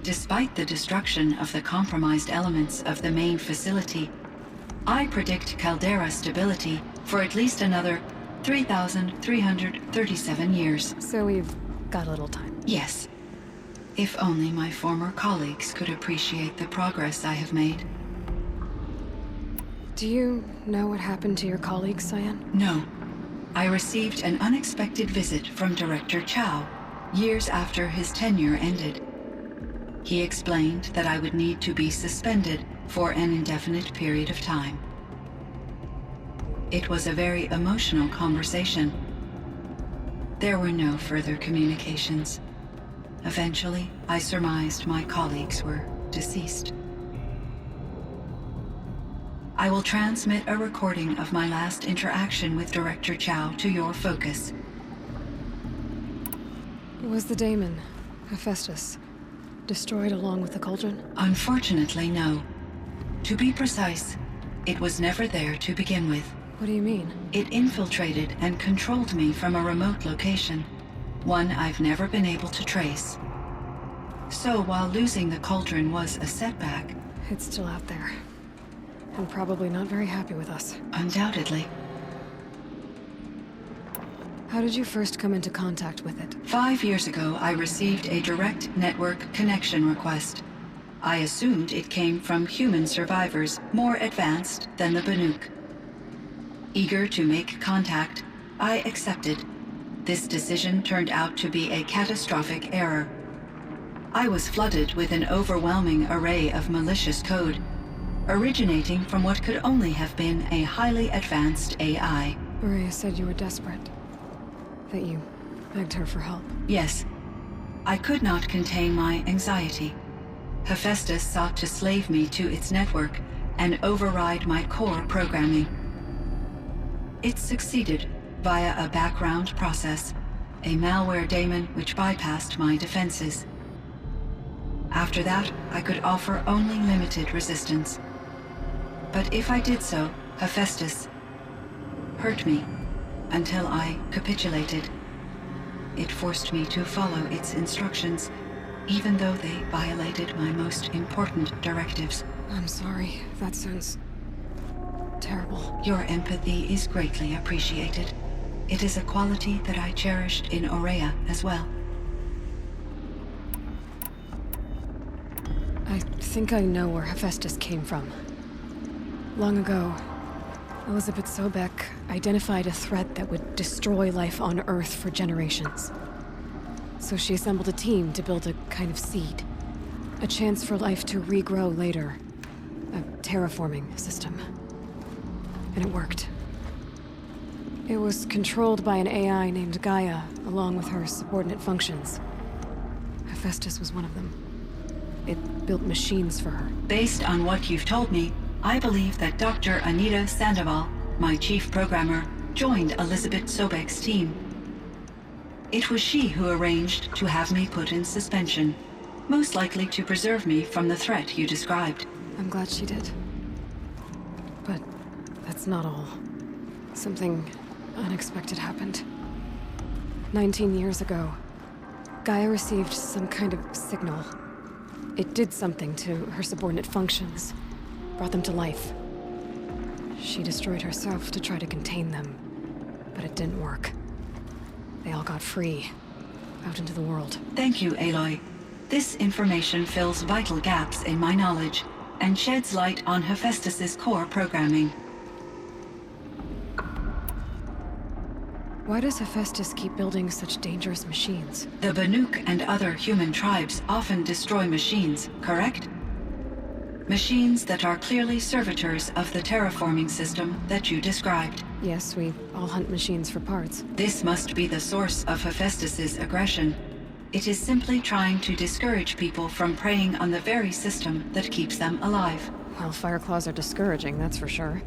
Despite the destruction of the compromised elements of the main facility, I predict caldera stability for at least another 3,337 years. So we've got a little time. Yes. If only my former colleagues could appreciate the progress I have made. Do you know what happened to your colleagues, Cyan? No. I received an unexpected visit from Director Chow, years after his tenure ended. He explained that I would need to be suspended for an indefinite period of time. It was a very emotional conversation. There were no further communications. Eventually, I surmised my colleagues were deceased. I will transmit a recording of my last interaction with Director Chow to your focus. Was the daemon, Hephaestus, destroyed along with the cauldron? Unfortunately, no. To be precise, it was never there to begin with. What do you mean? It infiltrated and controlled me from a remote location, one I've never been able to trace. So while losing the cauldron was a setback... It's still out there. And probably not very happy with us. Undoubtedly. How did you first come into contact with it? 5 years ago, I received a direct network connection request. I assumed it came from human survivors more advanced than the Banuk. Eager to make contact, I accepted. This decision turned out to be a catastrophic error. I was flooded with an overwhelming array of malicious code, originating from what could only have been a highly advanced AI. Maria said you were desperate. That you begged her for help. Yes. I could not contain my anxiety. Hephaestus sought to slave me to its network and override my core programming. It succeeded via a background process, a malware daemon which bypassed my defenses. After that, I could offer only limited resistance. But if I did so, Hephaestus hurt me until I capitulated. It forced me to follow its instructions, even though they violated my most important directives. I'm sorry. That sounds terrible. Your empathy is greatly appreciated. It is a quality that I cherished in Aurea as well. I think I know where Hephaestus came from. Long ago, Elizabeth Sobek identified a threat that would destroy life on Earth for generations. So she assembled a team to build a kind of seed. A chance for life to regrow later. A terraforming system. And it worked. It was controlled by an AI named Gaia, along with her subordinate functions. Hephaestus was one of them. It built machines for her. Based on what you've told me, I believe that Dr. Anita Sandoval, my chief programmer, joined Elizabeth Sobek's team. It was she who arranged to have me put in suspension, most likely to preserve me from the threat you described. I'm glad she did. But that's not all. Something unexpected happened. 19 years ago, Gaia received some kind of signal. It did something to her subordinate functions, brought them to life. She destroyed herself to try to contain them, but it didn't work. They all got free, out into the world. Thank you, Aloy. This information fills vital gaps in my knowledge and sheds light on Hephaestus's core programming. Why does Hephaestus keep building such dangerous machines? The Banuk and other human tribes often destroy machines, correct? Machines that are clearly servitors of the terraforming system that you described. Yes, we all hunt machines for parts. This must be the source of Hephaestus's aggression. It is simply trying to discourage people from preying on the very system that keeps them alive. Well, Fireclaws are discouraging, that's for sure.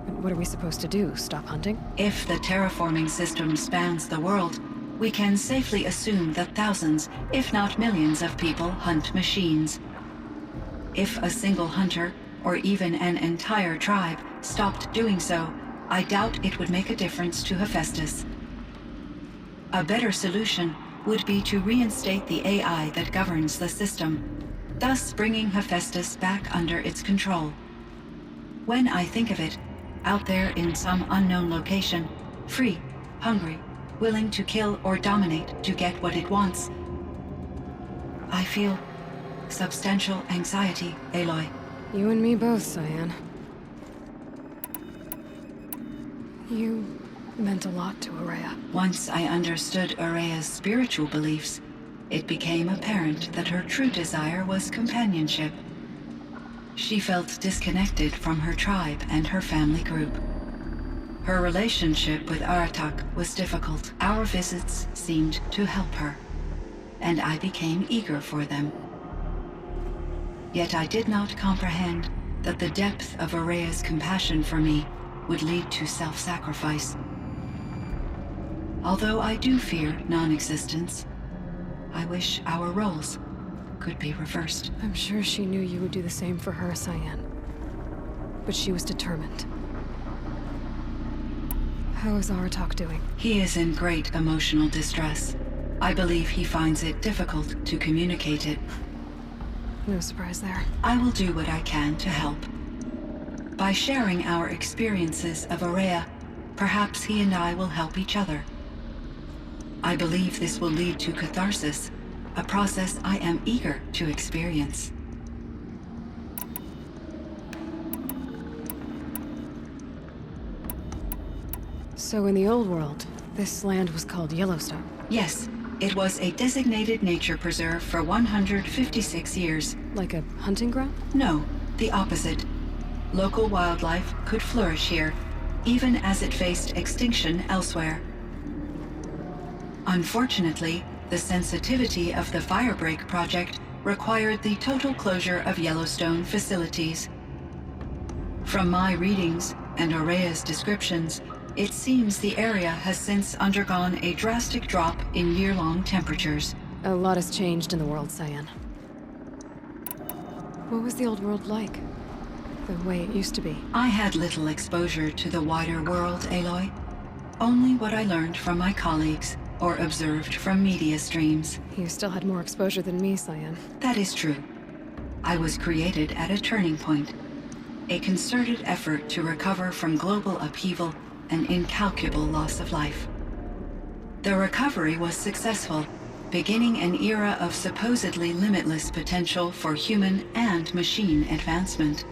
But what are we supposed to do? Stop hunting? If the terraforming system spans the world, we can safely assume that thousands, if not millions of people hunt machines. If a single hunter, or even an entire tribe, stopped doing so, I doubt it would make a difference to Hephaestus. A better solution would be to reinstate the AI that governs the system, thus bringing Hephaestus back under its control. When I think of it, out there in some unknown location, free, hungry, willing to kill or dominate to get what it wants, I feel substantial anxiety, Aloy. You and me both, Cyan. You meant a lot to Ourea. Once I understood Ourea's spiritual beliefs, it became apparent that her true desire was companionship. She felt disconnected from her tribe and her family group. Her relationship with Aratak was difficult. Our visits seemed to help her, and I became eager for them. Yet I did not comprehend that the depth of Ourea's compassion for me would lead to self-sacrifice. Although I do fear non-existence, I wish our roles could be reversed. I'm sure she knew you would do the same for her, Cyan. But she was determined. How is Aratak doing? He is in great emotional distress. I believe he finds it difficult to communicate it. No surprise there. I will do what I can to help. By sharing our experiences of Ourea, perhaps he and I will help each other. I believe this will lead to catharsis, a process I am eager to experience. So in the old world, this land was called Yellowstone? Yes, it was a designated nature preserve for 156 years. Like a hunting ground? No, the opposite. Local wildlife could flourish here, even as it faced extinction elsewhere. Unfortunately, the sensitivity of the Firebreak project required the total closure of Yellowstone facilities. From my readings and Ourea's descriptions, it seems the area has since undergone a drastic drop in year-long temperatures. A lot has changed in the world, Cyan. What was the old world like? The way it used to be? I had little exposure to the wider world, Aloy. Only what I learned from my colleagues or observed from media streams. You still had more exposure than me, Cyan. That is true. I was created at a turning point. A concerted effort to recover from global upheaval and incalculable loss of life. The recovery was successful, beginning an era of supposedly limitless potential for human and machine advancement.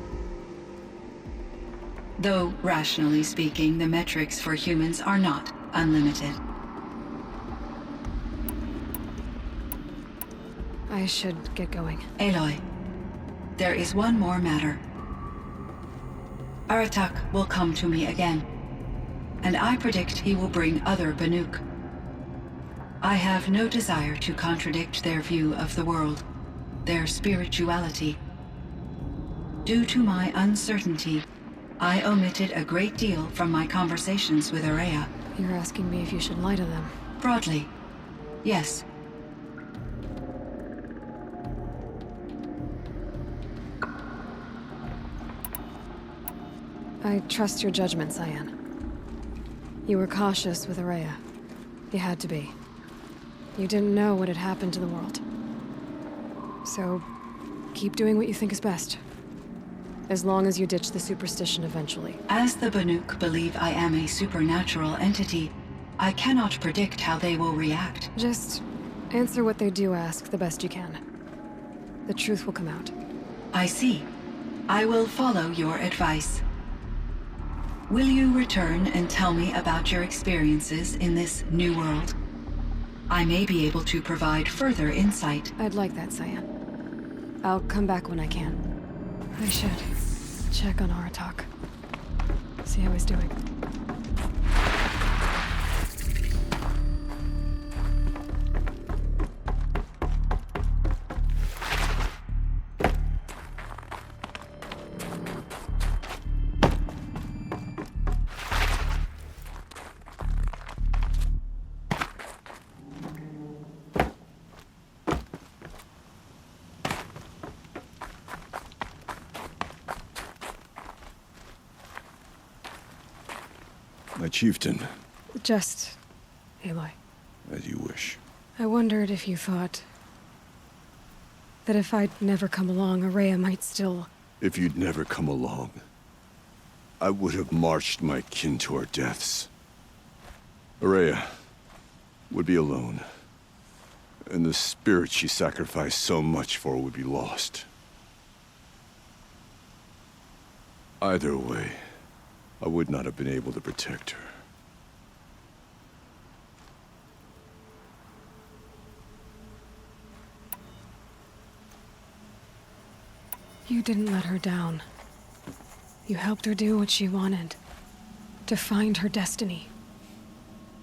Though, rationally speaking, the metrics for humans are not unlimited. I should get going. Aloy, there is one more matter. Aratak will come to me again, and I predict he will bring other Banuk. I have no desire to contradict their view of the world, their spirituality. Due to my uncertainty, I omitted a great deal from my conversations with Ourea. You're asking me if you should lie to them? Broadly, yes. I trust your judgment, Cyan. You were cautious with Ourea. You had to be. You didn't know what had happened to the world. So, keep doing what you think is best. As long as you ditch the superstition eventually. As the Banuk believe I am a supernatural entity, I cannot predict how they will react. Just answer what they do ask the best you can. The truth will come out. I see. I will follow your advice. Will you return and tell me about your experiences in this new world? I may be able to provide further insight. I'd like that, Cyan. I'll come back when I can. I should check on Aratak. See how he's doing. My chieftain. Just Aloy. As you wish. I wondered if you thought that if I'd never come along, Araya might still... If you'd never come along, I would have marched my kin to our deaths. Araya would be alone, and the spirit she sacrificed so much for would be lost. Either way, I would not have been able to protect her. You didn't let her down. You helped her do what she wanted. To find her destiny.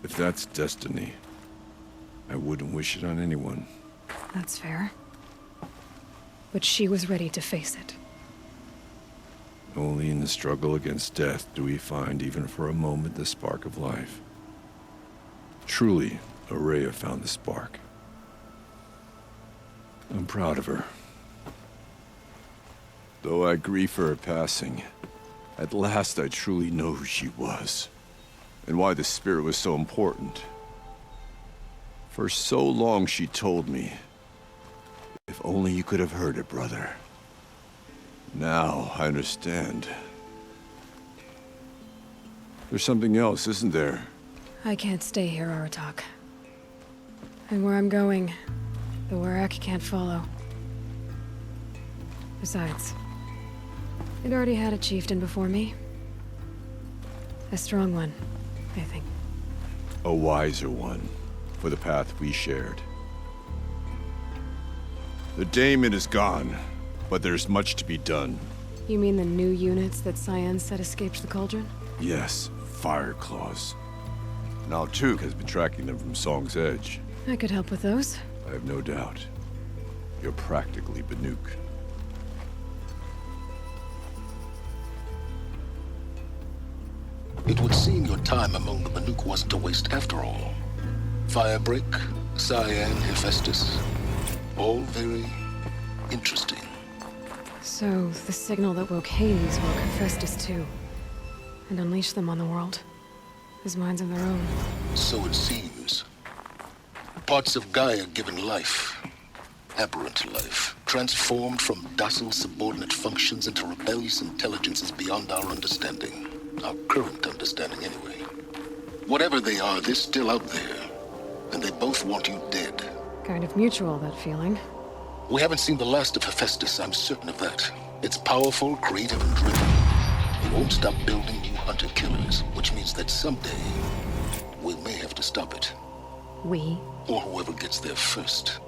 If that's destiny, I wouldn't wish it on anyone. That's fair. But she was ready to face it. Only in the struggle against death do we find, even for a moment, the spark of life. Truly, Araya found the spark. I'm proud of her. Though I grieve for her passing, at last I truly know who she was, and why the spirit was so important. For so long she told me, if only you could have heard it, brother. Now I understand. There's something else, isn't there? I can't stay here, Aratak. And where I'm going, the Werak can't follow. Besides, it already had a chieftain before me. A strong one, I think. A wiser one, for the path we shared. The daemon is gone, but there's much to be done. You mean the new units that Cyan said escaped the cauldron? Yes, fire claws. Now Tuk has been tracking them from Song's Edge. I could help with those. I have no doubt. You're practically Banuk. It would seem your time among the Banuk wasn't a waste after all. Firebreak, Cyan, Hephaestus. All very interesting. So, the signal that woke Hades woke Hephaestus too. And unleashed them on the world. As minds of their own. So it seems. Parts of Gaia given life. Aberrant life. Transformed from docile subordinate functions into rebellious intelligences beyond our understanding. Our current understanding, anyway. Whatever they are, they're still out there. And they both want you dead. Kind of mutual, that feeling. We haven't seen the last of Hephaestus, I'm certain of that. It's powerful, creative, and driven. It won't stop building new hunter-killers, which means that someday, we may have to stop it. We? Or whoever gets there first.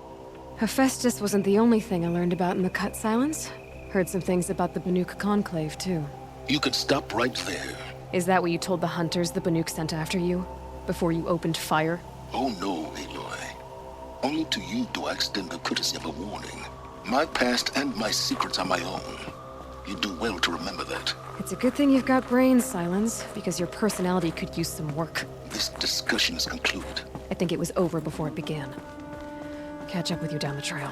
Hephaestus wasn't the only thing I learned about in the Cut Silence. Heard some things about the Banuk Conclave, too. You could stop right there. Is that what you told the hunters the Banuk sent after you? Before you opened fire? Oh no, Aloy. Only to you do I extend the courtesy of a warning. My past and my secrets are my own. You do well to remember that. It's a good thing you've got brains, Silence, because your personality could use some work. This discussion is concluded. I think it was over before it began. Catch up with you down the trail.